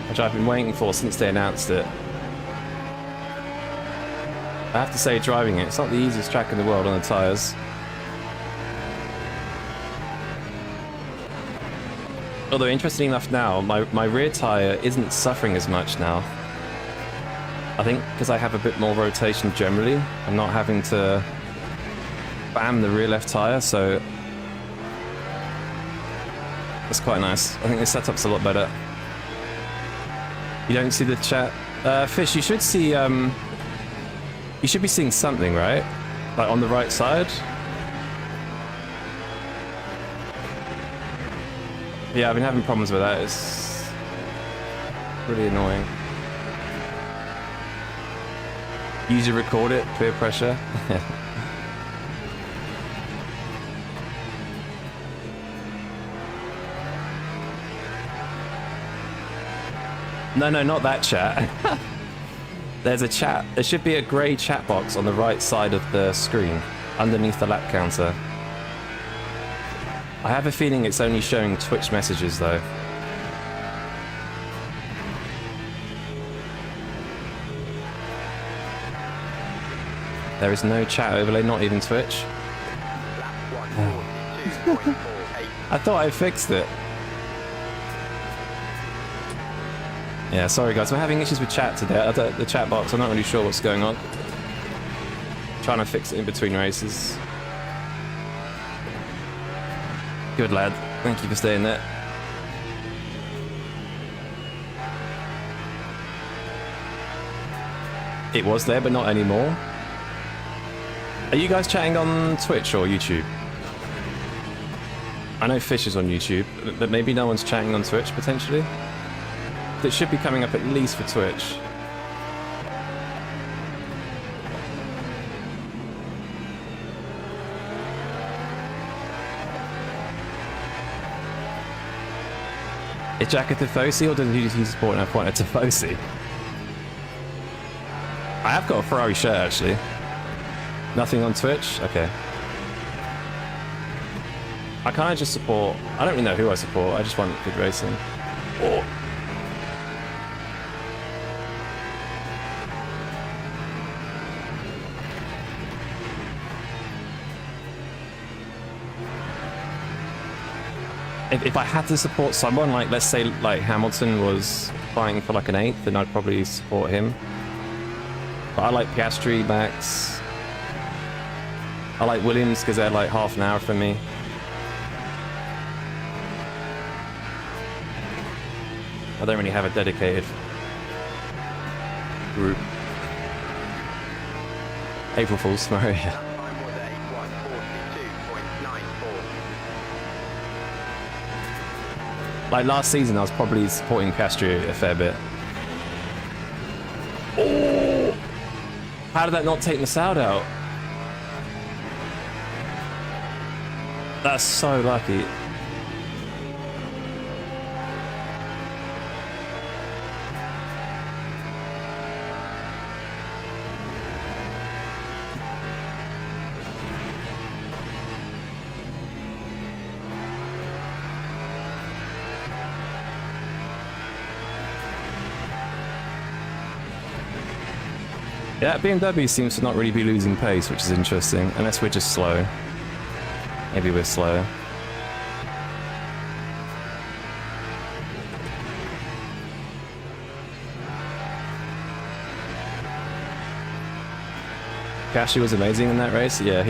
which I've been waiting for since they announced it. I have to say, driving it, it's not the easiest track in the world on the tyres. Although, interesting enough now, my rear tyre isn't suffering as much now. I think because I have a bit more rotation generally, I'm not having to bam the rear left tyre, so that's quite nice. I think the setup's a lot better. You don't see the chat? Fish, you should see, you should be seeing something, right? Like on the right side? Yeah, I've been having problems with that. It's really annoying. Usually record it, peer pressure. No, not that chat. There's a chat. There should be a grey chat box on the right side of the screen, underneath the lap counter. I have a feeling it's only showing Twitch messages, though. There is no chat overlay, not even Twitch. I thought I fixed it. Yeah, sorry guys, we're having issues with chat today. The chat box, I'm not really sure what's going on. Trying to fix it in between races. Good lad, thank you for staying there. It was there, but not anymore. Are you guys chatting on Twitch or YouTube? I know Fish is on YouTube, but maybe no one's chatting on Twitch, potentially? It should be coming up at least for Twitch. Is Jack a Tifosi or does he support an appointed Tifosi? I have got a Ferrari shirt actually. Nothing on Twitch? Okay. I kind of just support... I don't really know who I support, I just want good racing. Oh. If I had to support someone, like let's say like Hamilton was fighting for like an 8th, then I'd probably support him. But I like Piastri, Max. I like Williams because they're like half an hour from me. I don't really have a dedicated group. April Fool's, Maria. Like last season, I was probably supporting Piastri a fair bit. Oh! How did that not take Massoud out? That's so lucky. Yeah, BMW seems to not really be losing pace, which is interesting, unless we're just slow. Maybe we're slow. Kashi was amazing in that race. Yeah,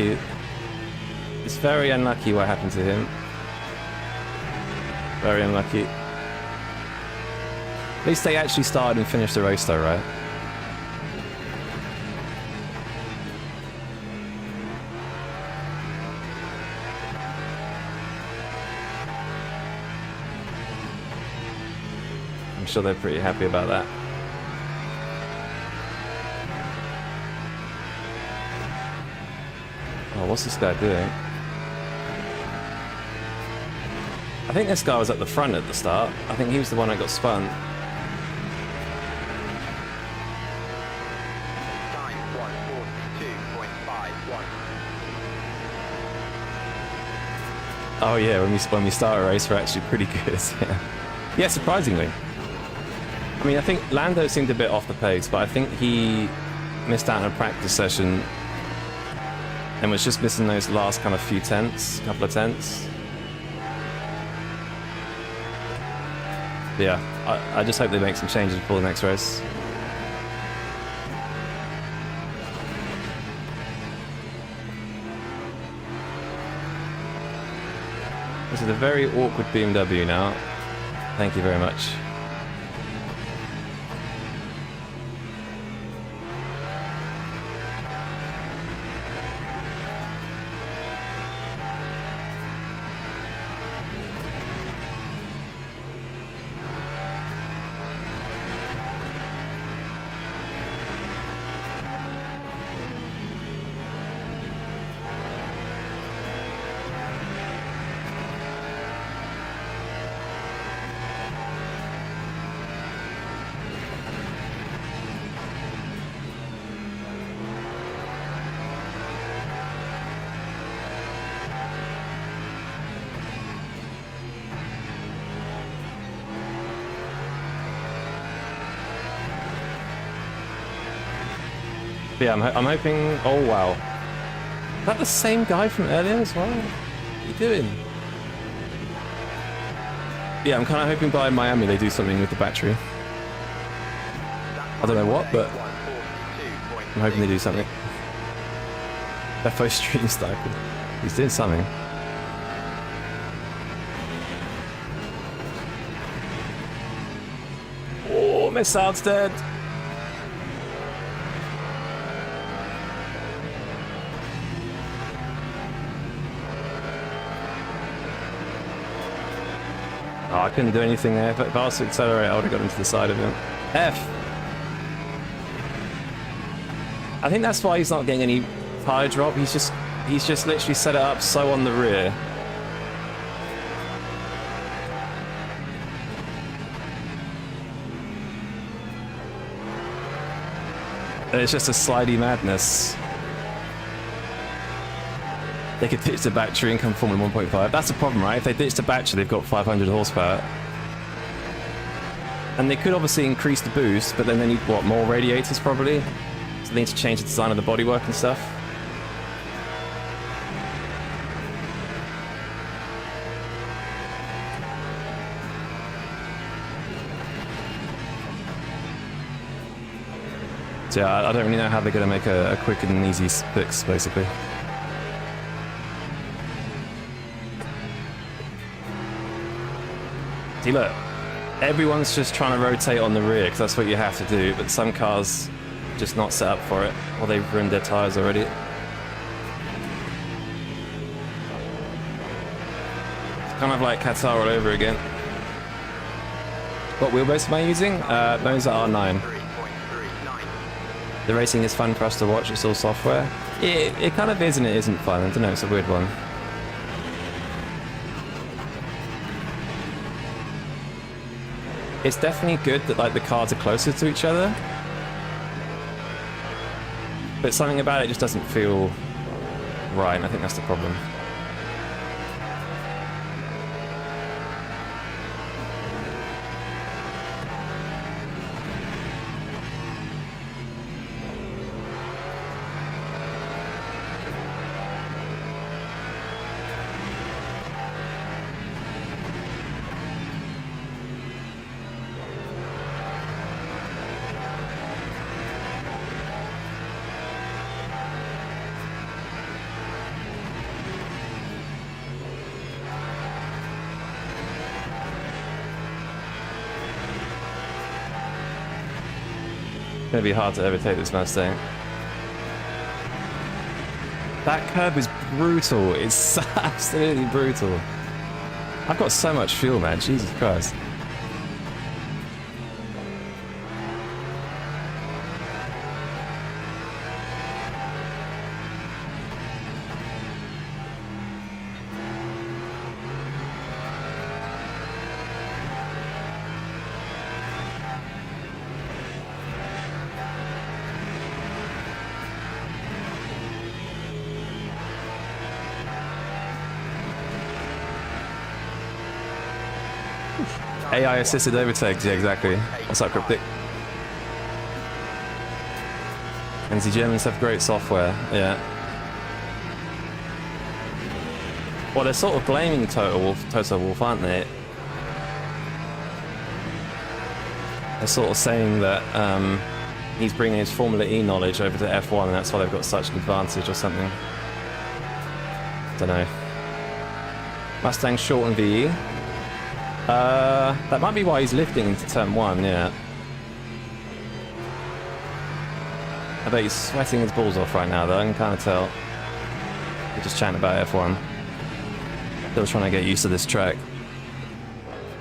it's very unlucky what happened to him. Very unlucky. At least they actually started and finished the race though, right? I'm sure they're pretty happy about that. Oh, what's this guy doing? I think this guy was at the front at the start. I think he was the one that got spun. Time 142.51. Oh yeah, when we start a race, we're actually pretty good. Yeah, surprisingly. I mean, I think Lando seemed a bit off the pace, but I think he missed out on a practice session and was just missing those last kind of few tenths, couple of tenths. But yeah, I just hope they make some changes before the next race. This is a very awkward BMW now. Thank you very much. But yeah, I'm hoping... Oh, wow. Is that the same guy from earlier as well? What are you doing? Yeah, I'm kind of hoping by Miami they do something with the battery. I don't know what, but I'm hoping they do something. FO stream sniper. He's doing something. Oh, Miss Out's dead. Oh, I couldn't do anything there. If I was to accelerate, I would have got into the side of him. F! I think that's why he's not getting any tire drop. He's just literally set it up so on the rear. And it's just a slidey madness. They could ditch the battery and come Formula 1.5. That's the problem, right? If they ditch the battery, they've got 500 horsepower. And they could obviously increase the boost, but then they need, what, more radiators probably? So they need to change the design of the bodywork and stuff. So yeah, I don't really know how they're going to make a quick and easy fix, basically. See, look, everyone's just trying to rotate on the rear because that's what you have to do, but some cars just not set up for it, or they've ruined their tyres already. It's kind of like Qatar all over again. What wheelbase am I using? Those are R9. The racing is fun for us to watch, it's all software. It kind of is and it isn't fun, I don't know, it's a weird one. It's definitely good that like the cars are closer to each other, but something about it just doesn't feel right, and I think that's the problem. It's gonna be hard to overtake this Mustang. That curb is brutal. It's absolutely brutal. I've got so much fuel, man. Jesus Christ. AI assisted overtakes, yeah, exactly. What's up, Cryptic? And the Germans have great software, yeah. Well, they're sort of blaming Toto Wolff, aren't they? They're sort of saying that he's bringing his Formula E knowledge over to F1 and that's why they've got such an advantage or something. Don't know. Mustang short on VE. That might be why he's lifting into turn 1, yeah. I bet he's sweating his balls off right now though, I can kind of tell. We're just chatting about F1. Still trying to get used to this track.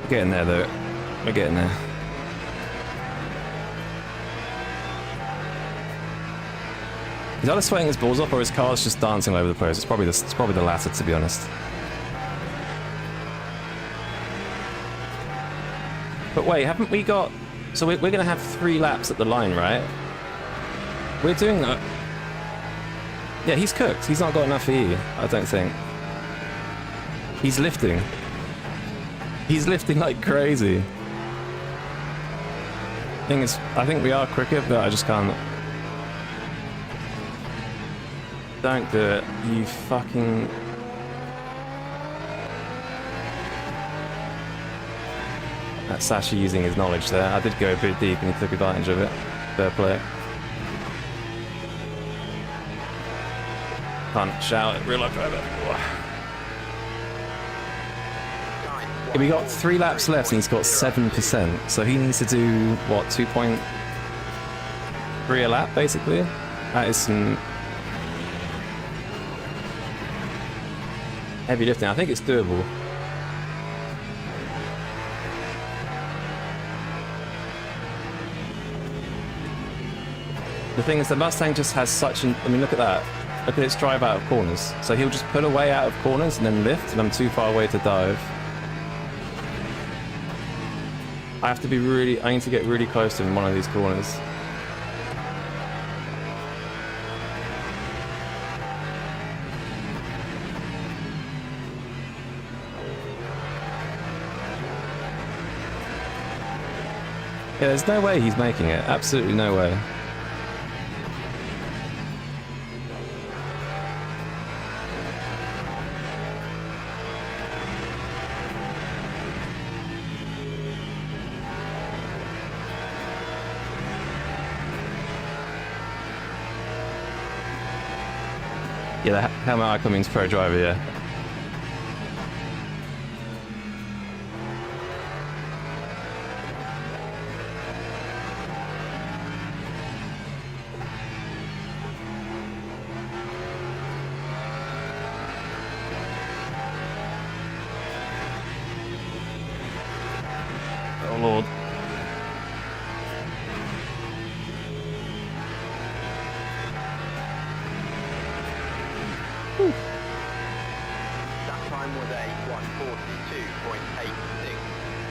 We're getting there though. We're getting there. He's either sweating his balls off or his car's just dancing all over the place. It's probably the latter, to be honest. But wait, haven't we got... So we're going to have 3 laps at the line, right? We're doing that. Yeah, he's cooked. He's not got enough E, I don't think. He's lifting. He's lifting like crazy. Thing is, I think we are quicker, but I just can't... Don't do it, you fucking... That's Sasha using his knowledge there. I did go a bit deep and he took advantage of it. Fair play. Can't shout at real life driver. Yeah, we got 3 laps left and he's got 7%. So he needs to do, what, 2.3 a lap basically? That is some... heavy lifting. I think it's doable. The thing is, the Mustang just has such an... I mean, look at that. Look at its drive out of corners. So he'll just pull away out of corners and then lift, and I'm too far away to dive. I have to be really... I need to get really close to him in one of these corners. Yeah, there's no way he's making it. Absolutely no way. Yeah, the helmet icon means pro driver, yeah. Oh Lord.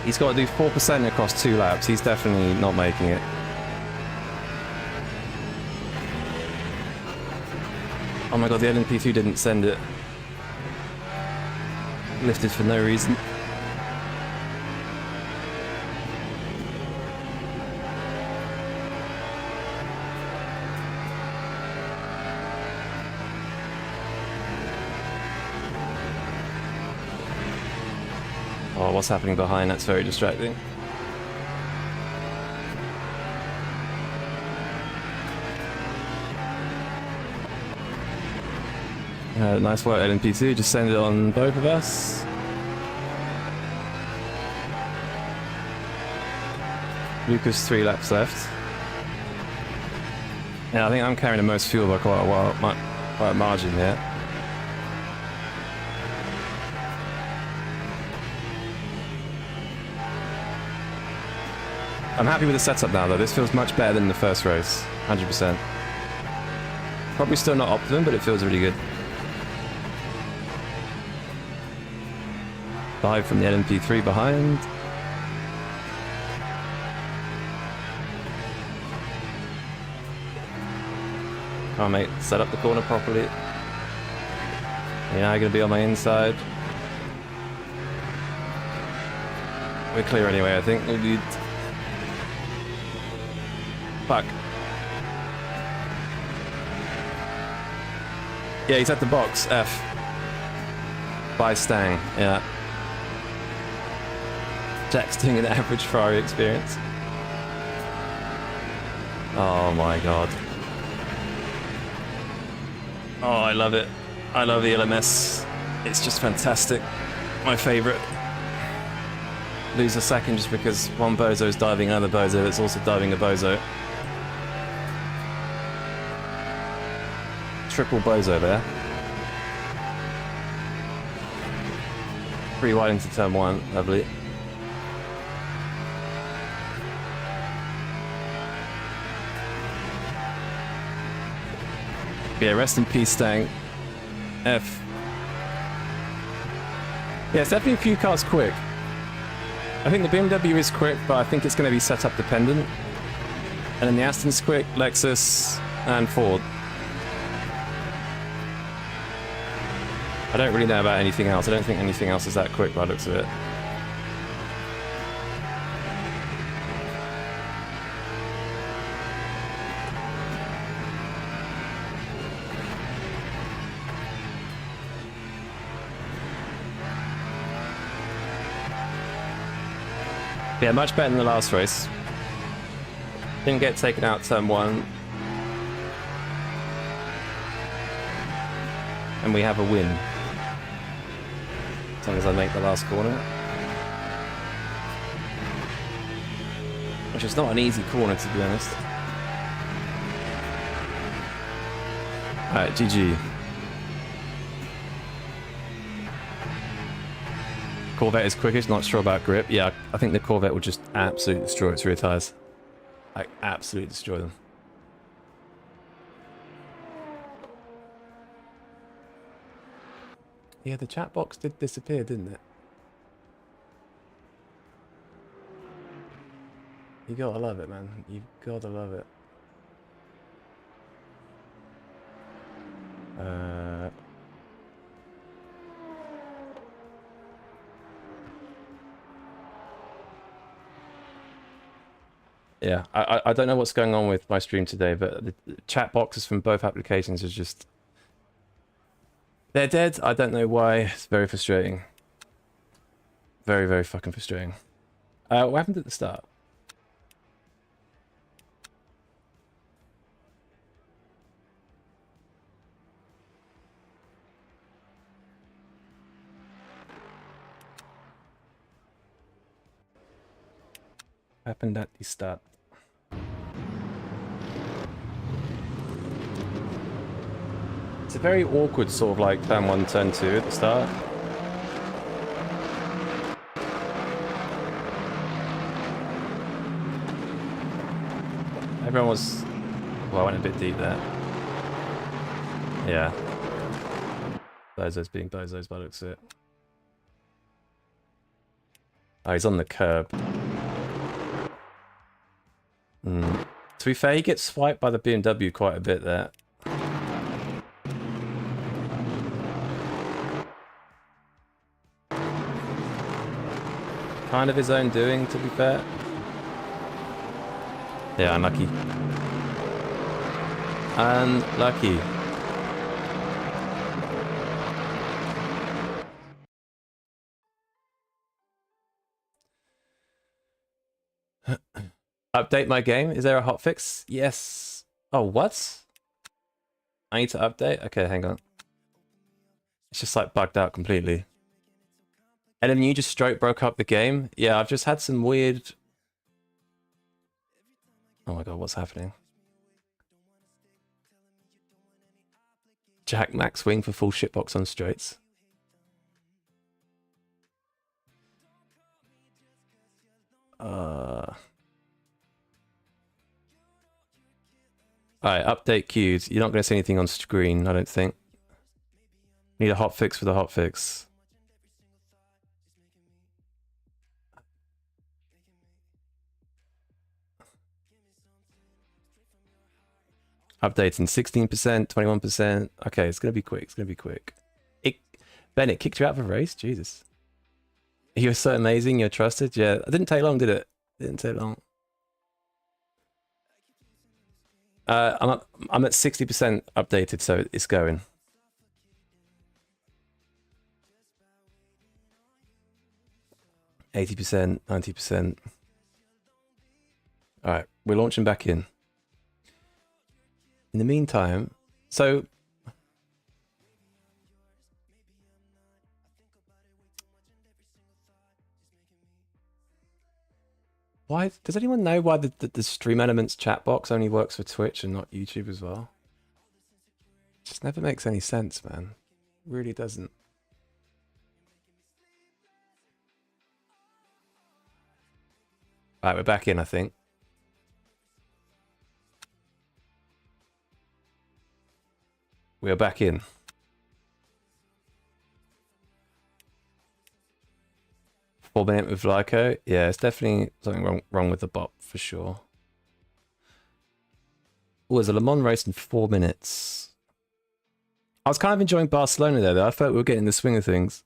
He's got to do 4% across 2 laps. He's definitely not making it. Oh my god, the LMP2 didn't send it. Lifted for no reason. Oh, what's happening behind? That's very distracting. Nice work, LMP2. Just send it on both of us. Lucas 3 laps left. Yeah, I think I'm carrying the most fuel by quite a while, quite a margin here. I'm happy with the setup now though, this feels much better than the first race, 100%. Probably still not optimum, but it feels really good. Dive from the LMP3 behind. Come on mate, set up the corner properly. Yeah, I'm gonna be on my inside. We're clear anyway, I think. We'll need... Fuck. Yeah, he's at the box, F. By Stang, yeah. Jack's doing an average Ferrari experience. Oh my god. Oh, I love it. I love the LMS. It's just fantastic. My favorite. Lose a second just because one bozo is diving another bozo that's also diving a bozo. Triple bozo there. 3 wide into turn 1, lovely. Yeah, rest in peace, Stang. F. Yeah, it's definitely a few cars quick. I think the BMW is quick, but I think it's going to be setup dependent. And then the Aston's quick, Lexus, and Ford. I don't really know about anything else. I don't think anything else is that quick by the looks of it. Yeah, much better than the last race. Didn't get taken out turn 1. And we have a win. As long as I make the last corner. Which is not an easy corner, to be honest. Alright, GG. Corvette is quickest, not sure about grip. Yeah, I think the Corvette will just absolutely destroy its rear tyres. Like, absolutely destroy them. Yeah, the chat box did disappear, didn't it? You gotta love it, man. You gotta love it. Yeah, I don't know what's going on with my stream today, but the chat boxes from both applications are just... They're dead. I don't know why. It's very frustrating. Very, very fucking frustrating. What happened at the start? What happened at the start? It's a very awkward sort of like turn 1, turn 2 at the start. Everyone was... Well, I went a bit deep there. Yeah. Bozos being bozos by the looks of it. Oh, he's on the curb. To be fair, he gets swiped by the BMW quite a bit there. Kind of his own doing, to be fair. Yeah, unlucky. Unlucky. Update my game? Is there a hotfix? Yes. Oh, what? I need to update? Okay, hang on. It's just like bugged out completely. And then you just stroke broke up the game? Yeah, I've just had some weird... Oh my god, what's happening? Jack Max wing for full shitbox on straights. Alright, update queues. You're not going to see anything on screen, I don't think. Need a hotfix for the hotfix. Updating 16%, 21%. Okay, it's going to be quick. It's going to be quick. Ben, it kicked you out of a race? Jesus. You're so amazing. You're trusted. Yeah, it didn't take long, did it? It didn't take long. I'm at 60% updated, so it's going. %, 90%. All right, we're launching back in. In the meantime, so why does anyone know why the Stream Elements chat box only works for Twitch and not YouTube as well? It just never makes any sense, man. It really doesn't. Right, we're back in, I think. We are back in. Minute with Lyco. Yeah, it's definitely something wrong with the bot for sure. Oh, there's a Le Mans race in 4 minutes. I was kind of enjoying Barcelona there, though. I felt we were getting the swing of things.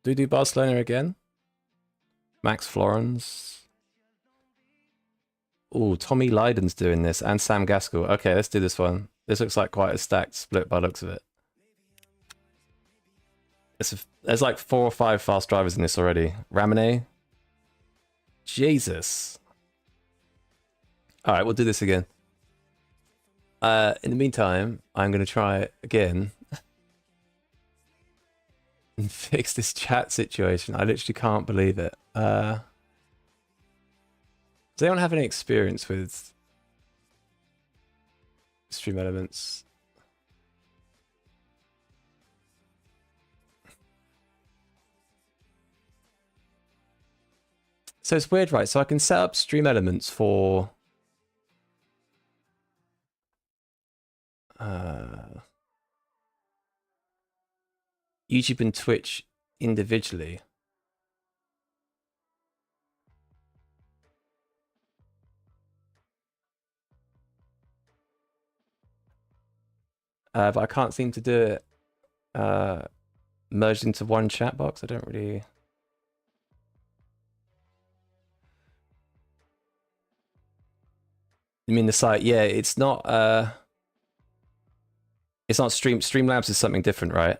Do we do Barcelona again? Max Florence. Oh, Tommy Lydon's doing this, and Sam Gaskell. Okay, let's do this one. This looks like quite a stacked split by the looks of it. There's like 4 or 5 fast drivers in this already. Ramone. Jesus. All right, we'll do this again. In the meantime, I'm going to try again and fix this chat situation. I literally can't believe it. Does anyone have any experience with Stream Elements? So it's weird, right? So I can set up Stream Elements for YouTube and Twitch individually. But I can't seem to do it merged into one chat box. I don't really... You mean the site? Yeah, it's not Streamlabs is something different, right?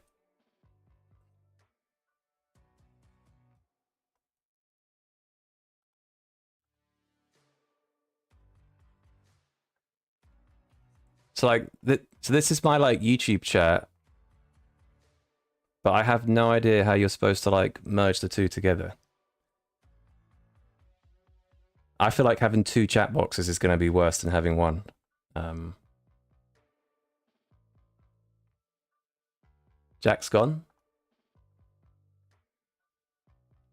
So like so this is my like YouTube chat, but I have no idea how you're supposed to like merge the two together. I feel like having 2 chat boxes is going to be worse than having one. Jack's gone.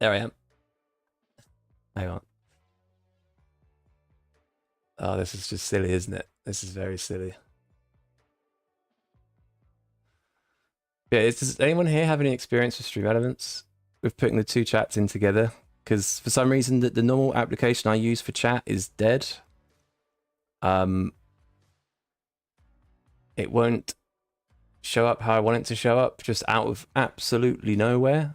There I am. Hang on. Oh, this is just silly, isn't it? This is very silly. Yeah, does anyone here have any experience with Stream Elements? With putting the 2 chats in together? Because for some reason the normal application I use for chat is dead. It won't show up how I want it to show up, just out of absolutely nowhere.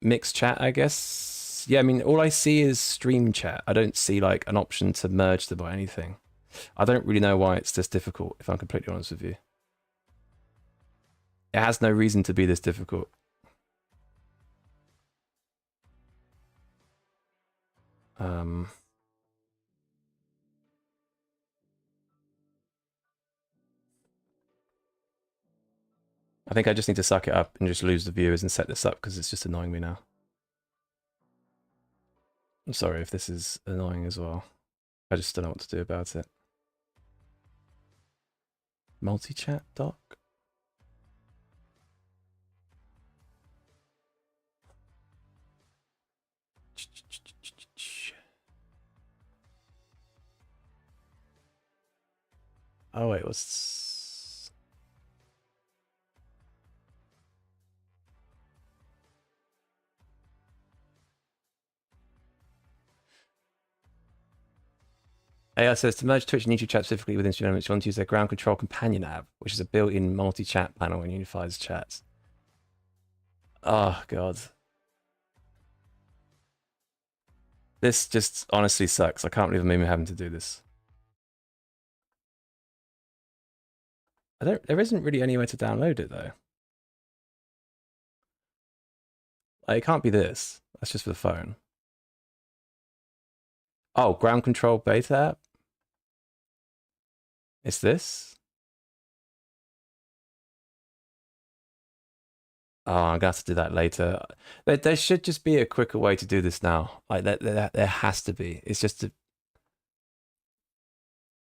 Mixed chat, I guess. Yeah, I mean, all I see is stream chat. I don't see like an option to merge them or anything. I don't really know why it's this difficult, if I'm completely honest with you. It has no reason to be this difficult. I think I just need to suck it up and just lose the viewers and set this up because it's just annoying me now. I'm sorry if this is annoying as well. I just don't know what to do about it. Multi-chat doc? Oh wait, what's... AI says to merge Twitch and YouTube chat specifically within Stream Elements, you want to use their ground control companion app, which is a built-in multi-chat panel and unifies chats. Oh god. This just honestly sucks. I can't believe I'm even having to do this. There isn't really any way to download it though. Like, it can't be this. That's just for the phone. Oh, ground control beta app? It's this? Oh, I'm gonna have to do that later. There should just be a quicker way to do this now. Like there has to be. It's just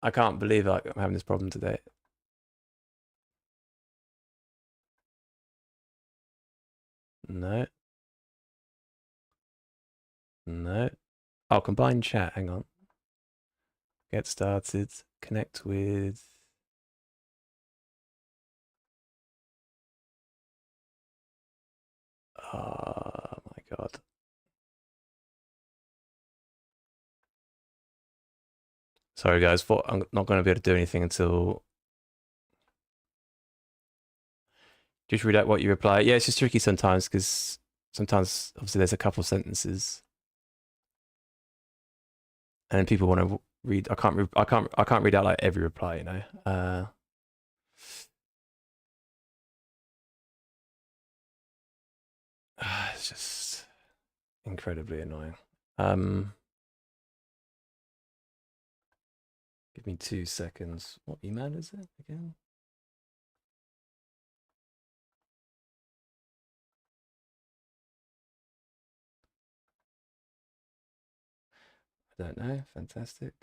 I can't believe like I'm having this problem today. No. No. Oh, combine chat. Hang on. Get started. Connect with. Oh my god. Sorry guys, I'm not going to be able to do anything until. Just read out what you reply. Yeah, it's just tricky sometimes because sometimes obviously there's a couple sentences, and people want to read. I can't read out like every reply, you know. It's just incredibly annoying. Give me 2 seconds. What email is it again? I don't know. Fantastic.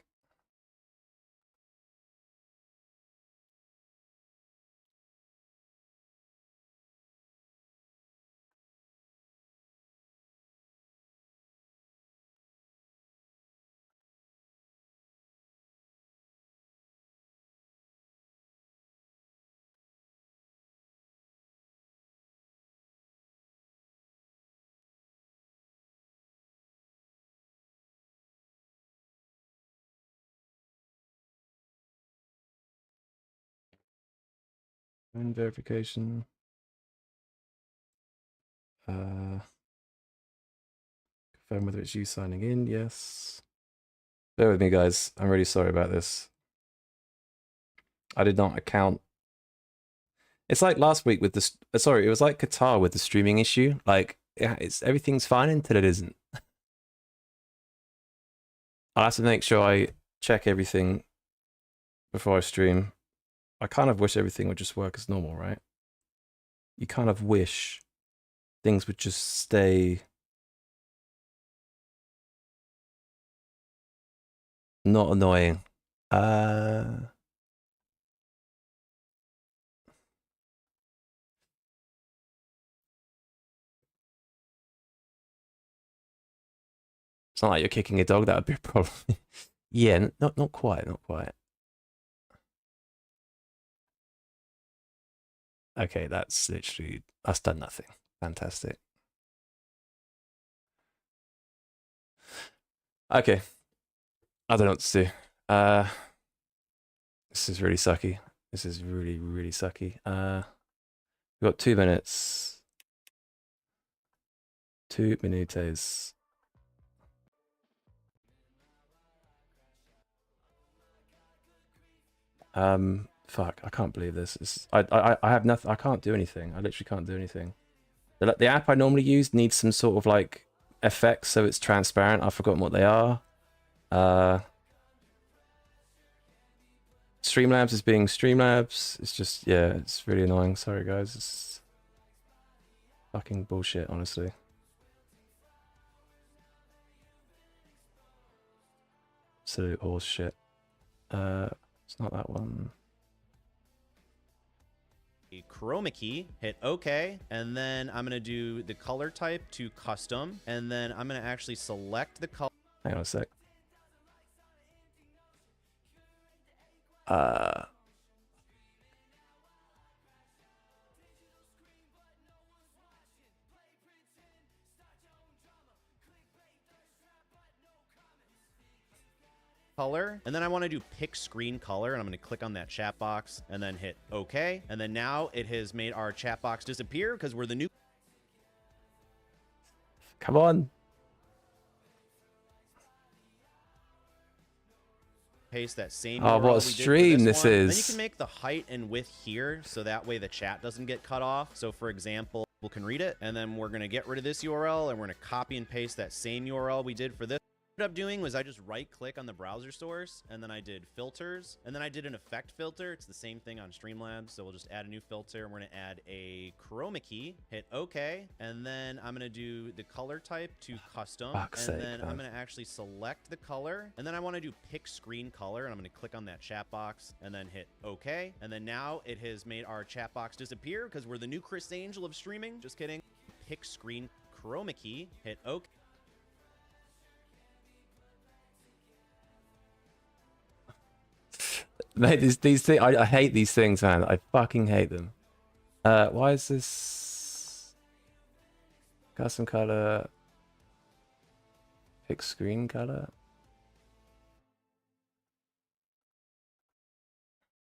And verification. Confirm whether it's you signing in. Yes. Bear with me, guys. I'm really sorry about this. I did not account. It's like last week with this. Sorry, it was like Qatar with the streaming issue. Like, yeah, everything's fine until it isn't. I have to make sure I check everything before I stream. I kind of wish everything would just work as normal, right? You kind of wish things would just stay not annoying. It's not like you're kicking a dog. That would be a problem. Yeah, not quite, not quite. Okay, that's done nothing. Fantastic. Okay. I don't know what to do. This is really sucky. This is really, really sucky. We've got 2 minutes. 2 minutes. Fuck, I can't believe this. I have nothing. I can't do anything. I literally can't do anything. The app I normally use needs some sort of like effects so it's transparent. I've forgotten what they are. Streamlabs is being Streamlabs. It's just, yeah, it's really annoying. Sorry guys, it's fucking bullshit, honestly. Absolute horse shit. It's not that one. Chroma key, hit OK, and then I'm going to do the color type to custom, and then I'm going to actually select the color. Hang on a sec. Color, and then I want to do pick screen color, and I'm going to click on that chat box and then hit OK, and then now it has made our chat box disappear because we're the new. Come on. Paste that same. Oh, what a stream this is. Then you can make the height and width here, so that way the chat doesn't get cut off. So for example, people can read it, and then we're going to get rid of this URL, and we're going to copy and paste that same URL we did for this. Up doing was I just right click on the browser source, and then I did filters, and then I did an effect filter. It's the same thing on Streamlabs, so we'll just add a new filter, and we're gonna add a chroma key, hit OK, and then I'm gonna do the color type to custom, Fuck's and sake, then man. I'm gonna actually select the color, and then I want to do pick screen color, and I'm gonna click on that chat box, and then hit OK, and then now it has made our chat box disappear because we're the new Chris Angel of streaming. Just kidding. Pick screen chroma key, hit OK. Mate, these things, I hate these things, man. I fucking hate them. Why is this custom color? Pick screen color.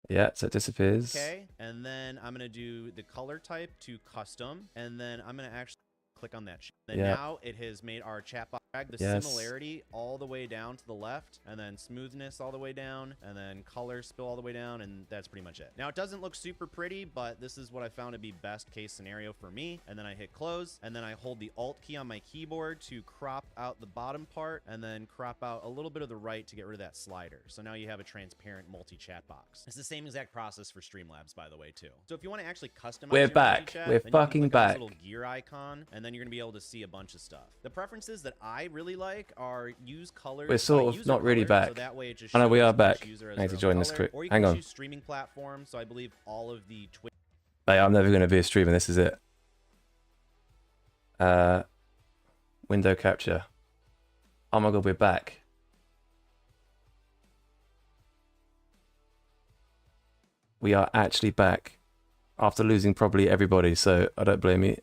Yeah, so it disappears. Okay, and then I'm gonna do the color type to custom, and then I'm gonna actually click on that. Then Yeah. now it has made our chat box drag the Yes. similarity all the way down to the left, and then smoothness all the way down, and then color spill all the way down, and that's pretty much it. Now it doesn't look super pretty, but this is what I found to be best case scenario for me. And then I hit close, and then I hold the Alt key on my keyboard to crop out the bottom part, and then crop out a little bit of the right to get rid of that slider. So now you have a transparent multi-chat box. It's the same exact process for Streamlabs, by the way, too. So if you want to actually customize We're your back. multi-chat, We're then you can fucking click on this back. little gear icon, and then you're gonna be able to see a bunch of stuff. The preferences that I really like are use colors. We're sort by of user not really color, back. So that way it just Oh no, we shows are each back. user as I need to their join own this color. quick. Or you Hang can on. choose streaming platform. So I believe all of the Twitch. Mate, I'm never going to be a streamer. This is it. Window capture. Oh my god, we're back. We are actually back after losing probably everybody, so I don't blame you.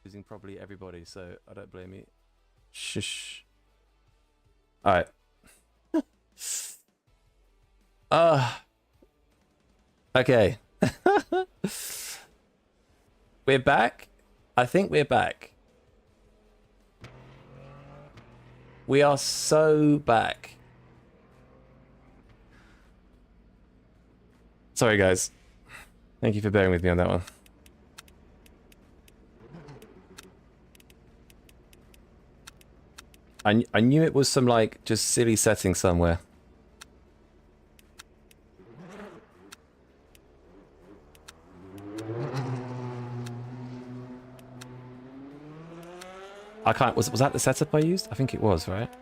Losing probably everybody, so I don't blame you. Shush. All right. Okay. We're back. I think we're back. We are so back. Sorry, guys. Thank you for bearing with me on that one. I knew it was some, like, just silly setting somewhere. I can't... Was that the setup I used? I think it was, right?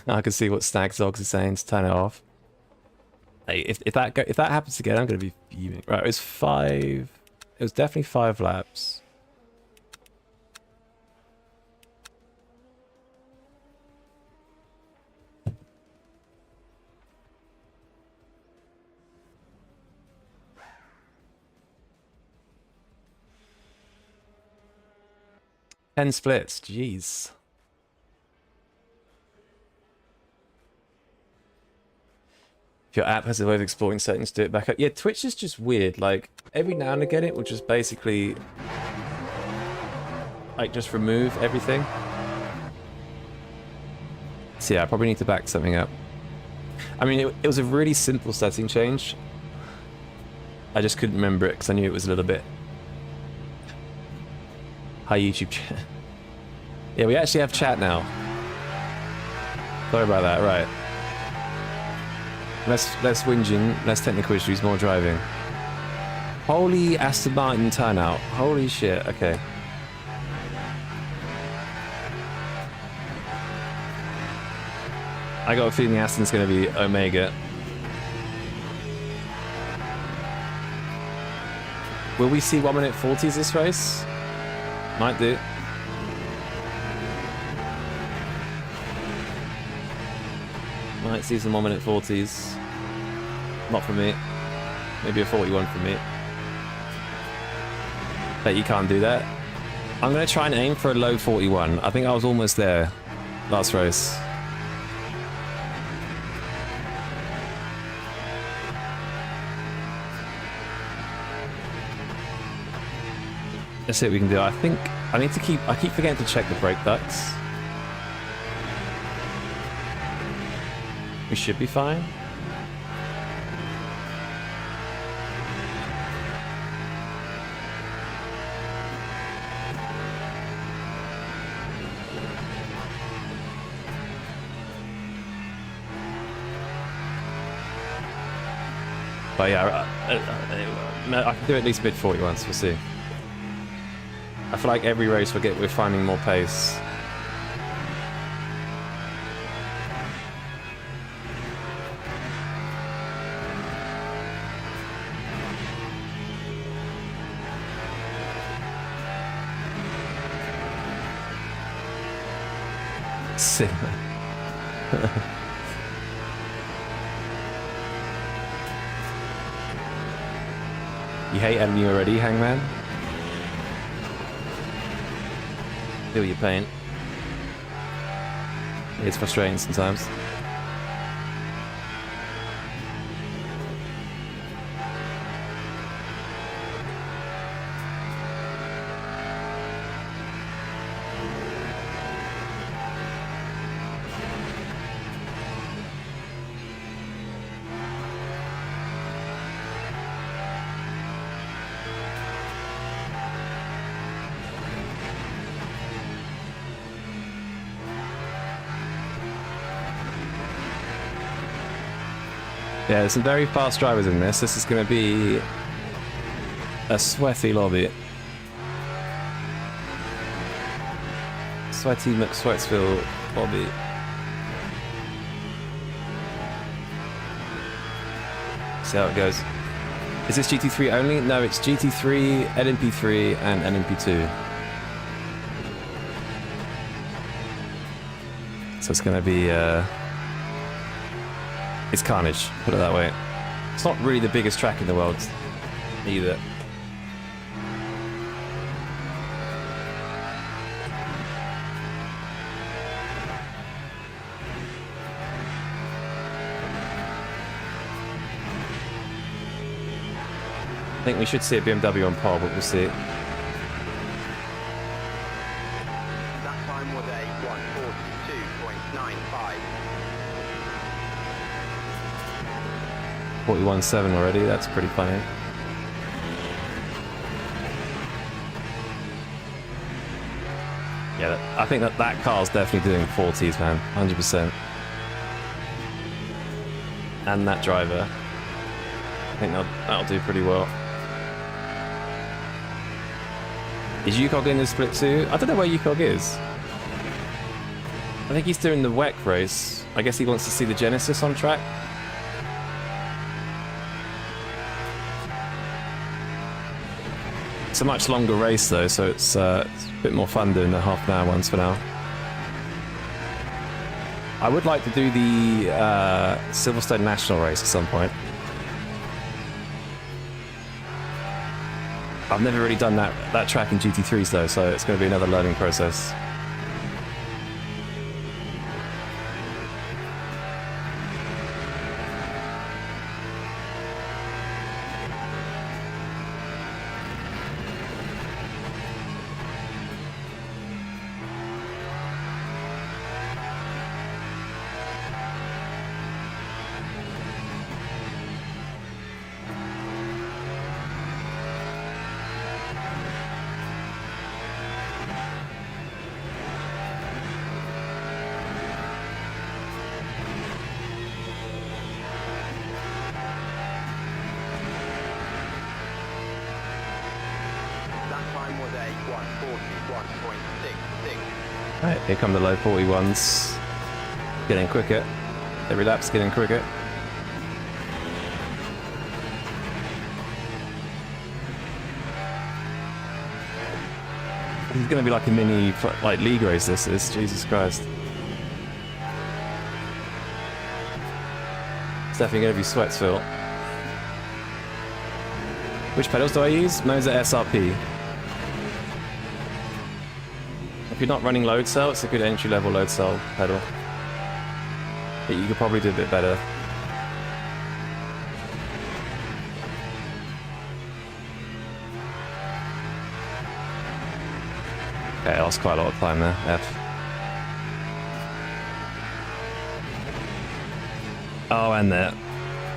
I can see what Stag Zogs is saying to turn it off. Hey, if that happens again, I'm gonna be fuming. Right, it was 5. It was definitely 5 laps. Ten splits, jeez. If your app has a way of exploring settings, do it back up. Yeah, Twitch is just weird. Like, every now and again, it will just basically, like, just remove everything. So yeah, I probably need to back something up. I mean, it was a really simple setting change. I just couldn't remember it because I knew it was a little bit... Hi, YouTube chat. Yeah, we actually have chat now. Sorry about that, right. Less whinging, less technical issues, more driving. Holy Aston Martin turnout. Holy shit, okay. I got a feeling Aston's gonna be Omega. Will we see 1 minute 40s this race? Might do. Might see some 1 minute 40s. Not for me. Maybe a 41 for me. Bet you can't do that. I'm going to try and aim for a low 41. I think I was almost there last race. Let's see what we can do. I think I need to I keep forgetting to check the brake ducts. We should be fine. But yeah, I can do at least mid 41s. We'll see. I feel like every race we're finding more pace. Sigma. You hate enemy already, Hangman? Feel your pain. It's frustrating sometimes. Yeah, there's some very fast drivers in this. This is going to be a sweaty lobby. Sweaty McSweatsville lobby. See how it goes. Is this GT3 only? No, it's GT3, LMP3, and LMP2. So it's going to be... it's carnage, put it that way. It's not really the biggest track in the world, either. I think we should see a BMW on pole, but we'll see. That time was a 1:42.95. 41.7 already, that's pretty funny. Yeah, I think that car's definitely doing 40s, man. 100%. And that driver. I think that'll do pretty well. Is UCOG in the split too? I don't know where UCOG is. I think he's doing the WEC race. I guess he wants to see the Genesis on track. It's a much longer race though, so it's a bit more fun doing the half-an-hour ones for now. I would like to do the Silverstone National race at some point. I've never really done that track in GT3s though, so it's going to be another learning process. Right, here come the low 41s. Getting quicker. Every lap's getting quicker. This is going to be like a mini league race, this is. Jesus Christ. It's definitely going to be Sweatsville. Which pedals do I use? Mine's at SRP. If you're not running load cell, it's a good entry-level load cell pedal. But you could probably do a bit better. Okay, I lost quite a lot of time there. F. Oh, and there.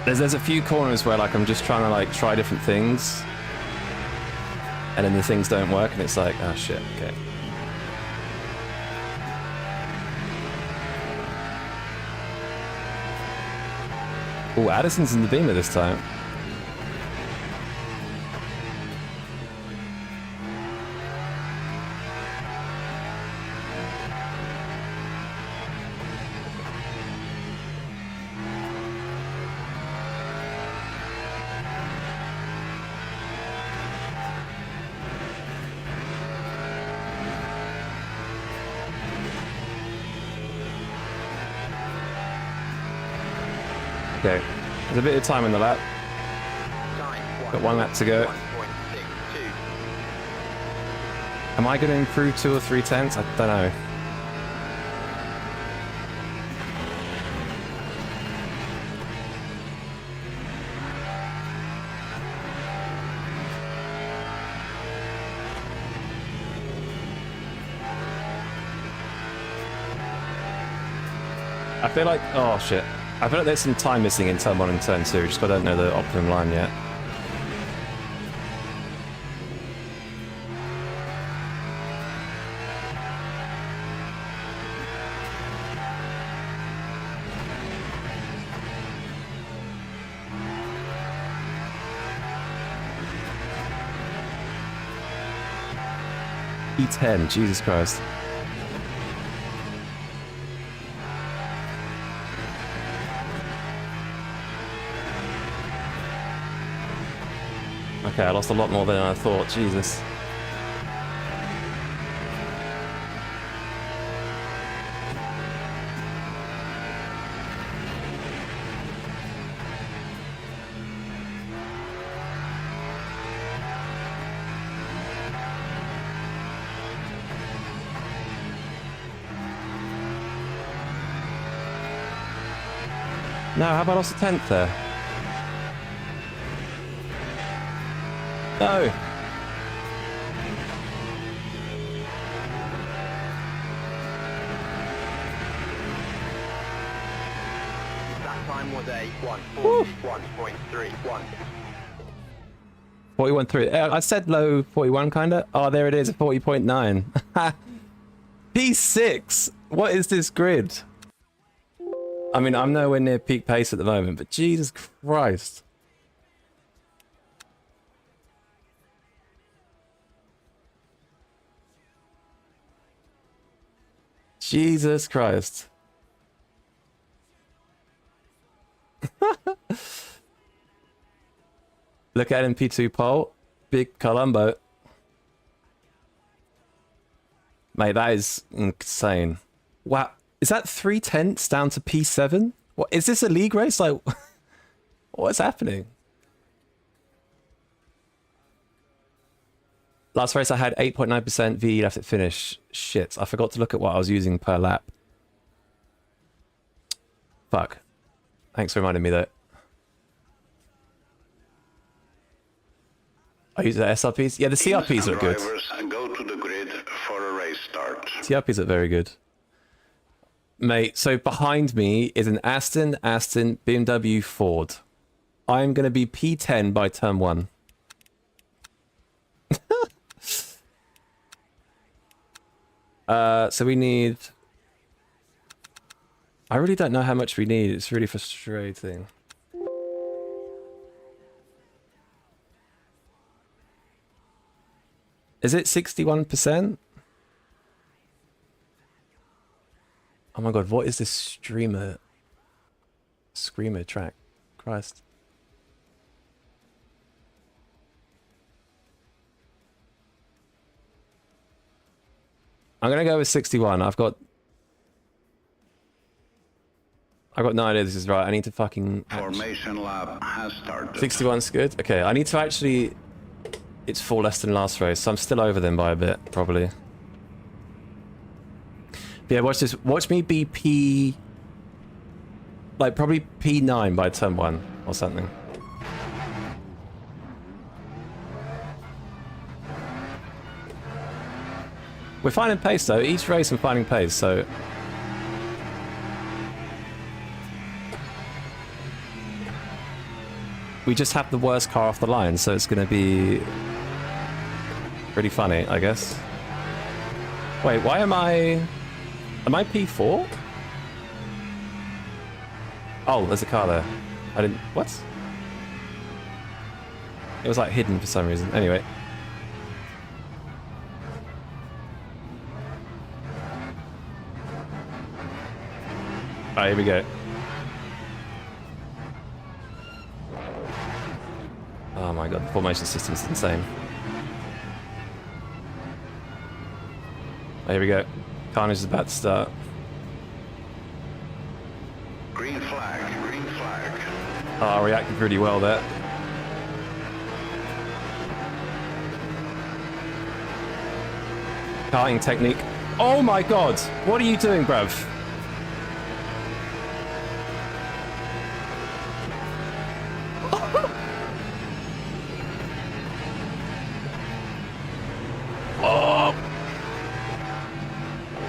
There's a few corners where I'm just trying to try different things, and then the things don't work, and it's like, oh shit, okay. Oh, Addison's in the Beamer this time. Okay, there's a bit of time in the lap. Time Got 1 lap to go. 1.62. Am I going to improve 2 or 3 tenths? I don't know. I feel like, oh shit. I feel like there's some time missing in turn 1 and turn 2, just 'cause I don't know the optimum line yet. E10, Jesus Christ. Okay, I lost a lot more than I thought, Jesus. No, how about I lost a tenth there? No. That time was a 1:41.31. 41.3. I said low 41 kinda. Oh, there it is, a 40.9. P6. What is this grid? I mean, I'm nowhere near peak pace at the moment, but Jesus Christ. Jesus Christ. Look at MP2 pole. Big Columbo. Mate, that is insane. Wow. Is that 3 tenths down to P7? What is this, a league race? Like, what's happening? Last race I had 8.9% VE left at finish. Shit, I forgot to look at what I was using per lap. Fuck. Thanks for reminding me that. I use the SRPs? Yeah, the CRPs look good. Drivers go to the grid for a race start. CRPs look very good. Mate, so behind me is an Aston, BMW, Ford. I'm going to be P10 by turn 1. So we need... I really don't know how much we need. It's really frustrating. Is it 61%? Oh my god, what is this screamer track? Christ. I'm gonna go with 61. I've got no idea this is right. I need to fucking... Formation lap has started. 61's good? Okay, I need to actually... It's 4 less than last race, so I'm still over them by a bit, probably. But yeah, watch this. Watch me be P... Like, probably P9 by turn 1 or something. We're finding pace, though. Each race I'm finding pace, so... We just have the worst car off the line, so it's going to be... pretty funny, I guess. Wait, why am I... Am I P4? Oh, there's a car there. I didn't... What? It was like hidden for some reason. Anyway. Alright, here we go. Oh my god, the formation system's insane. Oh, here we go. Carnage is about to start. Green flag, green flag. Oh, I reacted really well there. Karting technique. Oh my god! What are you doing, bruv? Oh!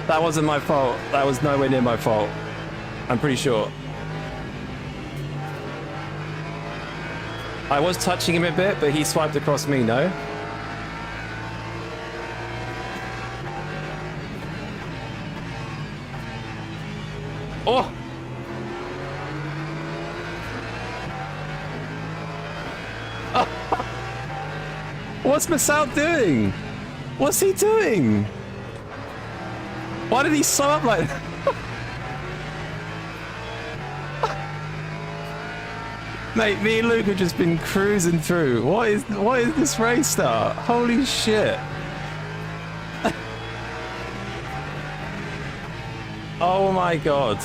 That wasn't my fault. That was nowhere near my fault. I'm pretty sure. I was touching him a bit, but he swiped across me, no? Oh! What's Masao doing? What's he doing? Why did he slow up like that? Mate, me and Luke have just been cruising through. What is this race start? Holy shit. Oh my god.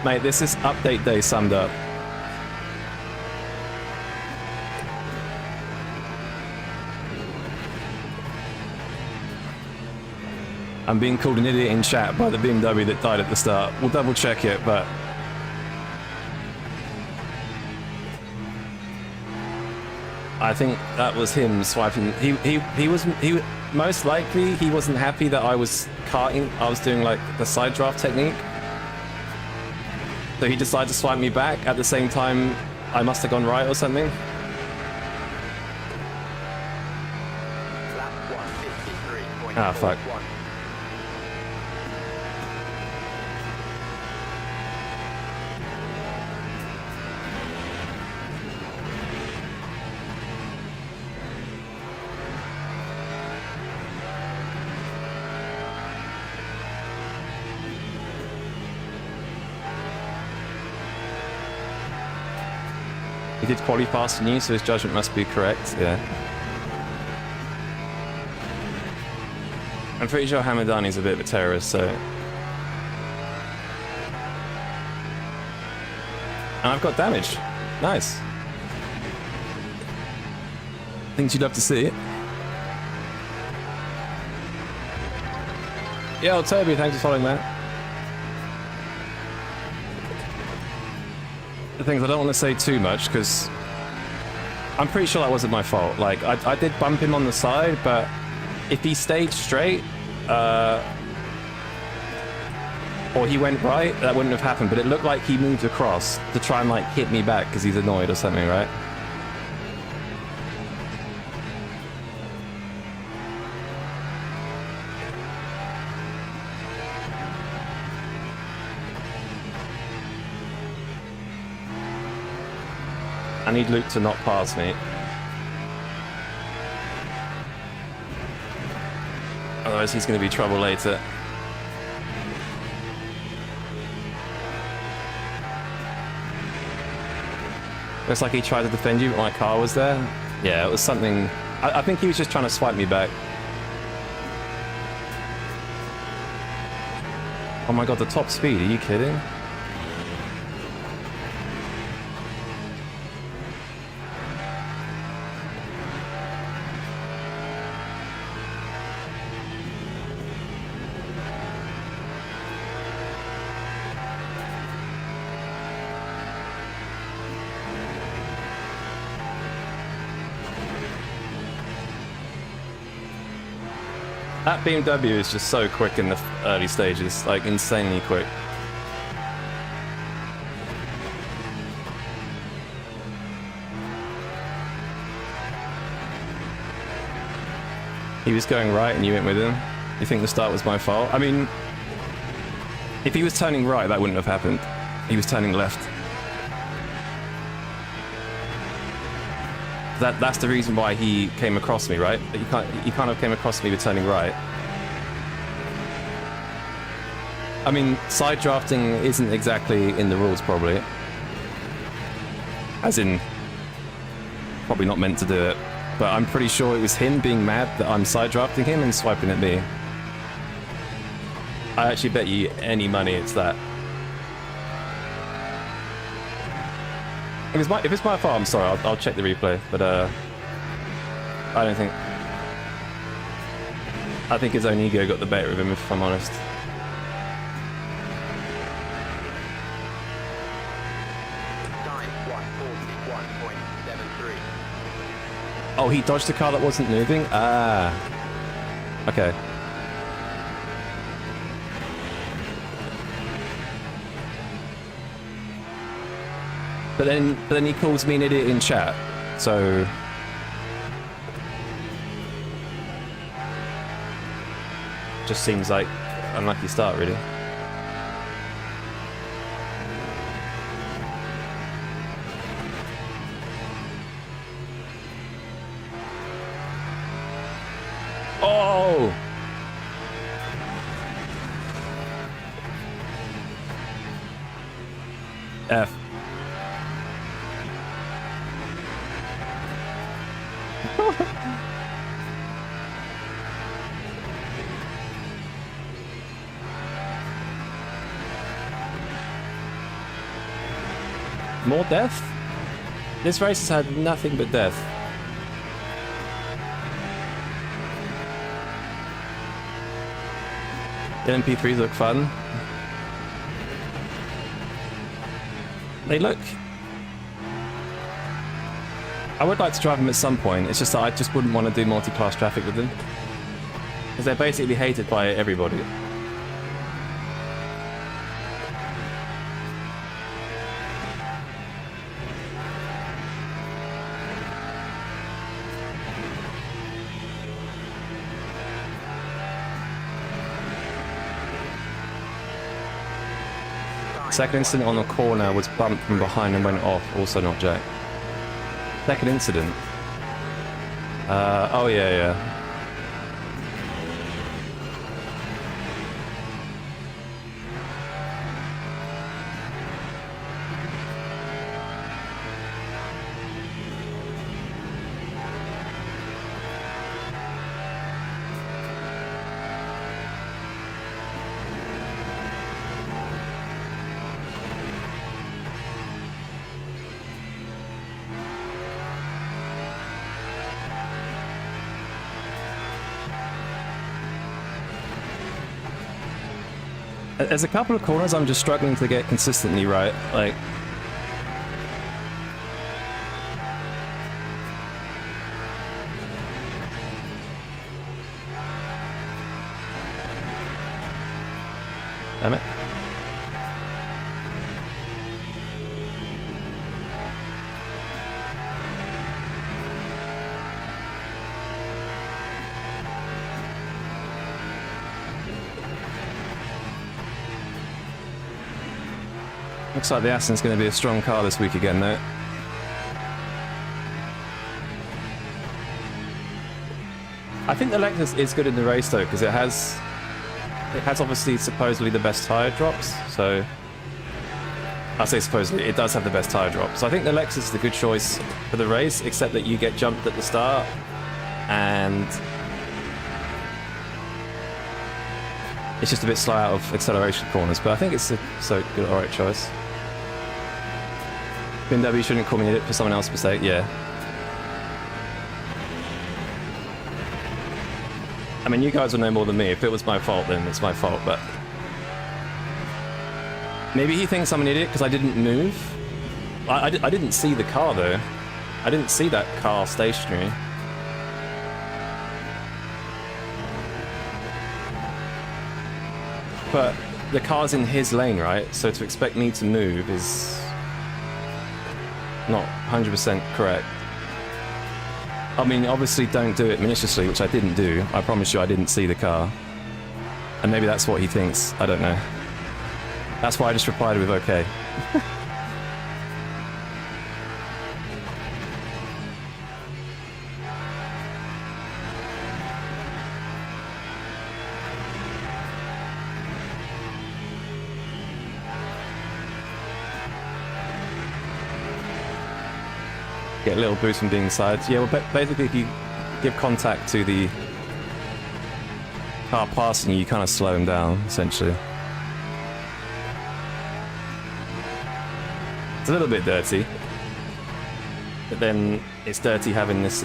Mate, this is update day summed up. I'm being called an idiot in chat by the BMW that died at the start. We'll double check it, but... I think that was him swiping. He was most likely he wasn't happy that I was karting. I was doing like the side draft technique. So he decided to swipe me back at the same time. I must have gone right or something. Lap 153.41. Ah, fuck. He did quality faster than you, so his judgment must be correct, yeah. I'm pretty sure Hamadani's a bit of a terrorist, so... And I've got damage. Nice. Things you'd love to see. Yo, Toby, thanks for following, man. The things I don't want to say too much because I'm pretty sure that wasn't my fault. Like I did bump him on the side, but if he stayed straight or he went right, that wouldn't have happened. But it looked like he moved across to try and like hit me back because he's annoyed or something, right? I need Luke to not pass me. Otherwise he's going to be trouble later. Looks like he tried to defend you, but my car was there. Yeah, it was something... I think he was just trying to swipe me back. Oh my god, the top speed, are you kidding? That BMW is just so quick in the early stages, like insanely quick. He was going right and you went with him. You think the start was my fault? I mean, if he was turning right, that wouldn't have happened. He was turning left. That's the reason why he came he kind of came across me with turning right. I mean, side drafting isn't exactly in the rules, probably. As in, probably not meant to do it. But I'm pretty sure it was him being mad that I'm side drafting him and swiping at me. I actually bet you any money it's that. If it's my fault, I'm sorry. I'll check the replay, but I don't think. I think his own ego got the better of him, if I'm honest. Time 141.73. Oh, he dodged a car that wasn't moving? Ah. Okay. But then he calls me an idiot in chat, so... Just seems like an unlucky start, really. Oh! F. More death? This race has had nothing but death. The MP3s look fun. They look... I would like to drive them at some point, it's just that I just wouldn't want to do multi-class traffic with them. Because they're basically hated by everybody. Second incident on the corner was bumped from behind and went off, also not Jack. Second incident. Oh yeah. There's a couple of corners I'm just struggling to get consistently right, like... Damn it. Looks like the Aston's going to be a strong car this week again, though. I think the Lexus is good in the race, though, because it has obviously supposedly the best tire drops. So I say supposedly, it does have the best tire drops. So I think the Lexus is a good choice for the race, except that you get jumped at the start, and it's just a bit slow out of acceleration corners. But I think it's a good, alright choice. BMW shouldn't call me an idiot for someone else's mistake, yeah. I mean, you guys will know more than me. If it was my fault, then it's my fault, but... Maybe he thinks I'm an idiot because I didn't move? I didn't see the car, though. I didn't see that car stationary. But the car's in his lane, right? So to expect me to move is... not 100% correct. I mean, obviously don't do it maliciously, which I didn't do. I promise you I didn't see the car. And maybe that's what he thinks. I don't know. That's why I just replied with okay. Get a little boost from being sides. Yeah, well, basically if you give contact to the car passing you, kind of slow him down, essentially. It's a little bit dirty. but then it's dirty having this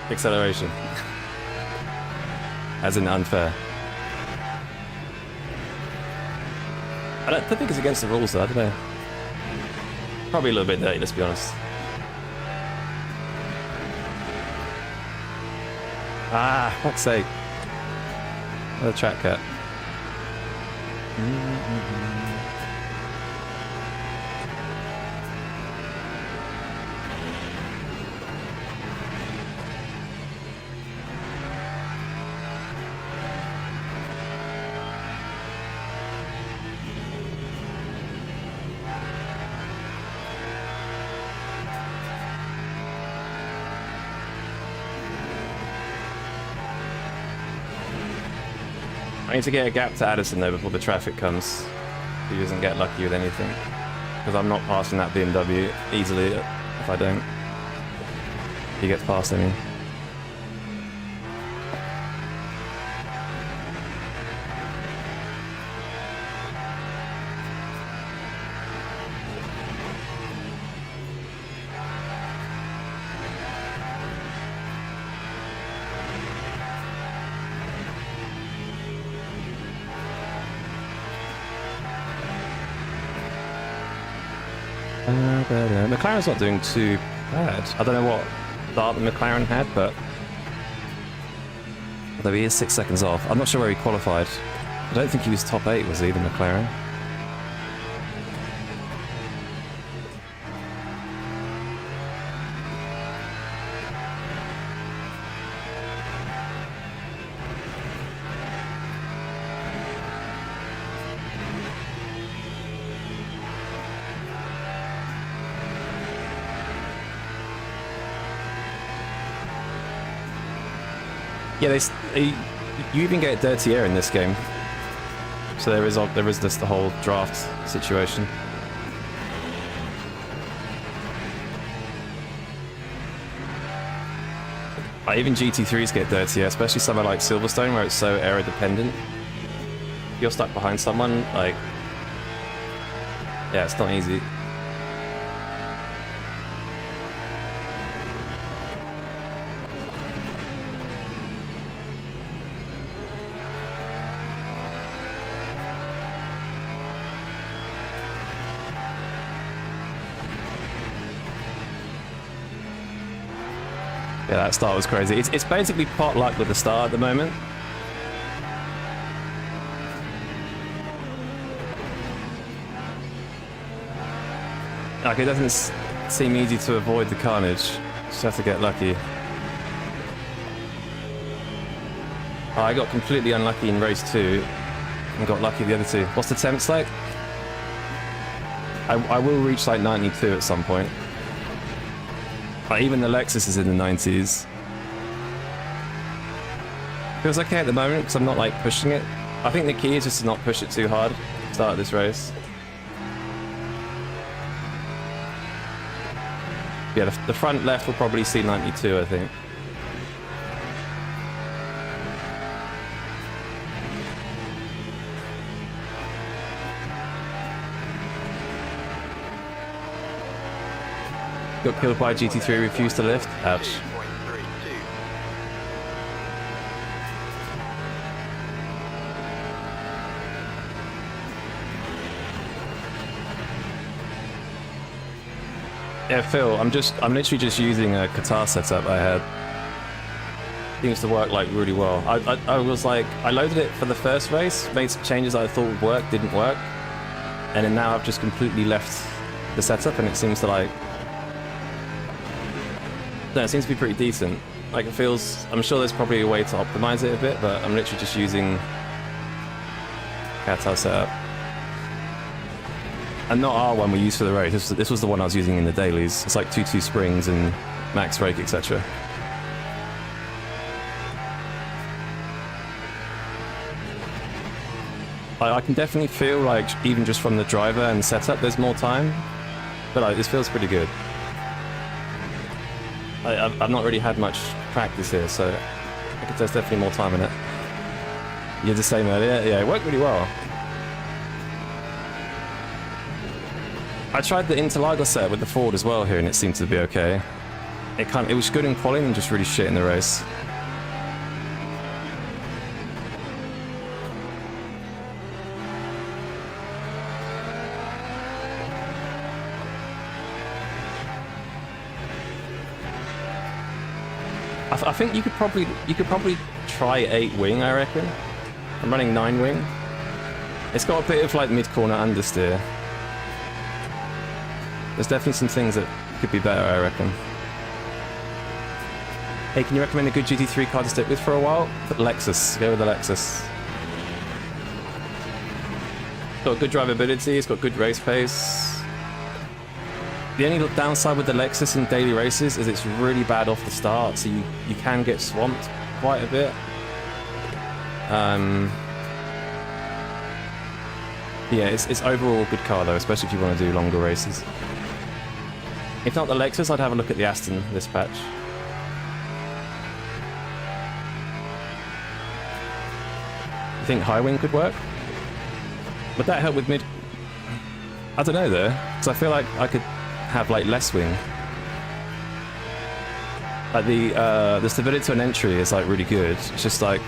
acceleration. As in unfair. I don't think it's against the rules though, I don't know. Probably a little bit dirty, let's be honest. Ah, fuck's sake. Another track cut. I need to get a gap to Addison though before the traffic comes. He doesn't get lucky with anything. Because I'm not passing that BMW easily if I don't. He gets past, I mean. McLaren's not doing too bad. I don't know what start the McLaren had, but although he is 6 seconds off, I'm not sure where he qualified. I don't think he was top 8, was he, the McLaren? Yeah, you even get dirty air in this game, so there is this the whole draft situation. Even GT3s get dirty air, especially somewhere like Silverstone where it's so aero dependent. If you're stuck behind someone, like, yeah, it's not easy. Yeah, that start was crazy. It's basically pot luck with the start at the moment. Like, it doesn't seem easy to avoid the carnage. Just have to get lucky. Oh, I got completely unlucky in race 2 and got lucky the other 2. What's the temps like? I will reach like 92 at some point. Even the Lexus is in the 90s. Feels okay at the moment because I'm not like pushing it. I think the key is just to not push it too hard at the start of this race. Yeah, the front left will probably see 92, I think. Got killed by GT3, refused to lift. Ouch. 2.32. Yeah, Phil, I'm literally just using a guitar setup I had. Seems to work like really well. I was like, I loaded it for the first race, made some changes I thought would work, didn't work. And then now I've just completely left the setup and it seems to like, no, it seems to be pretty decent. Like, it feels, I'm sure there's probably a way to optimize it a bit, but I'm literally just using guitar setup. And not our one we used for the race. This was the one I was using in the dailies. It's like 2.2 springs and max rake, etc. I can definitely feel like, even just from the driver and setup, there's more time. But like, this feels pretty good. I've not really had much practice here, so I guess there's definitely more time in it. You did the same earlier? Yeah, it worked really well. I tried the Interlagos set with the Ford as well here, and it seemed to be okay. it was good in quality and just really shit in the race. I think you could probably try 8 wing, I reckon. I'm running 9 wing. It's got a bit of like mid-corner understeer. There's definitely some things that could be better, I reckon. Hey, can you recommend a good GT3 car to stick with for a while? Put Lexus. Go with the Lexus. It's got good drivability, it's got good race pace. The only downside with the Lexus in daily races is it's really bad off the start, so you can get swamped quite a bit. Yeah, it's overall a good car though, especially if you want to do longer races. If not the Lexus, I'd have a look at the Aston this patch. You think high wing could work? Would that help with mid? I don't know though, because I feel like I could have like less wing. Like the stability on entry is like really good. It's just like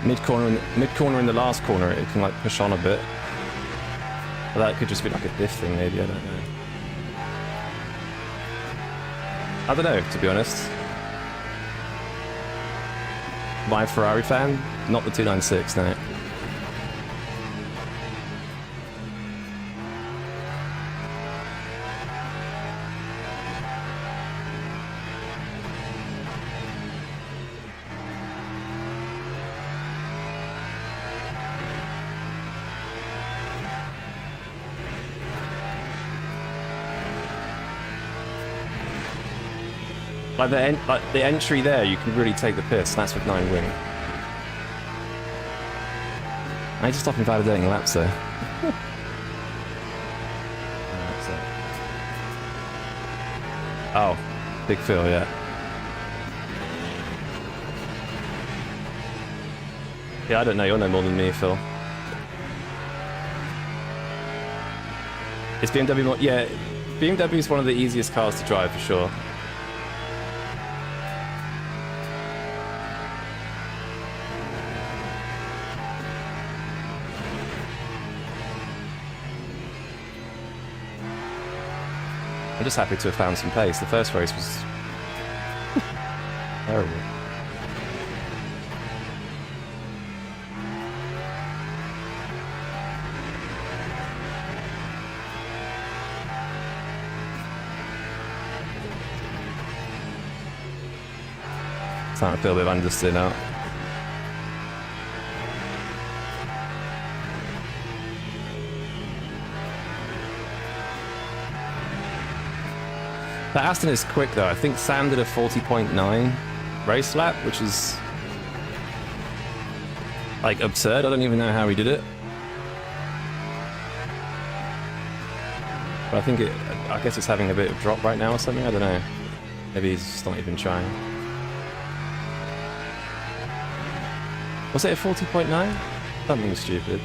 mid corner in the last corner it can like push on a bit. But that could just be like a diff thing maybe, I don't know. I don't know, to be honest. My Ferrari fan, not the 296, no. Like the entry there, you can really take the piss. That's with 9 wing. I need to stop invalidating laps though. Oh, big Phil, yeah. Yeah, I don't know. You'll know more than me, Phil. Is BMW more? Yeah, BMW is one of the easiest cars to drive for sure. I'm just happy to have found some pace. The first race was terrible. Starting to feel a bit of understeer now. The Aston is quick though. I think Sam did a 40.9 race lap, which is like absurd. I don't even know how he did it. But I guess it's having a bit of drop right now or something. I don't know. Maybe he's just not even trying. Was it a 40.9? Something stupid.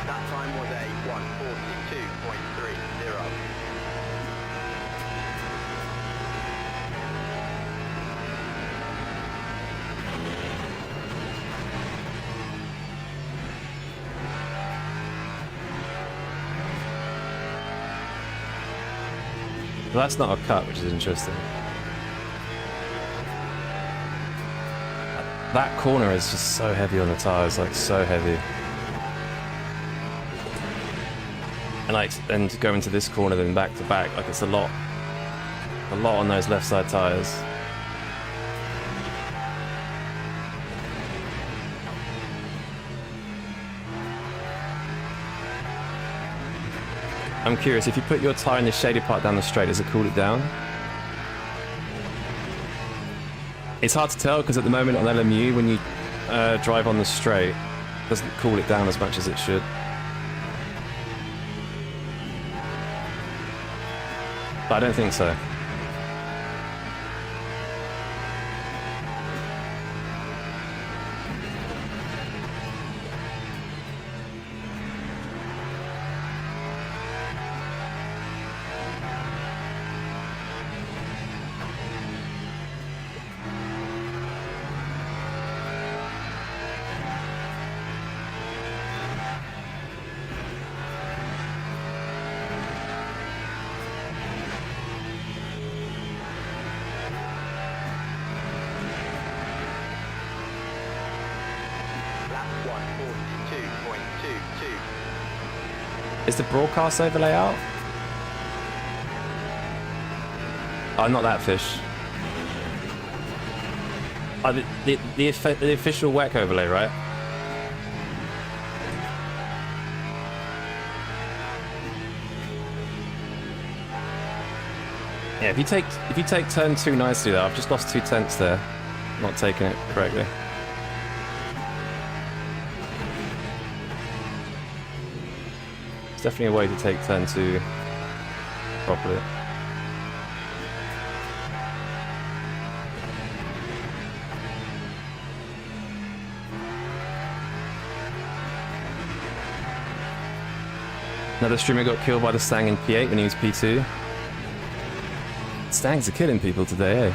That time was a 1:42.30. Well, that's not a cut, which is interesting. That corner is just so heavy on the tires, like so heavy. And to go into this corner then back to back, like it's a lot on those left side tires. I'm curious, if you put your tire in the shaded part down the straight, does it cool it down? It's hard to tell because at the moment on LMU, when you drive on the straight, it doesn't cool it down as much as it should. But I don't think so. Lap 142.22. Is the broadcast overlay out? Oh, not that fish. Oh, the official WEC overlay, right? Yeah, if you take turn 2 nicely there, I've just lost 2/10 there. Not taking it correctly. It's definitely a way to take turn 2 properly. Another streamer got killed by the Stang in P8 when he was P2. Stangs are killing people today, eh?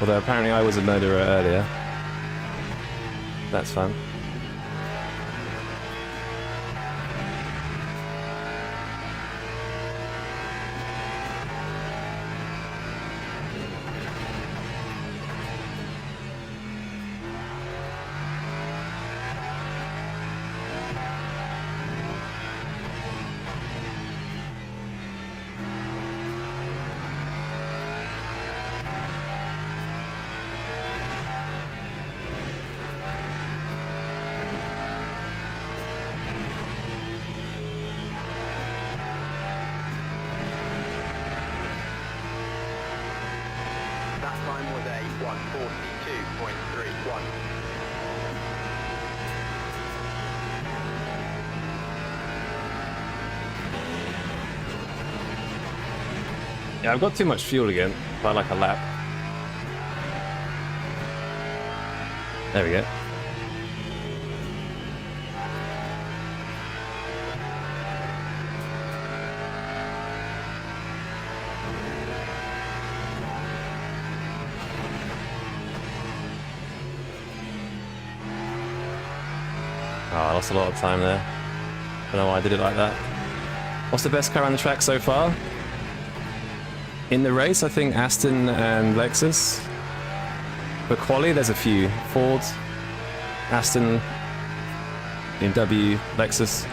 Although apparently I was a murderer earlier. That's fun. That time was a 142.31. Yeah, I've got too much fuel again, by like a lap. There we go. Oh, I lost a lot of time there. Don't know why I did it like that. What's the best car on the track so far? In the race, I think Aston and Lexus. For quali, there's a few. Ford, Aston, BMW, Lexus.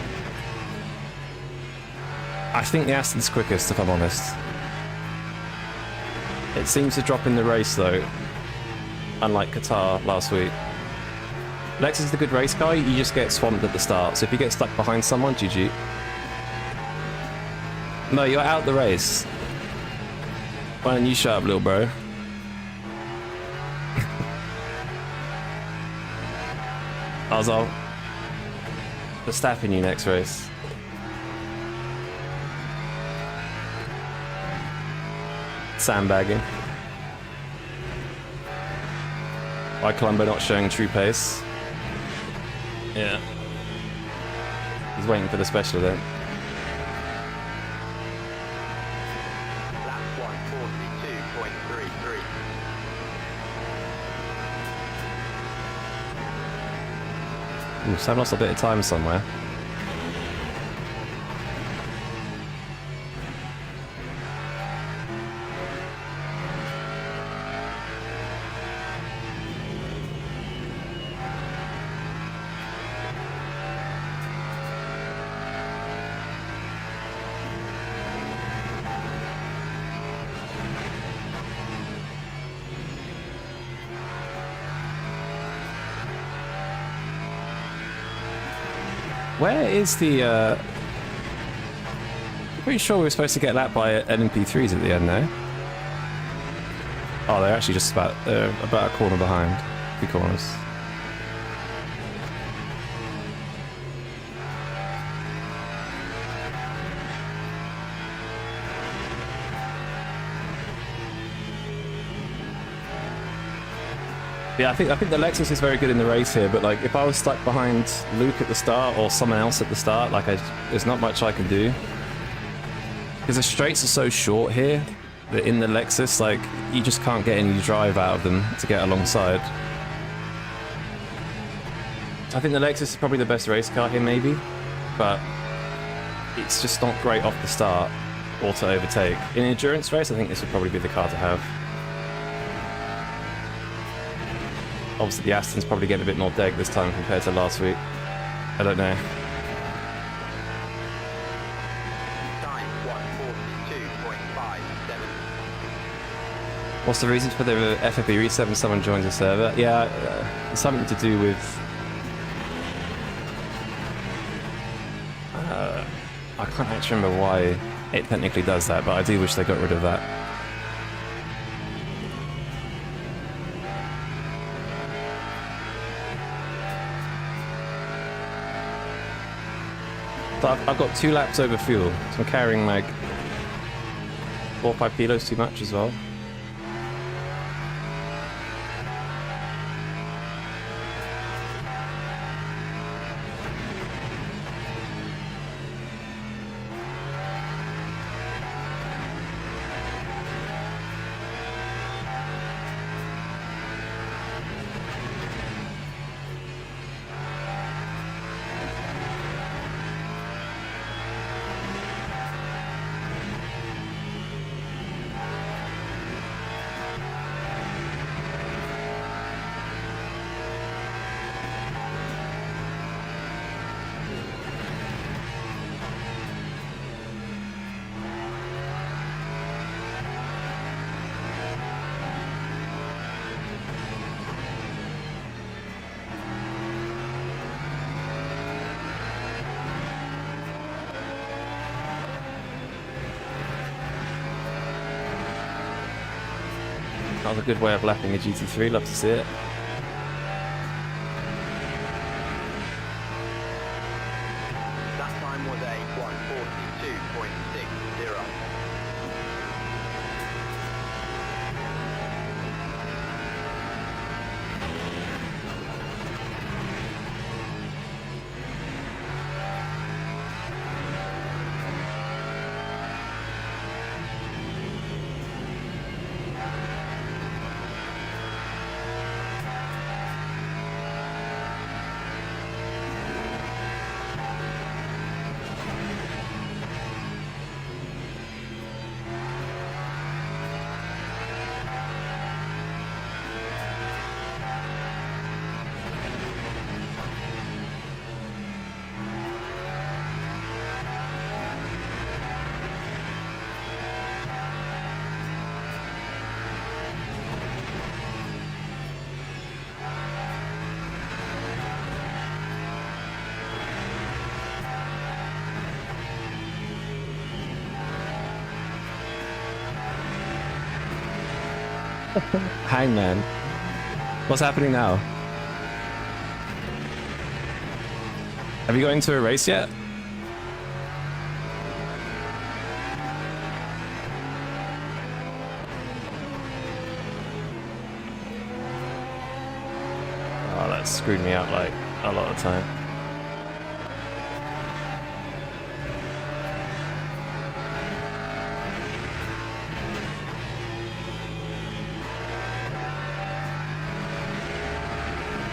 I think the Aston's quickest, if I'm honest. It seems to drop in the race, though. Unlike Qatar last week. Lexus is the good race car, you just get swamped at the start. So if you get stuck behind someone, GG. No, you're out the race. Why don't you shut up, little bro? I'll Verstappen you next race. Sandbagging. Why Colombo not showing true pace? Yeah. He's waiting for the special event. Lap 142.33. Ooh, Sam lost a bit of time somewhere. Where is the, I'm pretty sure we were supposed to get that by LMP3s at the end now. Oh, they're actually just about a corner behind. 2 corners. Yeah, I think the Lexus is very good in the race here, but like if I was stuck behind Luke at the start or someone else at the start, like there's not much I can do. Because the straights are so short here that in the Lexus, like you just can't get any drive out of them to get alongside. I think the Lexus is probably the best race car here, maybe, but it's just not great off the start or to overtake. In an endurance race, I think this would probably be the car to have. Obviously, the Aston's probably getting a bit more deg this time compared to last week. I don't know. Time 142.57. What's the reason for the FFP reset when someone joins the server? Yeah, it's something to do with... I can't actually remember why it technically does that, but I do wish they got rid of that. So I've got 2 laps over fuel, so I'm carrying like 4 or 5 kilos too much as well. That was a good way of lapping a GT3, love to see it. That time was a 142.60. Hangman. What's happening now? Have you got into a race yet? Oh, that screwed me out like a lot of time.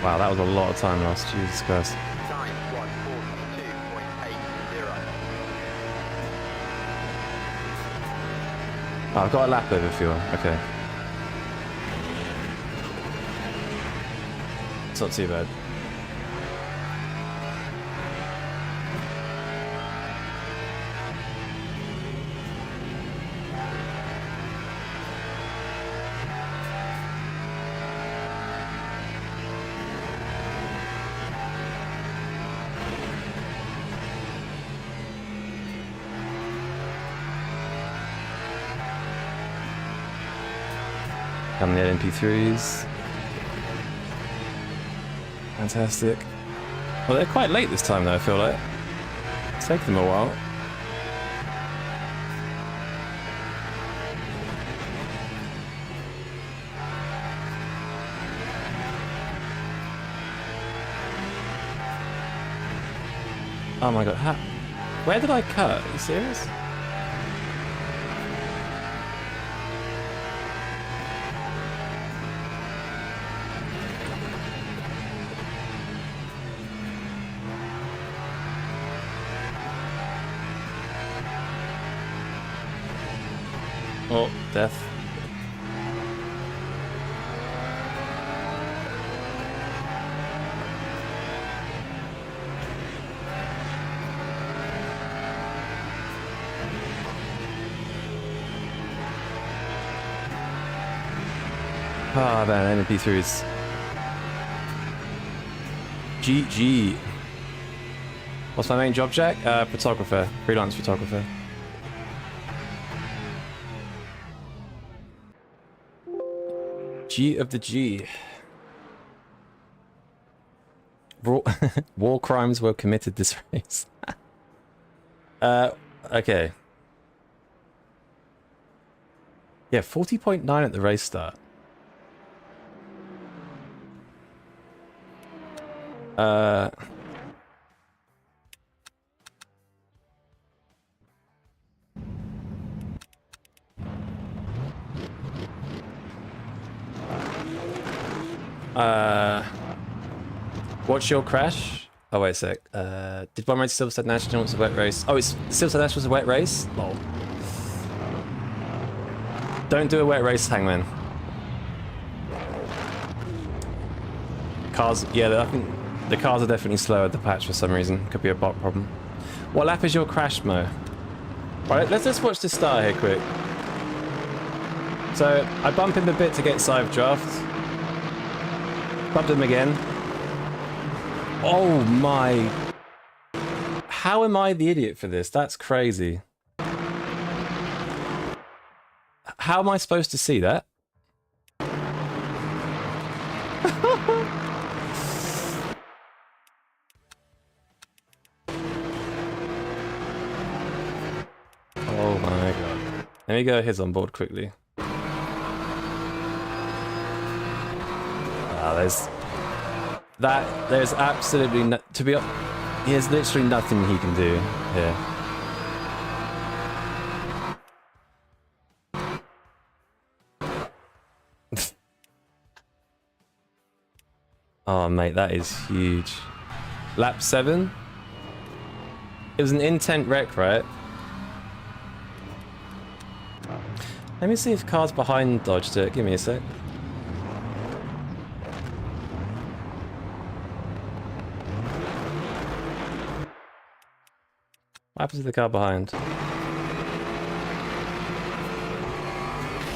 Wow, that was a lot of time lost. Jesus Christ. Time 142.80. Oh, I've got a lap over fuel. Okay. It's not too bad. Coming in MP3s. Fantastic. Well, they're quite late this time though, I feel like. It's taken them a while. Oh my god, where did I cut? Are you serious? Oh, death. Ah, man, MP3s. GG. What's my main job, Jack? Photographer. Freelance photographer. G of the G. War crimes were committed this race. Okay. Yeah, 40.9 at the race start. What's your crash? Oh, wait a sec. Did one race Silverstone National was a wet race? Oh, it's Silverstone National was a wet race? Lol. Don't do a wet race, Hangman. Cars, yeah, I think the cars are definitely slower at the patch for some reason. Could be a bot problem. What lap is your crash, Mo? Right, let's just watch this start here quick. So, I bump him a bit to get side draft. Bumped him again. Oh my... How am I the idiot for this? That's crazy. How am I supposed to see that? Oh my god. Let me go his on board quickly. Ah, there's absolutely no, there's literally nothing he can do here. Oh mate, that is huge. Lap 7? It was an intent wreck, right? Let me see if cars behind dodged it. Give me a sec. What happens to the car behind?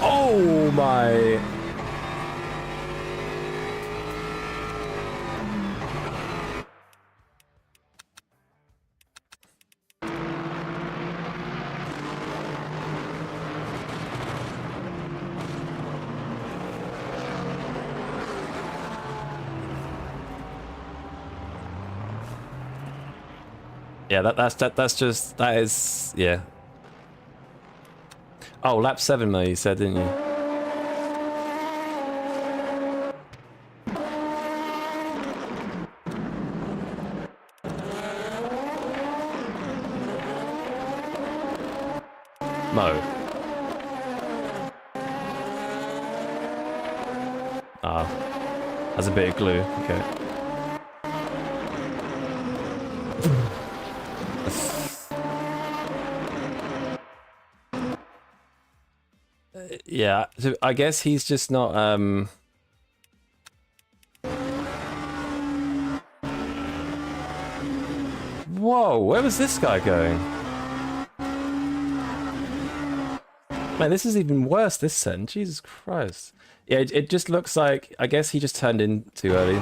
Oh my... Yeah, that is, yeah. Oh, lap 7, Mo, you said, didn't you? Mo. Ah, that's a bit of glue, okay. Yeah, so I guess he's just not, Whoa, where was this guy going? Man, this is even worse, this set. Jesus Christ. Yeah, it just looks like, I guess he just turned in too early.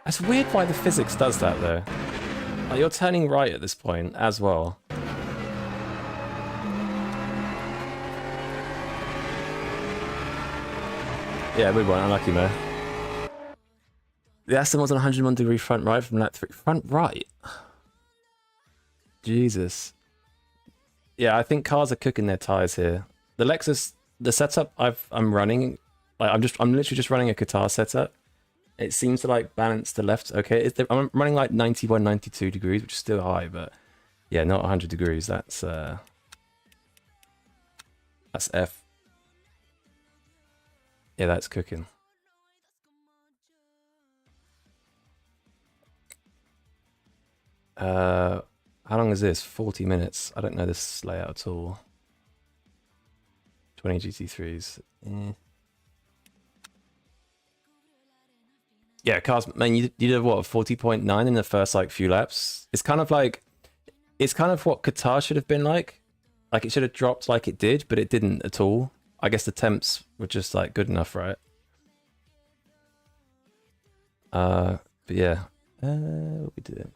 That's weird why the physics does that, though. Like, you're turning right at this point, as well. Yeah, we weren't unlucky, man. The Aston was on 101-degree front right from lap 3. Front right? Jesus. Yeah, I think cars are cooking their tires here. The Lexus, the setup I'm running, like I'm literally just running a Qatar setup. It seems to like balance the left. Okay, I'm running like 91, 92 degrees, which is still high, but yeah, not 100 degrees. That's F. Yeah, that's cooking. How long is this? 40 minutes. I don't know this layout at all. 20 GT3s. Yeah, cars, man, you did what, 40.9 in the first like few laps? It's kind of what Qatar should have been like Like it should have dropped like it did, but it didn't at all. I guess the temps were just like good enough, right? But yeah. What we doing?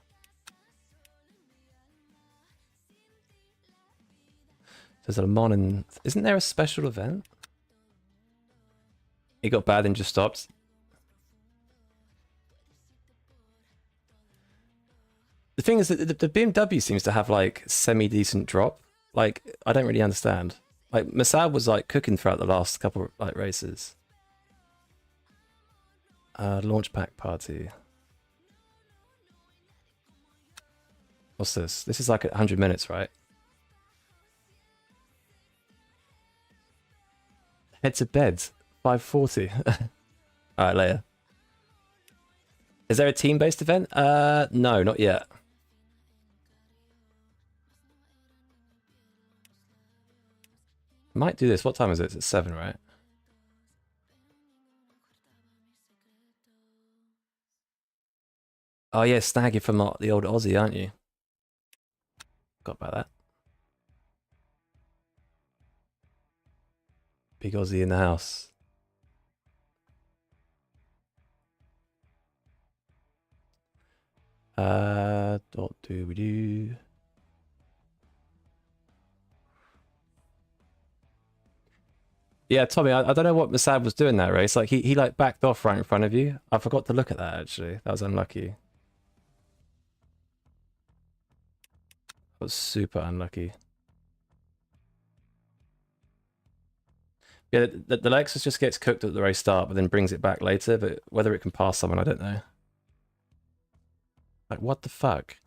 There's a Mon and isn't there a special event? It got bad and just stopped. The thing is that the BMW seems to have like semi-decent drop. Like I don't really understand. Like Masad was like cooking throughout the last couple of like races. Launch pack party. What's this? This is like 100 minutes, right? Head to bed. 5:40. All right, later. Is there a team-based event? No, not yet. Might do this. What time is it? It's 7, right? Oh yeah, Snag, you're from the old Aussie, aren't you? Forgot about that. Big Aussie in the house. What do we do? Yeah, Tommy, I don't know what Masad was doing that race. Like he like backed off right in front of you. I forgot to look at that actually. That was unlucky. That was super unlucky. Yeah, the Lexus just gets cooked at the race start, but then brings it back later. But whether it can pass someone, I don't know. Like, what the fuck?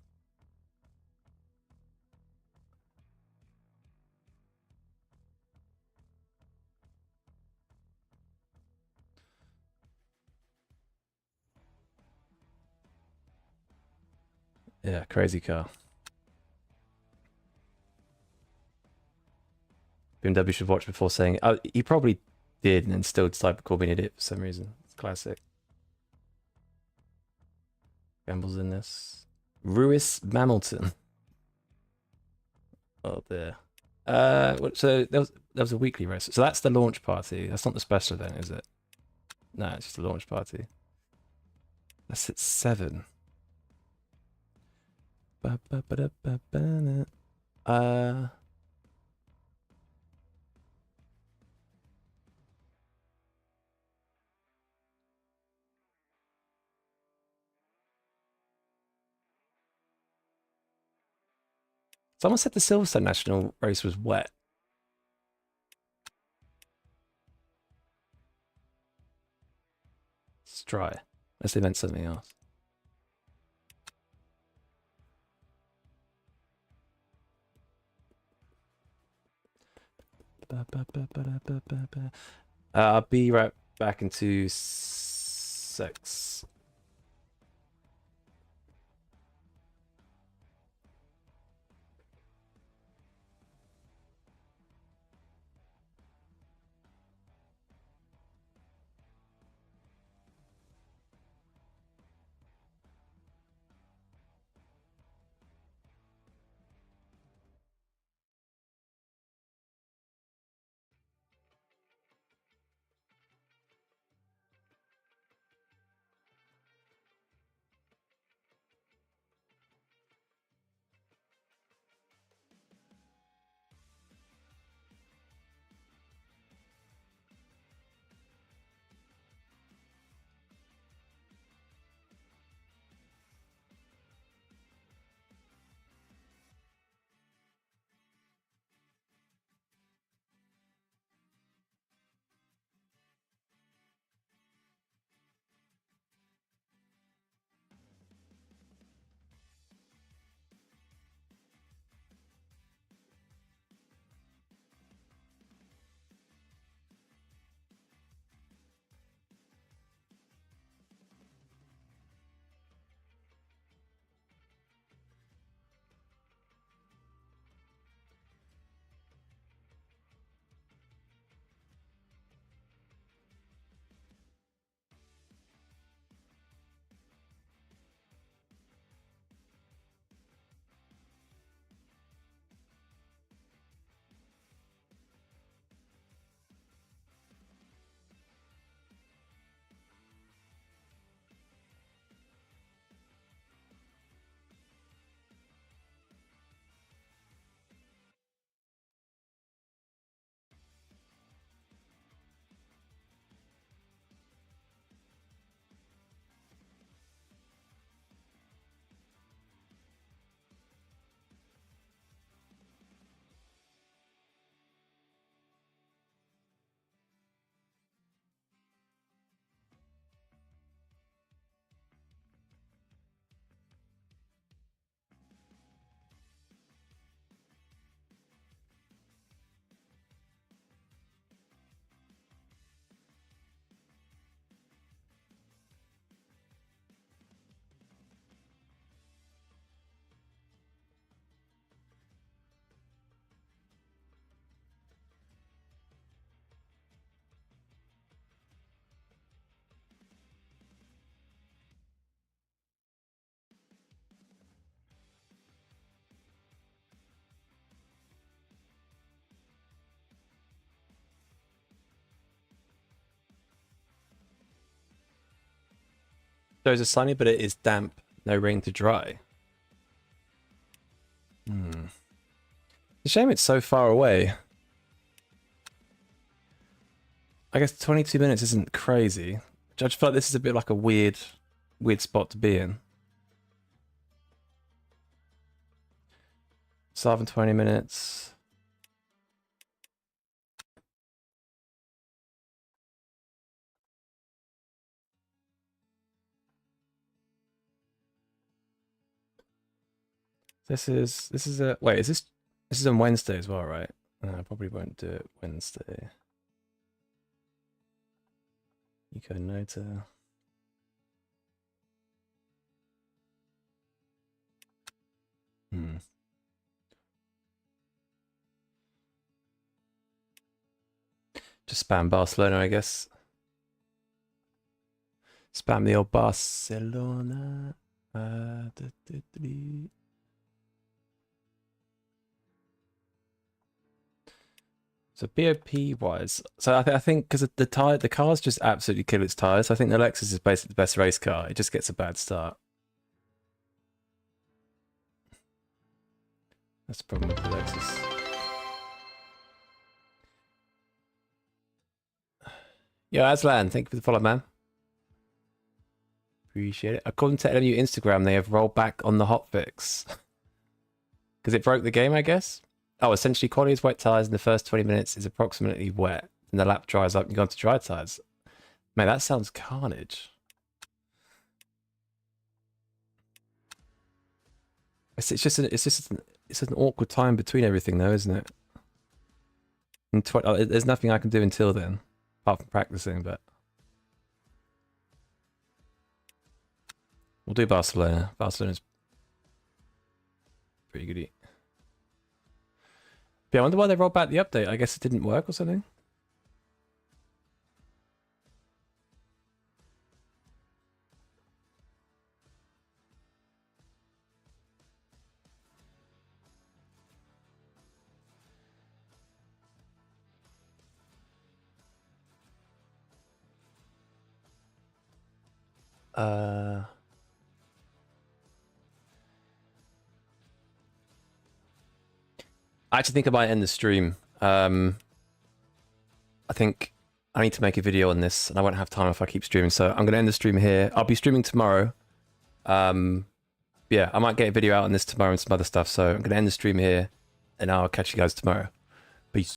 Yeah, crazy car. BMW should watch before saying. Oh, he probably did, and then still decided to call me an idiot for some reason. It's classic. Gamble's in this. Ruis Mamilton. Oh dear. So there was a weekly race. So that's the launch party. That's not the special event, is it? No, it's just a launch party. That's at 7. Someone said the Silverstone National race was wet. It's dry. Unless they meant something else. I'll be right back into 6. Shows are sunny, but it is damp. No rain to dry. It's a shame it's so far away. I guess 22 minutes isn't crazy. I just feel like this is a bit like a weird spot to be in. Southern 20 minutes. This is a wait, this is on Wednesday as well, right? I probably won't do it Wednesday. Eco Nota. Just spam Barcelona, I guess. Spam the old Barcelona. So BOP wise, so I think because the car's just absolutely kill its tires. I think the Lexus is basically the best race car. It just gets a bad start. That's the problem with the Lexus. Yo, Aslan, thank you for the follow, man. Appreciate it. According to LMU Instagram, they have rolled back on the hotfix. Because it broke the game, I guess? Oh, essentially, quality is wet tyres in the first 20 minutes is approximately wet. And the lap dries up and you go on to dry tyres. Man, that sounds carnage. It's just an awkward time between everything, though, isn't it? And there's nothing I can do until then, apart from practicing. But we'll do Barcelona. Barcelona's pretty good. But yeah, I wonder why they rolled back the update. I guess it didn't work or something. I actually think I might end the stream. I think I need to make a video on this, and I won't have time if I keep streaming. So I'm going to end the stream here. I'll be streaming tomorrow. Yeah, I might get a video out on this tomorrow and some other stuff. So I'm going to end the stream here, and I'll catch you guys tomorrow.